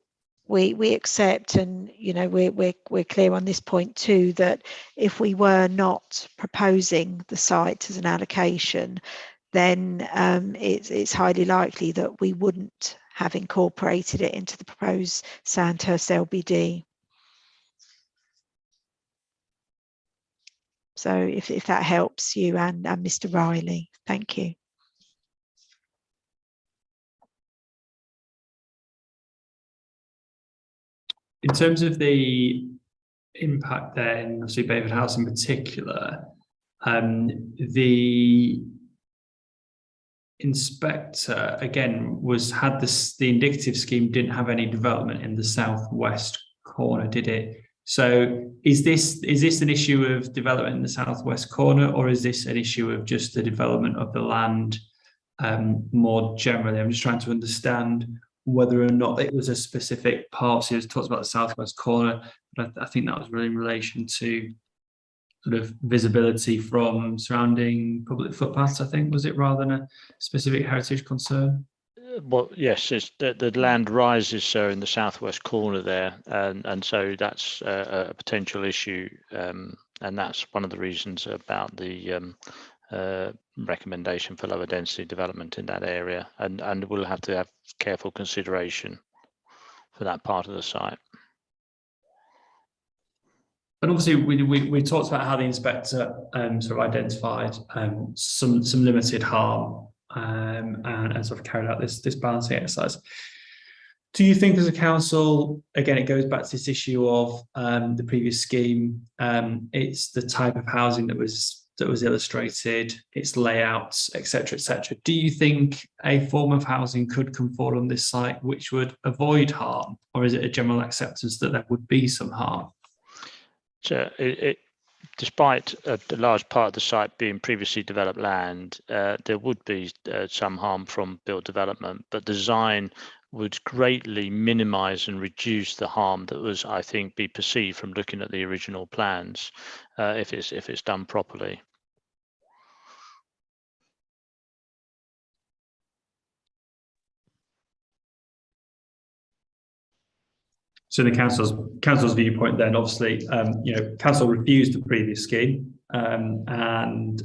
C: we accept, and we're clear on this point too, that if we were not proposing the site as an allocation, then it's highly likely that we wouldn't have incorporated it into the proposed Sandhurst LBD. So if that helps you and Mr. Riley, thank you.
B: In terms of the impact then, obviously Bayford House in particular, the inspector again had this, the indicative scheme didn't have any development in the southwest corner, did it? So is this an issue of development in the southwest corner, or is this an issue of just the development of the land more generally? I'm just trying to understand whether or not it was a specific parcel. It talks about the southwest corner, but I think that was really in relation to sort of visibility from surrounding public footpaths, I think, was it, rather than a specific heritage concern?
D: Well, yes, it's the land rises, sir, in the southwest corner there, and so that's a potential issue, and that's one of the reasons about the recommendation for lower density development in that area, and we'll have to have careful consideration for that part of the site.
B: And obviously, we talked about how the inspector sort of identified some limited harm and sort of carried out this balancing exercise. Do you think, as a council, again, it goes back to this issue of the previous scheme? It's the type of housing that was illustrated, its layouts, etc., etc. Do you think a form of housing could come forward on this site which would avoid harm, or is it a general acceptance that there would be some harm?
D: So despite a large part of the site being previously developed land, there would be some harm from built development, but the design would greatly minimise and reduce the harm that was, I think, be perceived from looking at the original plans, if it's done properly.
B: So the council's viewpoint then, obviously, council refused the previous scheme, and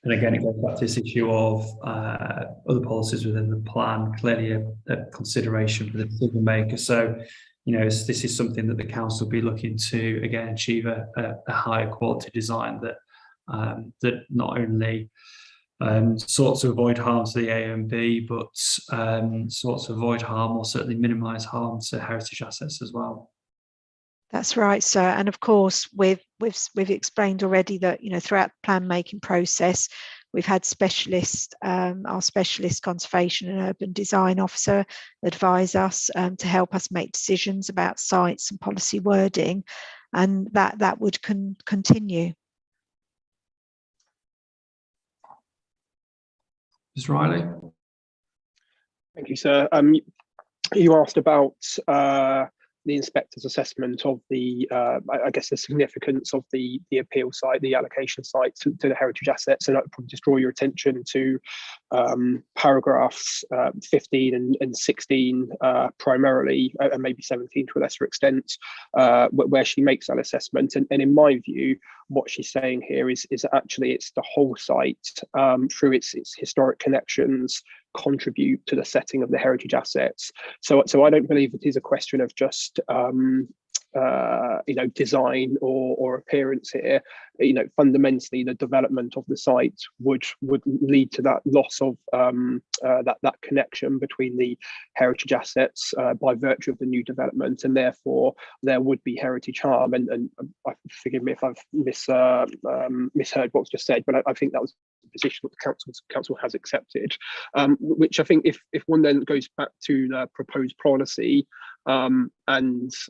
B: again, it goes back to this issue of other policies within the plan, clearly a consideration for the decision maker. So, this is something that the council will be looking to, again, achieve a higher quality design that not only sought to avoid harm to the A and B, but sought to avoid harm, or certainly minimise harm to heritage assets as well.
C: That's right, sir. And of course, we've explained already that throughout the plan making process, we've had specialists, our specialist conservation and urban design officer, advise us to help us make decisions about sites and policy wording, and that would continue.
B: Ms. Riley?
F: Thank you, sir. You asked about the inspector's assessment of the, I guess, the significance of the appeal site, the allocation site to the heritage assets, and I would probably just draw your attention to paragraphs 15 and 16 primarily, and maybe 17 to a lesser extent, where she makes that assessment. And in my view, what she's saying here is actually it's the whole site through its historic connections contribute to the setting of the heritage assets. So I don't believe it is a question of just design or appearance here. Fundamentally, the development of the site would lead to that loss of that connection between the heritage assets by virtue of the new development, and therefore there would be heritage harm. And forgive me if I've misheard what was just said, but I think that was the position that the council has accepted, which I think if one then goes back to the proposed policy and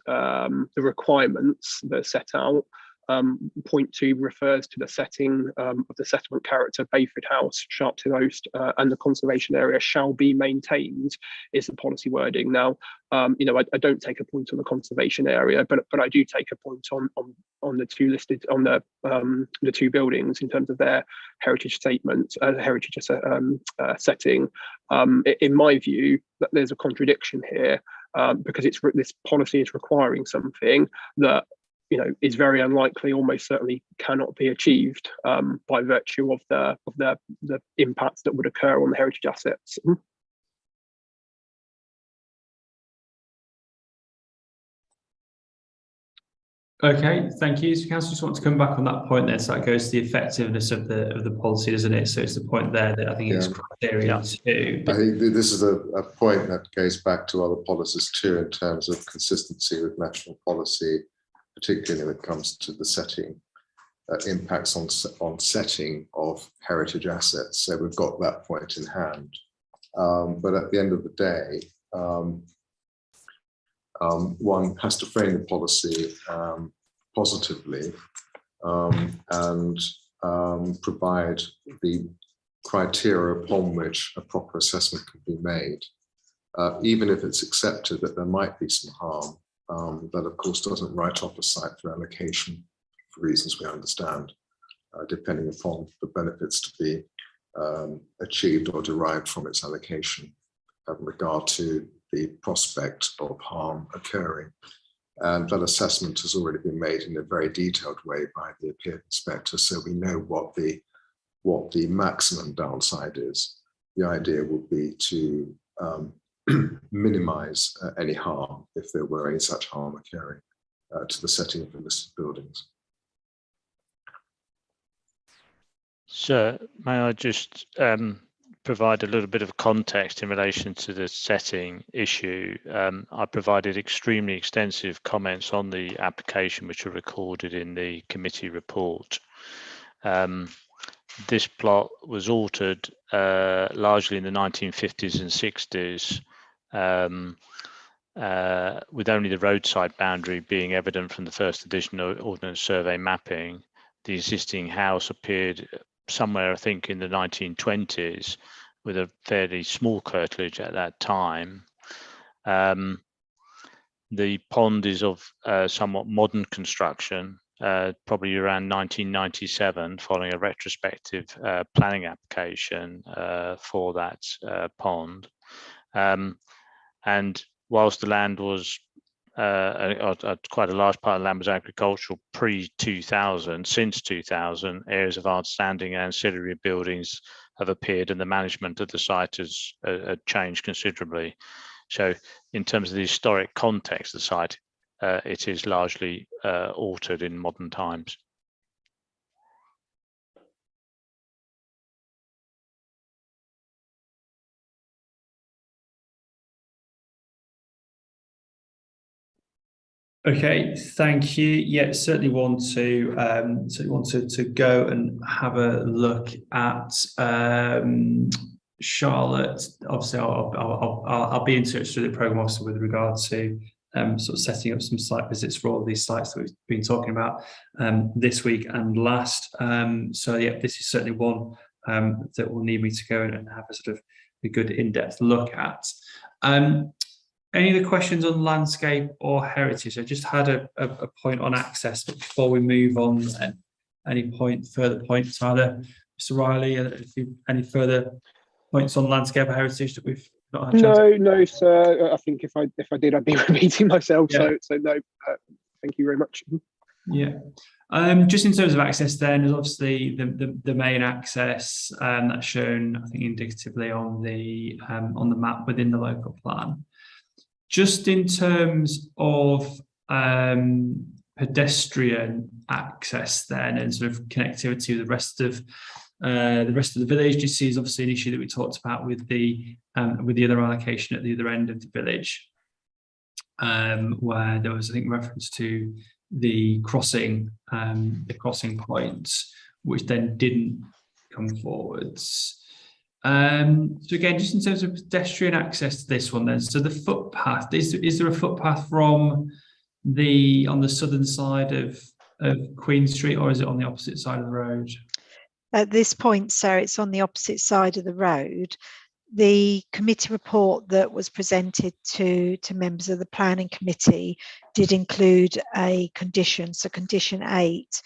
F: the requirements that are set out, point 2 refers to the setting of the settlement character, Bayford House, Sharpton Host, and the conservation area shall be maintained, is the policy wording. Now, I don't take a point on the conservation area, but I do take a point on the two listed, on the two buildings in terms of their heritage statement, heritage setting. In my view, that there's a contradiction here, because this policy is requiring something that is very unlikely, almost certainly cannot be achieved by virtue of the impacts that would occur on the heritage assets.
B: Okay, thank you. So council just want to come back on that point there. So that goes to the effectiveness of the policy, doesn't it? So it's the point there that I think is criteria too.
E: I think this is a point that goes back to other policies too, in terms of consistency with national policy, particularly when it comes to the setting impacts on setting of heritage assets. So we've got that point in hand. But at the end of the day, one has to frame the policy positively and provide the criteria upon which a proper assessment can be made. Even if it's accepted that there might be some harm, that of course doesn't write off a site for allocation for reasons we understand, depending upon the benefits to be achieved or derived from its allocation in regard to the prospect of harm occurring. And that assessment has already been made in a very detailed way by the appeal inspector, so we know what the maximum downside is. The idea would be to minimize any harm if there were any such harm occurring to the setting of the listed buildings.
D: So may I just provide a little bit of context in relation to the setting issue? I provided extremely extensive comments on the application, which are recorded in the committee report. This plot was altered largely in the 1950s and 60s, with only the roadside boundary being evident from the first edition Ordnance Survey mapping. The existing house appeared somewhere, I think, in the 1920s, with a fairly small curtilage at that time. The pond is of somewhat modern construction, probably around 1997, following a retrospective planning application for that pond. And whilst the land was, quite a large part of the land was agricultural pre-2000, since 2000, areas of outstanding ancillary buildings have appeared and the management of the site has changed considerably. So in terms of the historic context of the site, it is largely altered in modern times.
B: Okay, thank you. Yeah, certainly want to go and have a look at Charlotte. Obviously, I'll be in touch with the programme officer with regard to sort of setting up some site visits for all of these sites that we've been talking about this week and last. So yeah, this is certainly one that will need me to go and have a sort of a good in-depth look at. Any other questions on landscape or heritage? I just had a point on access, but before we move on, any further points, either Mr. Riley, any further points on landscape or heritage that we've not had a chance?
F: No, sir. I think if I did, I'd be repeating myself.
B: Yeah.
F: So no. Thank you very much.
B: Yeah. Just in terms of access, then, there's obviously the main access that's shown, I think, indicatively on the map within the local plan. Just in terms of pedestrian access, then, and sort of connectivity with the rest of the village, you see is obviously an issue that we talked about with the other allocation at the other end of the village, where there was, I think, reference to the crossing points, which then didn't come forwards. So again, just in terms of pedestrian access to this one, then, so the footpath, is there a footpath from on the southern side of Queen Street, or is it on the opposite side of the road?
C: At this point, sir, it's on the opposite side of the road. The committee report that was presented to members of the planning committee did include a condition, so condition 8,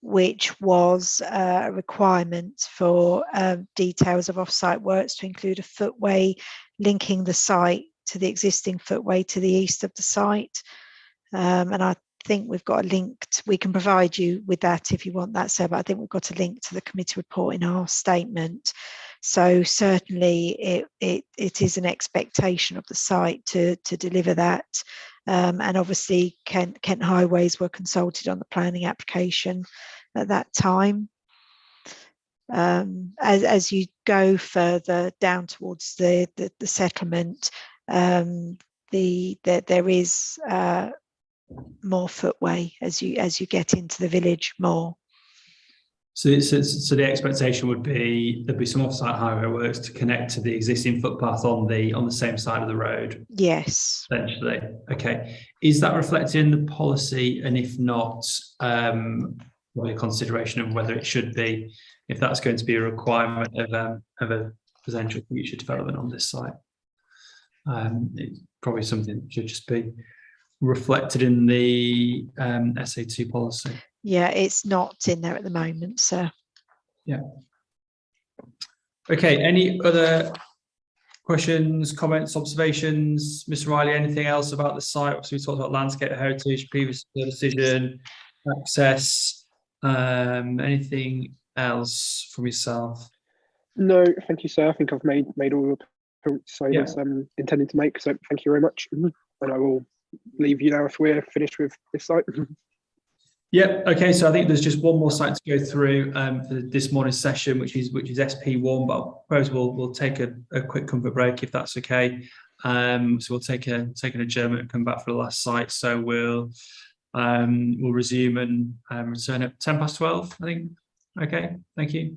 C: which was a requirement for details of off-site works to include a footway linking the site to the existing footway to the east of the site. And I think we've got a link. We can provide you with that if you want that, sir, but I think we've got a link to the committee report in our statement. So certainly it is an expectation of the site to deliver that. And obviously Kent Highways were consulted on the planning application at that time. As you go further down towards the settlement, there is more footway as you get into the village more.
B: So the expectation would be there'd be some off-site highway works to connect to the existing footpath on the same side of the road.
C: Yes.
B: Essentially, okay. Is that reflected in the policy? And if not, what a consideration of whether it should be, if that's going to be a requirement of a potential future development on this site. It's probably something that should just be reflected in the SA2 policy.
C: Yeah, it's not in there at the moment, sir.
B: Yeah. Okay, any other questions, comments, observations? Mr. Riley, anything else about the site? Obviously, we talked about landscape heritage, previous decision, access, anything else from yourself?
F: No, thank you, sir. I think I've made all the points I
B: Yeah.
F: was intending to make. So thank you very much. And I will leave you now if we're finished with this site.
B: Yeah. Okay. So I think there's just one more site to go through for this morning's session, which is SP1. But I suppose we'll take a quick comfort break if that's okay. So we'll take an adjournment and come back for the last site. So we'll resume and return at 12:10, I think. Okay. Thank you.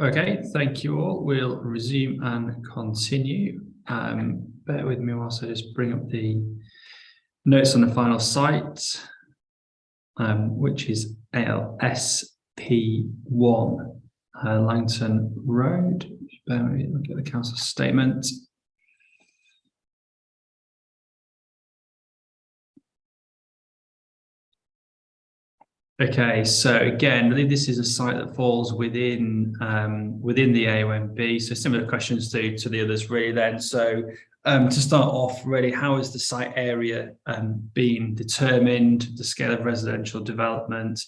B: Okay, thank you all. We'll resume and continue. Bear with me whilst I just bring up the notes on the final site, which is LSP1 Langton Road. Bear with me, look at the council statement. Okay, so again, I think this is a site that falls within within the AONB. So similar questions to the others really then. So to start off, really, how is the site area being determined, the scale of residential development,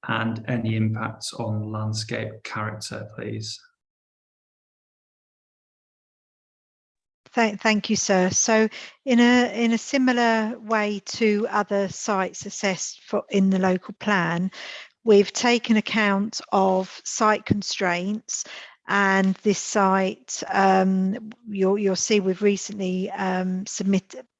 B: and any impacts on landscape character, please?
C: Thank you, sir. So in a similar way to other sites assessed in the local plan, we've taken account of site constraints, and this site, you'll see we've recently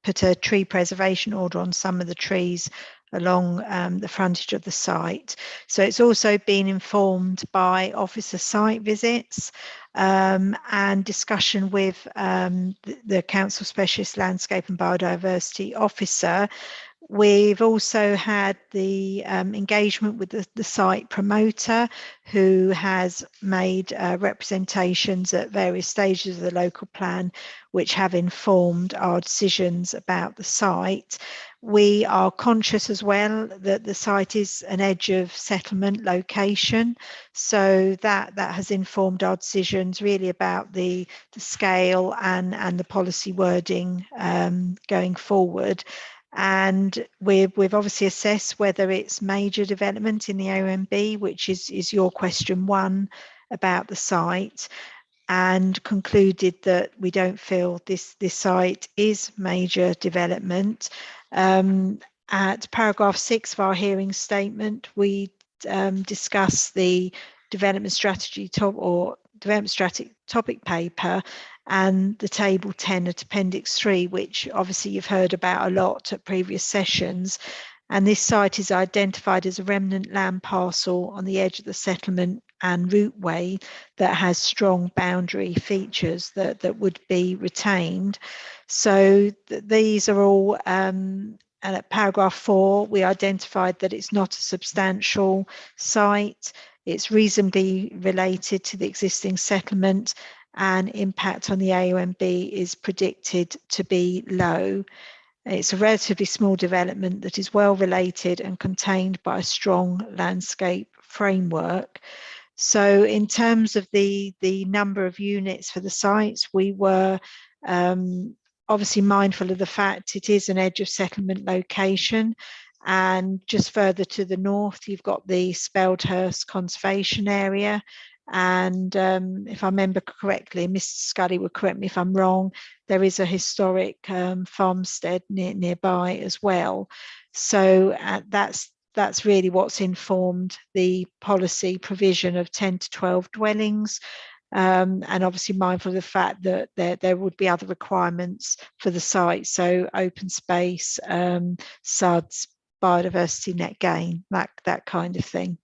C: put a tree preservation order on some of the trees along the frontage of the site. So it's also been informed by officer site visits and discussion with the Council Specialist Landscape and Biodiversity Officer. We've also had the engagement with the site promoter, who has made representations at various stages of the local plan, which have informed our decisions about the site. We are conscious as well that the site is an edge of settlement location, so that has informed our decisions really about the scale and the policy wording going forward. And we've obviously assessed whether it's major development in the AONB, which is your question 1 about the site, and concluded that we don't feel this site is major development. At paragraph 6 of our hearing statement, we discuss the development strategy topic paper and the table 10 at appendix 3, which obviously you've heard about a lot at previous sessions. And this site is identified as a remnant land parcel on the edge of the settlement and routeway that has strong boundary features that would be retained. So these are all, and at paragraph 4, we identified that it's not a substantial site. It's reasonably related to the existing settlement, and impact on the AONB is predicted to be low. It's a relatively small development that is well related and contained by a strong landscape framework. So in terms of the number of units for the sites, we were obviously mindful of the fact it is an edge of settlement location. And just further to the north, you've got the Speldhurst Conservation Area. And if I remember correctly, Mr. Scully will correct me if I'm wrong, there is a historic farmstead nearby as well. So that's really what's informed the policy provision of 10 to 12 dwellings. And obviously mindful of the fact that there would be other requirements for the site, so open space, SUDs, biodiversity net gain, that kind of thing.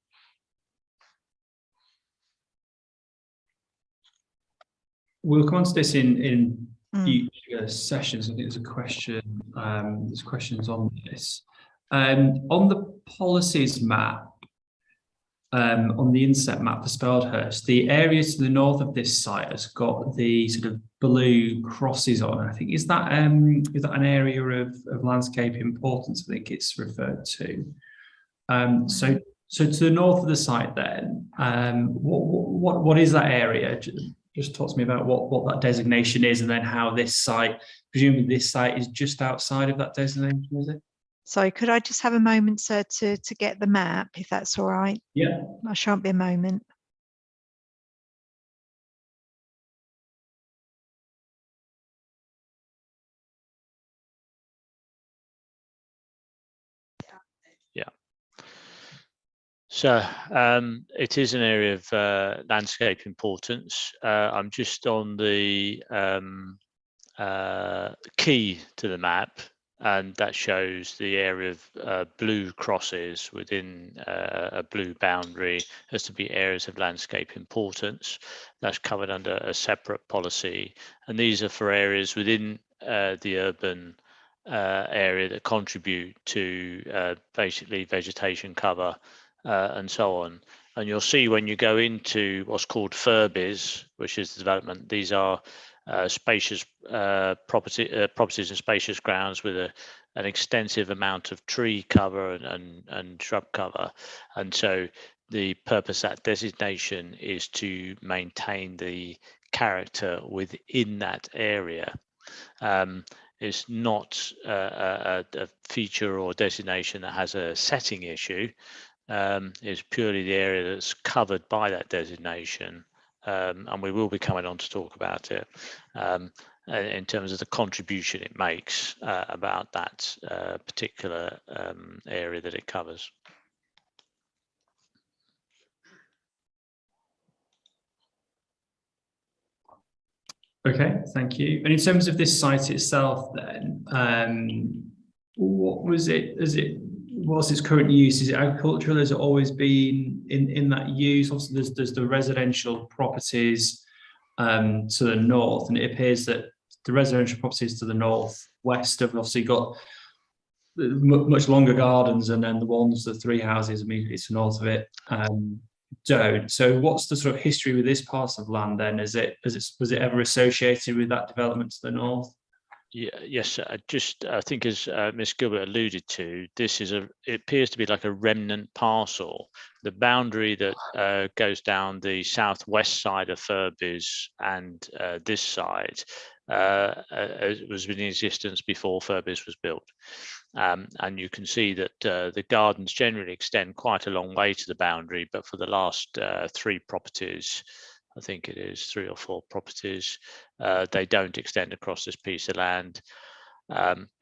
B: We'll come on to this in future sessions. I think there's a question. There's questions on this. On the policies map, on the inset map for Speldhurst, the area to the north of this site has got the sort of blue crosses on. I think is that an area of landscape importance? I think it's referred to. So to the north of the site, then, what is that area? Just talk to me about what that designation is, and then how this site, presumably this site is just outside of that designation, is it?
C: So could I just have a moment, sir, to get the map, if that's all right?
B: Yeah.
C: I shan't be a moment.
D: Yeah. So it is an area of landscape importance. I'm just on the key to the map, and that shows the area of blue crosses within a blue boundary as to be areas of landscape importance. That's covered under a separate policy, and these are for areas within the urban area that contribute to basically vegetation cover and so on. And you'll see when you go into what's called furbies, which is the development, these are spacious properties and spacious grounds with an extensive amount of tree cover and shrub cover. And so the purpose of that designation is to maintain the character within that area. It's not a feature or designation that has a setting issue. It's purely the area that's covered by that designation. And we will be coming on to talk about it in terms of the contribution it makes about that particular area that it covers.
B: Okay, thank you. And in terms of this site itself then, what was it, what's its current use? Is it agricultural? Has it always been in that use? Also, there's the residential properties to the north, and it appears that the residential properties to the northwest have obviously got much longer gardens, and then the 3 houses immediately to the north of it don't. So what's the sort of history with this parcel of land then? Was it ever associated with that development to the north?
D: Yeah, yes, I think as Ms. Gilbert alluded to, it appears to be like a remnant parcel. The boundary that goes down the southwest side of Furbies and this side was in existence before Furbies was built. And you can see that the gardens generally extend quite a long way to the boundary, but for the last 3 properties, I think it is 3 or 4 properties, they don't extend across this piece of land.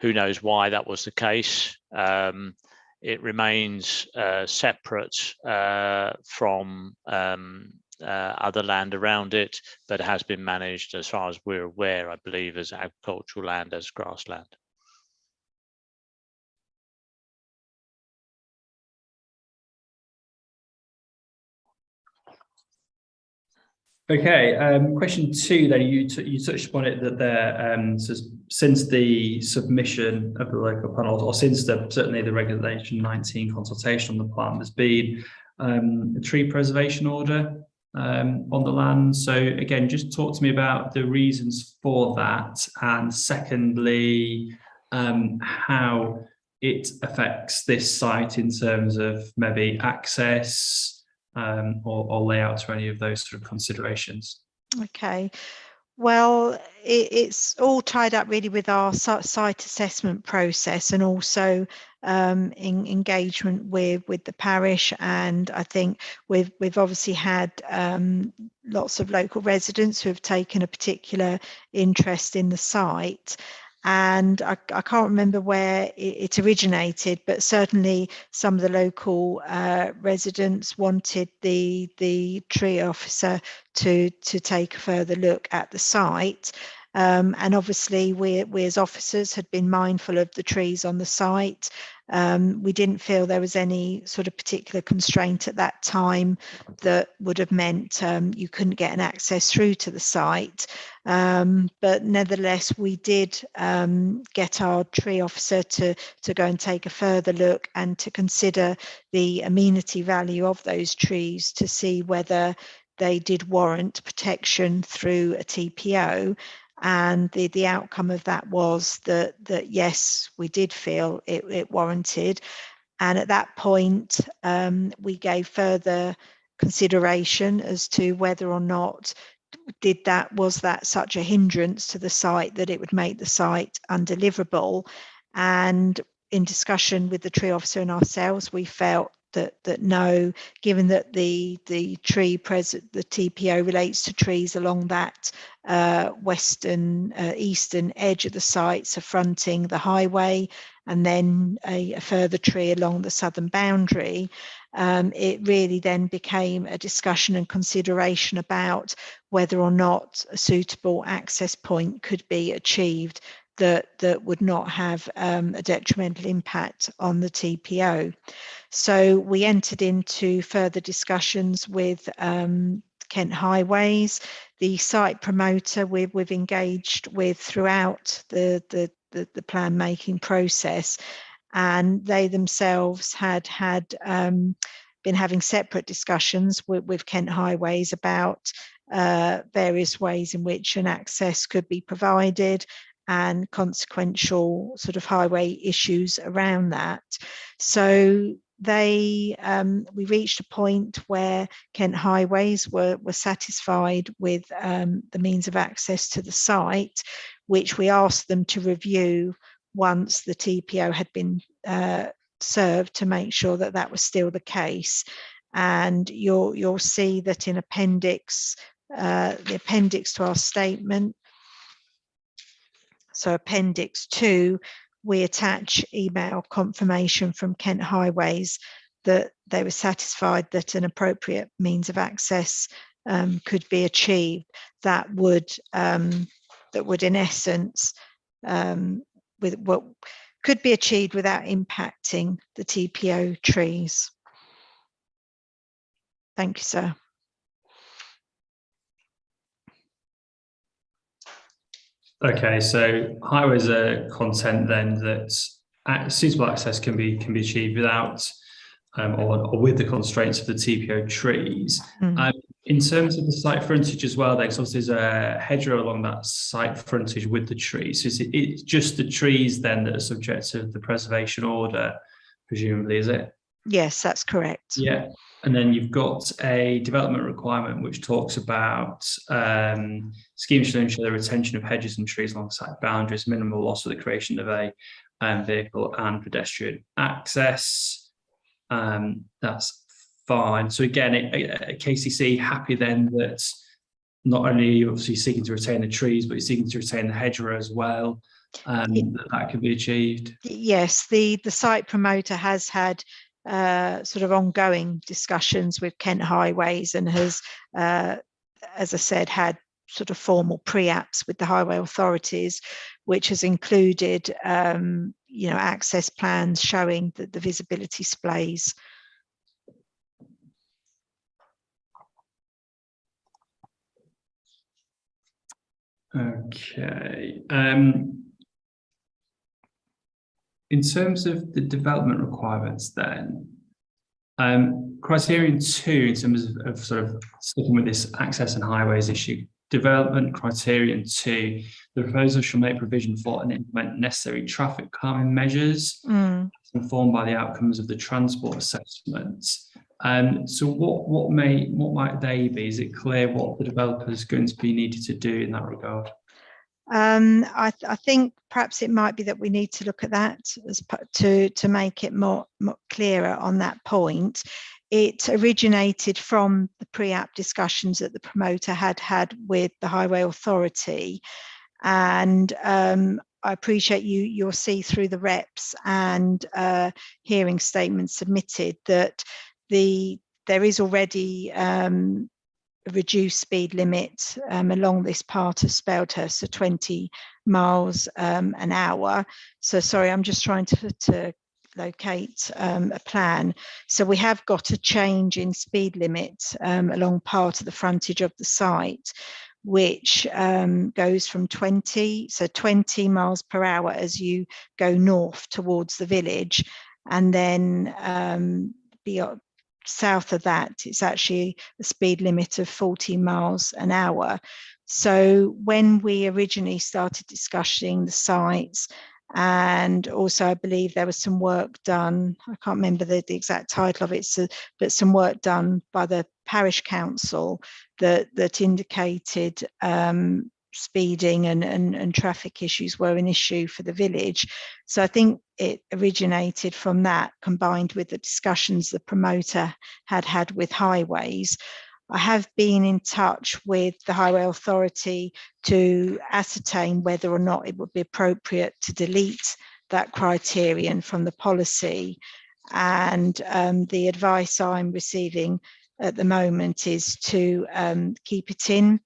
D: Who knows why that was the case? It remains separate from other land around it, but has been managed, as far as we're aware, I believe, as agricultural land, as grassland.
B: Okay, question 2 then, you touched upon it that there, so since the submission of the local plan, or since certainly the Regulation 19 consultation on the plan, there's been a tree preservation order on the land. So again, just talk to me about the reasons for that, and secondly, how it affects this site in terms of maybe access, or layouts, or any of those sort of considerations.
C: Okay, well, it's all tied up really with our site assessment process, and also in engagement with the parish. And I think we've obviously had lots of local residents who have taken a particular interest in the site. And I can't remember where it originated, but certainly some of the local residents wanted the tree officer to take a further look at the site. And obviously we as officers had been mindful of the trees on the site. We didn't feel there was any sort of particular constraint at that time that would have meant you couldn't get an access through to the site. But nevertheless, we did get our tree officer to go and take a further look and to consider the amenity value of those trees to see whether they did warrant protection through a TPO. And the outcome of that was that yes, we did feel it warranted. And at that point, we gave further consideration as to whether or not was that such a hindrance to the site that it would make the site undeliverable. And in discussion with the tree officer and ourselves, we felt that no, given that the TPO relates to trees along that eastern edge of the site, so fronting the highway, and then a further tree along the southern boundary, it really then became a discussion and consideration about whether or not a suitable access point could be achieved that would not have a detrimental impact on the TPO. So we entered into further discussions with Kent Highways, the site promoter we've engaged with throughout the plan making process, and they themselves had been having separate discussions with Kent Highways about various ways in which an access could be provided and consequential sort of highway issues around that. So we reached a point where Kent Highways were satisfied with the means of access to the site, which we asked them to review once the TPO had been served to make sure that that was still the case. And you'll see that in appendix, the appendix to our statement, so Appendix 2, we attach email confirmation from Kent Highways that they were satisfied that an appropriate means of access could be achieved. That would in essence, with what could be achieved without impacting the TPO trees. Thank you, sir.
B: Okay, so highways are content then that suitable access can be achieved without or with the constraints of the TPO trees. In terms of the site frontage as well, there's obviously a hedgerow along that site frontage with the trees. So it's just the trees then that are subject to the preservation order, presumably, is it?
C: Yes, that's correct.
B: Yeah. And then you've got a development requirement which talks about schemes should ensure the retention of hedges and trees alongside boundaries, minimal loss of the creation of a vehicle and pedestrian access. That's fine. So again, KCC happy then that not only are you obviously seeking to retain the trees, but you're seeking to retain the hedgerow as well, that can be achieved.
C: Yes, the site promoter has had sort of ongoing discussions with Kent Highways and has, as I said, had sort of formal pre-apps with the highway authorities, which has included, access plans showing the visibility splays.
B: Okay. In terms of the development requirements then, criterion 2 in terms of sort of sticking with this access and highways issue, development criterion 2, the proposal shall make provision for and implement necessary traffic calming measures informed by the outcomes of the transport assessments. So what might they be? Is it clear what the developer is going to be needed to do in that regard?
C: I think perhaps it might be that we need to look at that to make it more clearer on that point. It originated from the pre-app discussions that the promoter had with the highway authority, and I appreciate you'll see through the reps and hearing statements submitted that there is already a reduced speed limit along this part of Speldhurst, so 20 miles an hour. So sorry, I'm just trying to locate a plan. So we have got a change in speed limit along part of the frontage of the site, which goes from 20 miles per hour as you go north towards the village, and then beyond, south of that, it's actually a speed limit of 40 miles an hour. So when we originally started discussing the sites, and also I believe there was some work done, I can't remember the exact title of it, but some work done by the parish council that indicated speeding and traffic issues were an issue for the village. So I think it originated from that, combined with the discussions the promoter had with highways. I have been in touch with the highway authority to ascertain whether or not it would be appropriate to delete that criterion from the policy. And the advice I'm receiving at the moment is to keep it in.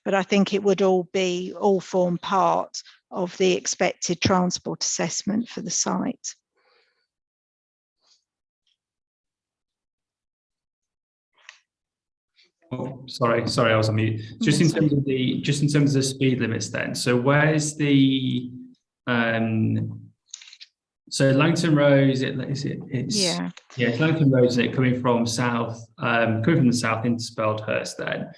C: but I think it would all form part of the expected transport assessment for the site.
B: Oh, sorry, I was on mute. Just in terms of the speed limits then. So where's the so Langton Road, it's Langton Road, isn't it, coming from the south into Speldhurst then.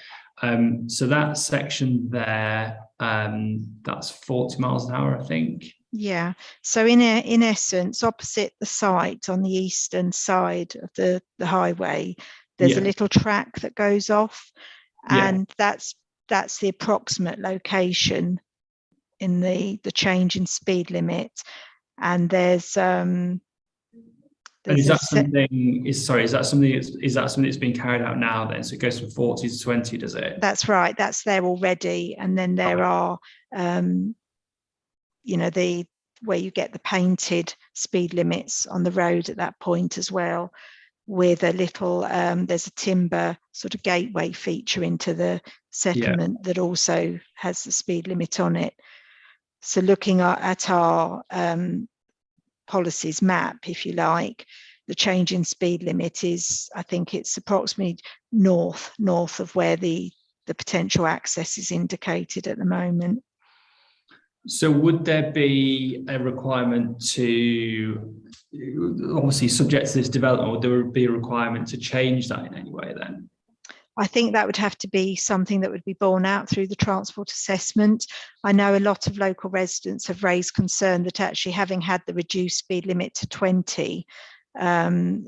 B: So that section there, that's 40 miles an hour, I think.
C: Yeah, so in essence, opposite the site on the eastern side of the highway, there's a little track that goes off, and that's the approximate location in the change in speed limit. And is that something that's being carried out now then? So it goes from 40 to 20, does it? That's right, that's there already. And then there are where you get the painted speed limits on the road at that point as well, with a little there's a timber sort of gateway feature into the settlement that also has the speed limit on it. So looking at our policies map, if you like, the change in speed limit is, I think it's approximately north of where the potential access is indicated at the moment.
B: So would there be a requirement to, obviously subject to this development, would there be a requirement to change that in any way then?
C: I think that would have to be something that would be borne out through the transport assessment. I know a lot of local residents have raised concern that actually having had the reduced speed limit to 20, some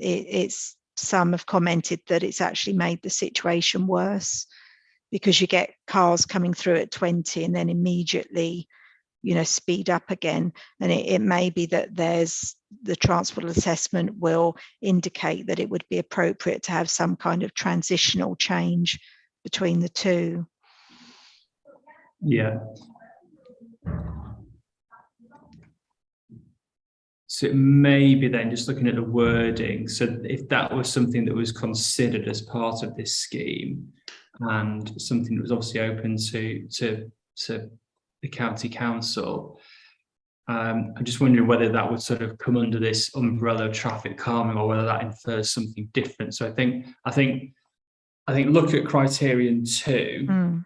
C: have commented that it's actually made the situation worse, because you get cars coming through at 20 and then immediately speed up again. And it may be that the transport assessment will indicate that it would be appropriate to have some kind of transitional change between the two.
B: Yeah. So maybe then, just looking at the wording, so if that was something that was considered as part of this scheme and something that was obviously open to the county council, I'm just wondering whether that would sort of come under this umbrella of traffic calming, or whether that infers something different. So I think look at criterion 2, and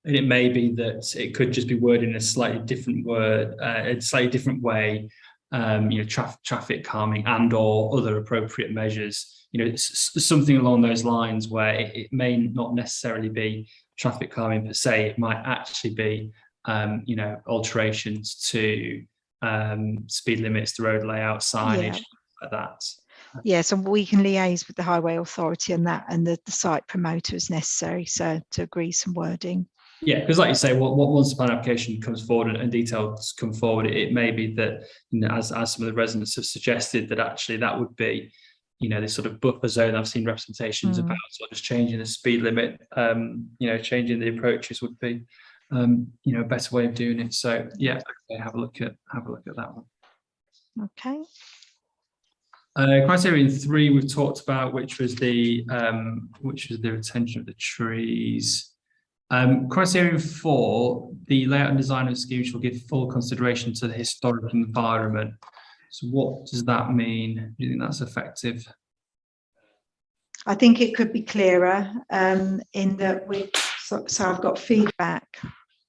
B: it may be that it could just be worded in a slightly different way. Traffic calming and or other appropriate measures. Something along those lines, where it may not necessarily be traffic calming per se. It might actually be alterations to speed limits, the road layout, signage, like that.
C: So we can liaise with the highway authority on that, and the site promoter as necessary, so to agree some wording. Yeah,
B: because like you say, once the plan application comes forward and details come forward, it may be that, as some of the residents have suggested, that actually that would be, this sort of buffer zone. I've seen representations about sort of just changing the speed limit, changing the approaches would be, a better way of doing it. So yeah, okay, have a look at that one.
C: Okay.
B: Criterion 3 we've talked about, which was the retention of the trees. Criterion 4, the layout and design of the scheme shall give full consideration to the historic environment. So what does that mean? Do you think that's effective?
C: I think it could be clearer in that so I've got feedback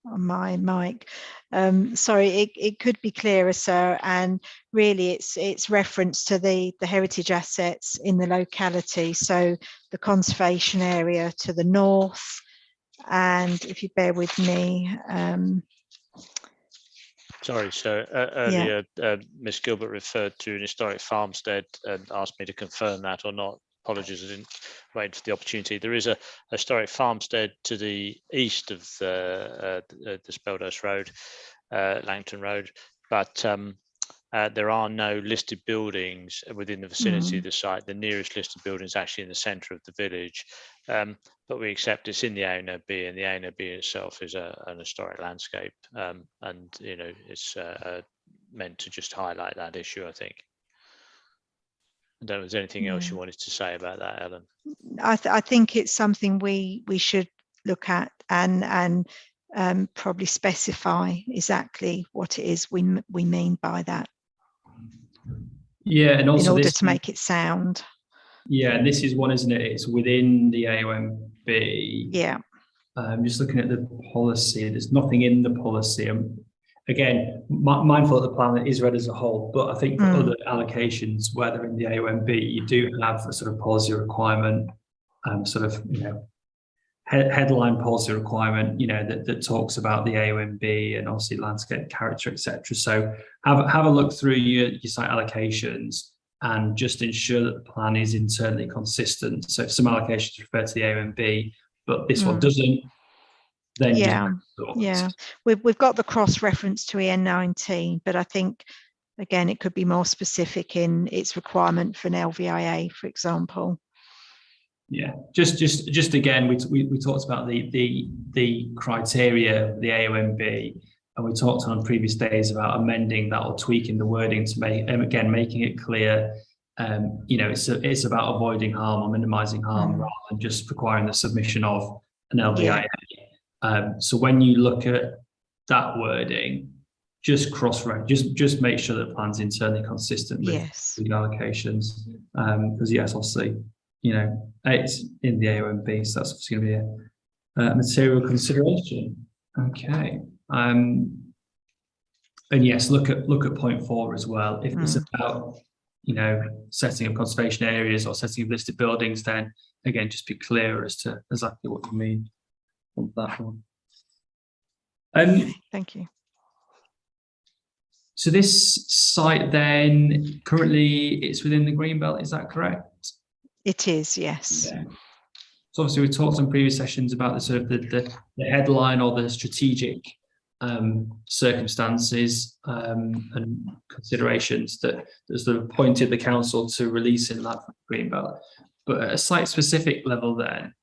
C: on my mic. It could be clearer, sir, and really it's reference to the heritage assets in the locality. So the conservation area to the north, and if you bear with me,
D: sorry, so earlier Ms Gilbert referred to an historic farmstead and asked me to confirm that or not. Apologies, I didn't wait for the opportunity. There is a historic farmstead to the east of the Speldhurst Road, Langton Road, but there are no listed buildings within the vicinity of the site. The nearest listed building is actually in the centre of the village, but we accept it's in the A&OB, and the A&OB itself is an historic landscape, and it's meant to just highlight that issue, I think. I don't know if there's anything else you wanted to say about that, Ellen.
C: I think it's something we should look at and probably specify exactly what it is we mean by that.
B: Yeah, and also
C: in order
B: this,
C: to make it sound.
B: Yeah, and this is one, isn't it? It's within the AONB.
C: Yeah.
B: Just looking at the policy, there's nothing in the policy. Again, mindful that the plan is read as a whole, but I think for other allocations, whether in the AONB, you do have a sort of policy requirement, sort of, you know, headline policy requirement, you know, that talks about the AONB and obviously landscape character, etc. So have a look through your site allocations and just ensure that the plan is internally consistent. So if some allocations refer to the AONB, but this one doesn't, then
C: yeah, we've got the cross reference to EN19, but I think again it could be more specific in its requirement for an LVIA, for example.
B: Yeah, just again, we talked about the criteria, the AONB, and we talked on previous days about amending that or tweaking the wording to make, again, making it clear. You know, it's about avoiding harm or minimising harm rather than just requiring the submission of an LVIA. So when you look at that wording, just cross-reference, just make sure that the plan's internally consistent with the allocations. Because yes, obviously, you know, it's in the AONB, so that's obviously going to be a material consideration. Okay. And yes, look at point 4 as well. If it's about, you know, setting up conservation areas or setting up listed buildings, then again, just be clear as to exactly what you mean on that one.
C: Thank you.
B: So this site then currently it's within the Greenbelt, is that correct?
C: It is, yes.
B: Yeah. So obviously we talked on previous sessions about the sort of the headline or the strategic circumstances and considerations that sort of pointed the council to releasing that Greenbelt. But at a site-specific level then,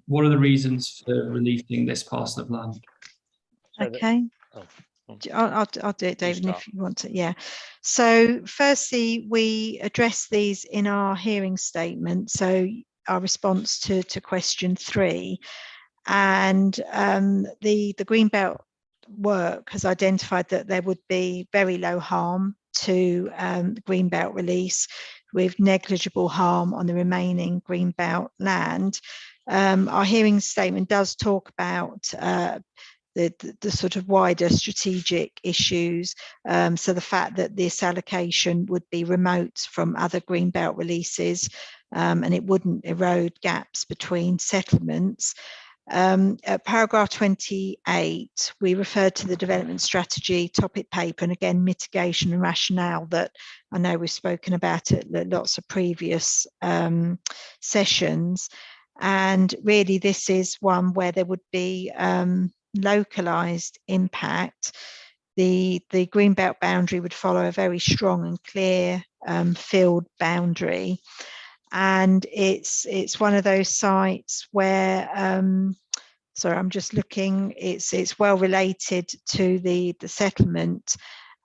B: what are the reasons for releasing this parcel of land?
C: Okay. I'll do it, David, if you want to. Yeah. So firstly, we address these in our hearing statement. So our response to question 3, and the Greenbelt work has identified that there would be very low harm to the Greenbelt release, with negligible harm on the remaining Greenbelt land. Our hearing statement does talk about the sort of wider strategic issues. So the fact that this allocation would be remote from other Greenbelt releases, and it wouldn't erode gaps between settlements. At paragraph 28, we referred to the development strategy topic paper, and again, mitigation and rationale that I know we've spoken about it at lots of previous sessions. And really, this is one where there would be localized impact. The Greenbelt boundary would follow a very strong and clear field boundary, and it's one of those sites where sorry, I'm just looking, it's well related to the settlement,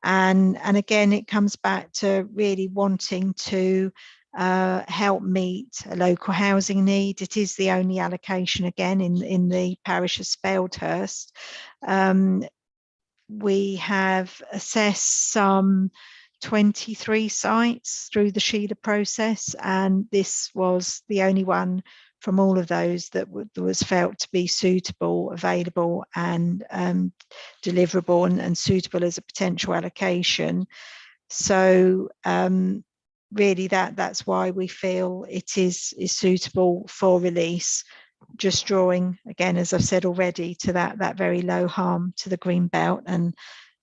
C: and again it comes back to really wanting to help meet a local housing need. It is the only allocation again in the parish of Speldhurst. We have assessed some 23 sites through the Sheila process, and this was the only one from all of those that was felt to be suitable, available, and deliverable and suitable as a potential allocation. So really that's why we feel it is suitable for release, just drawing again, as I've said already, to that very low harm to the Greenbelt. And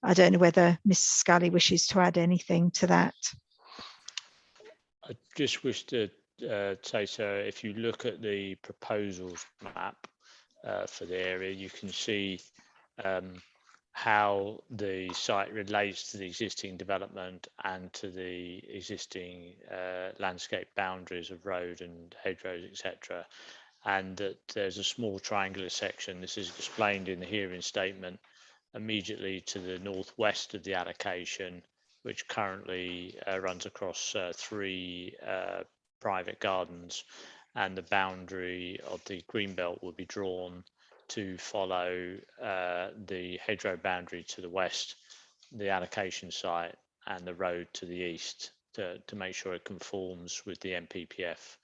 C: I don't know whether Mr. Scully wishes to add anything to that.
D: I just wish to say, sir, if you look at the proposals map for the area, you can see how the site relates to the existing development and to the existing landscape boundaries of road and hedgerows, etc. And that there's a small triangular section, this is explained in the hearing statement, immediately to the northwest of the allocation, which currently runs across 3 private gardens, and the boundary of the Greenbelt will be drawn to follow the hedgerow boundary to the west, the allocation site, and the road to the east to make sure it conforms with the NPPF.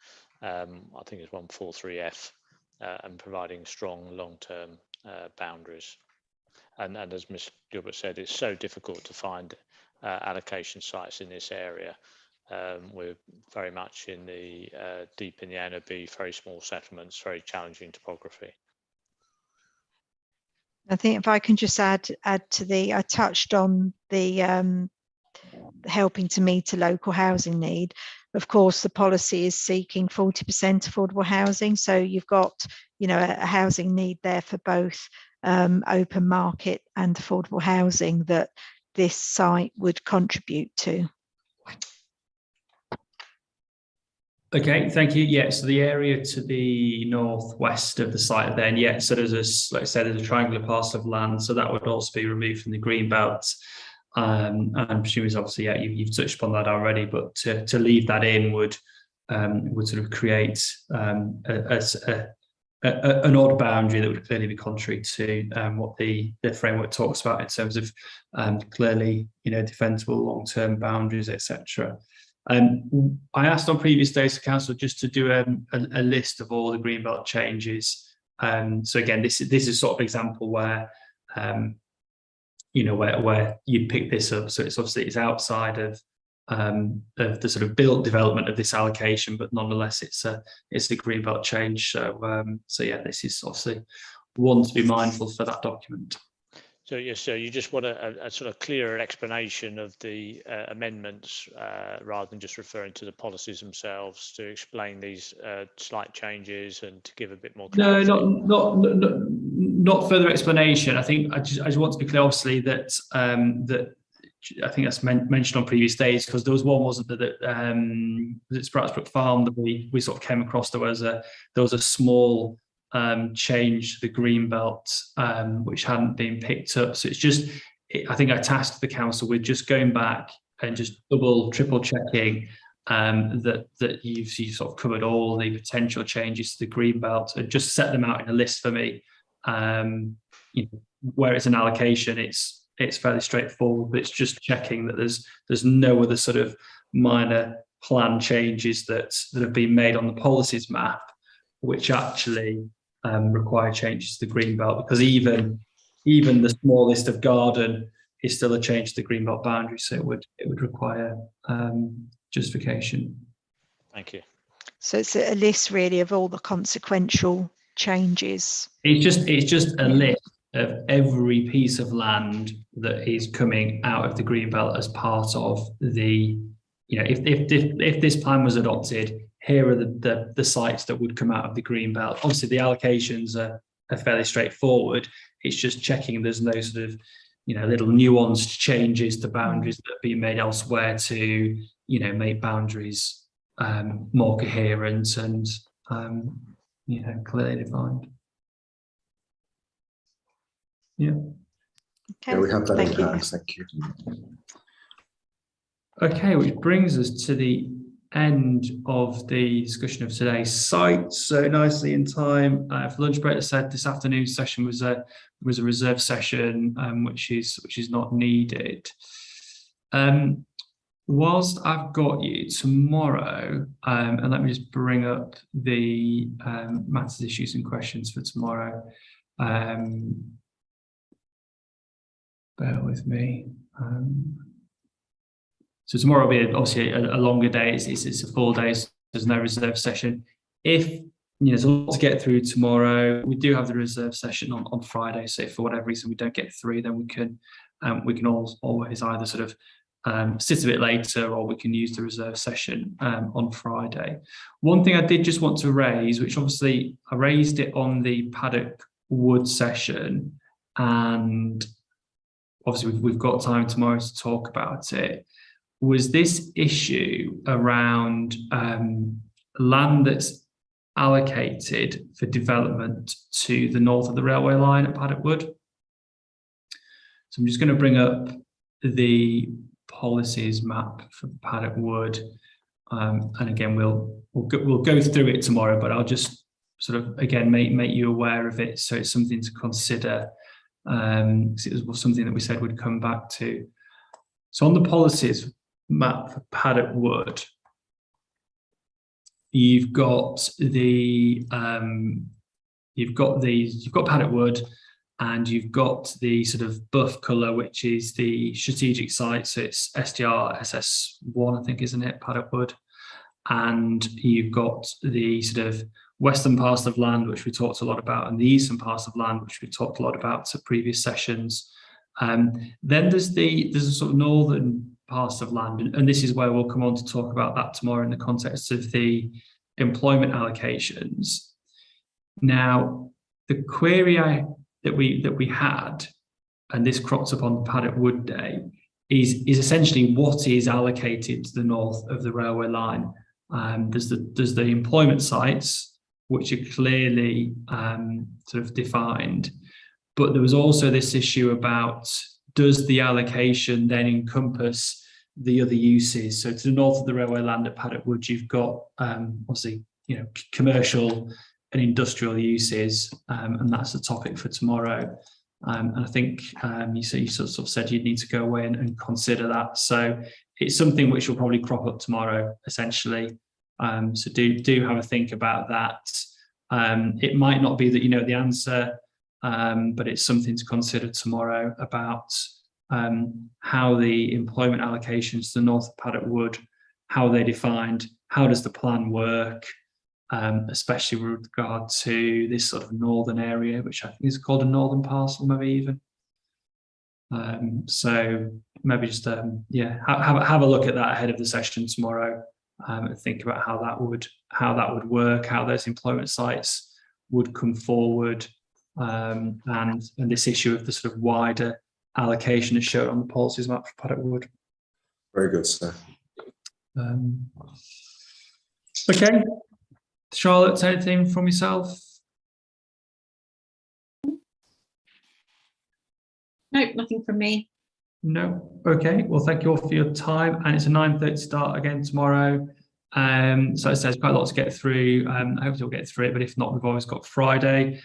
D: I think it's 143F, and providing strong long-term boundaries. And as Ms. Gilbert said, it's so difficult to find allocation sites in this area. We're very much in the deep in the NOB, very small settlements, very challenging topography.
C: I think if I can just add to I touched on the helping to meet a local housing need. Of course, the policy is seeking 40% affordable housing. So you've got, a housing need there for both open market and affordable housing that this site would contribute to.
B: Okay, thank you. Yeah, so the area to the northwest of the site then, yeah, so there's like I said, there's a triangular parcel of land, so that would also be removed from the green belt. And presumably, obviously, yeah, you've touched upon that already, but to leave that in would sort of create an odd boundary that would clearly be contrary to what the framework talks about in terms of clearly, defensible long-term boundaries, etc. I asked on previous days to council just to do a list of all the greenbelt changes. So again, this is sort of example where where you'd pick this up. So it's outside of the sort of built development of this allocation, but nonetheless it's a greenbelt change. So yeah, this is obviously one to be mindful for that document.
D: So yes, so you just want a sort of clearer explanation of the amendments rather than just referring to the policies themselves, to explain these slight changes and to give a bit more clarity.
B: No, not further explanation. I think I just want to be clear, obviously, that that I think that's mentioned on previous days, because there was one, wasn't there, that it's Spratsbrook Farm that we sort of came across. There was a small change to the green belt which hadn't been picked up. So it's just, I think I tasked the council with just going back and just triple checking that you've sort of covered all the potential changes to the green belt, and just set them out in a list for me. Where it's an allocation, it's fairly straightforward, but it's just checking that there's no other sort of minor plan changes that have been made on the policies map which actually require changes to the green belt, because even the smallest of garden is still a change to the green belt boundary, so it would require justification.
D: Thank you.
C: So it's a list really of all the consequential changes.
B: It's just a list of every piece of land that is coming out of the green belt as part of the, if this plan was adopted, here are the sites that would come out of the green belt. Obviously, the allocations are fairly straightforward. It's just checking there's no sort of, little nuanced changes to boundaries that are being made elsewhere to, make boundaries more coherent and, clearly defined. Yeah.
C: Okay.
E: Yeah, we have that in
C: Thank you.
E: hand. Thank you.
B: Okay, which brings us to the end of the discussion of today's site. So nicely in time for lunch break. As I said, this afternoon's session was a reserve session, which is not needed. Whilst I've got you tomorrow, and let me just bring up the matters, issues, and questions for tomorrow. Bear with me. So tomorrow will be obviously a longer day. It's a full day, so there's no reserve session. If there's a lot to get through tomorrow, we do have the reserve session on Friday. So if for whatever reason we don't get through, then we can always either sort of sit a bit later, or we can use the reserve session on Friday. One thing I did just want to raise, which obviously I raised it on the Paddock Wood session, and obviously we've got time tomorrow to talk about it, was this issue around land that's allocated for development to the north of the railway line at Paddock Wood. So I'm just going to bring up the policies map for Paddock Wood, and again we'll go through it tomorrow, but I'll just sort of again make you aware of it, so it's something to consider. 'Cause it was something that we said we'd come back to. So on the policies map for Paddock Wood, you've got Paddock Wood, and you've got the sort of buff colour, which is the strategic site. So it's SDR SS1, I think, isn't it, Paddock Wood? And you've got the sort of western parcel of land, which we talked a lot about, and the eastern parcel of land, which we talked a lot about at previous sessions. Then there's a sort of northern parcel of land, and this is where we'll come on to talk about that tomorrow in the context of the employment allocations. Now, the query that we had, and this cropped up on Paddock Wood Day, is essentially what is allocated to the north of the railway line. There's the employment sites, which are clearly sort of defined, but there was also this issue about, does the allocation then encompass the other uses? So to the north of the railway land at Paddock Wood, you've got obviously, you know, commercial and industrial uses, and that's the topic for tomorrow. And I think you sort of said you'd need to go away and consider that. So it's something which will probably crop up tomorrow, essentially. So do have a think about that. It might not be that you know the answer, but it's something to consider tomorrow about how the employment allocations to the north of Paddock Wood, how they're defined, how does the plan work, especially with regard to this sort of northern area, which I think is called a northern parcel, maybe even. So maybe just have a look at that ahead of the session tomorrow, and think about how that would work, how those employment sites would come forward, and this issue of the sort of wider allocation is shown on the policies map for Paddock Wood.
E: Very good, sir.
B: Okay, Charlotte, anything from yourself?
G: Nope, nothing from me.
B: No. Okay. Well, thank you all for your time, and it's a 9:30 start again tomorrow. So it says quite a lot to get through. Hopefully we'll get through it, but if not, we've always got Friday.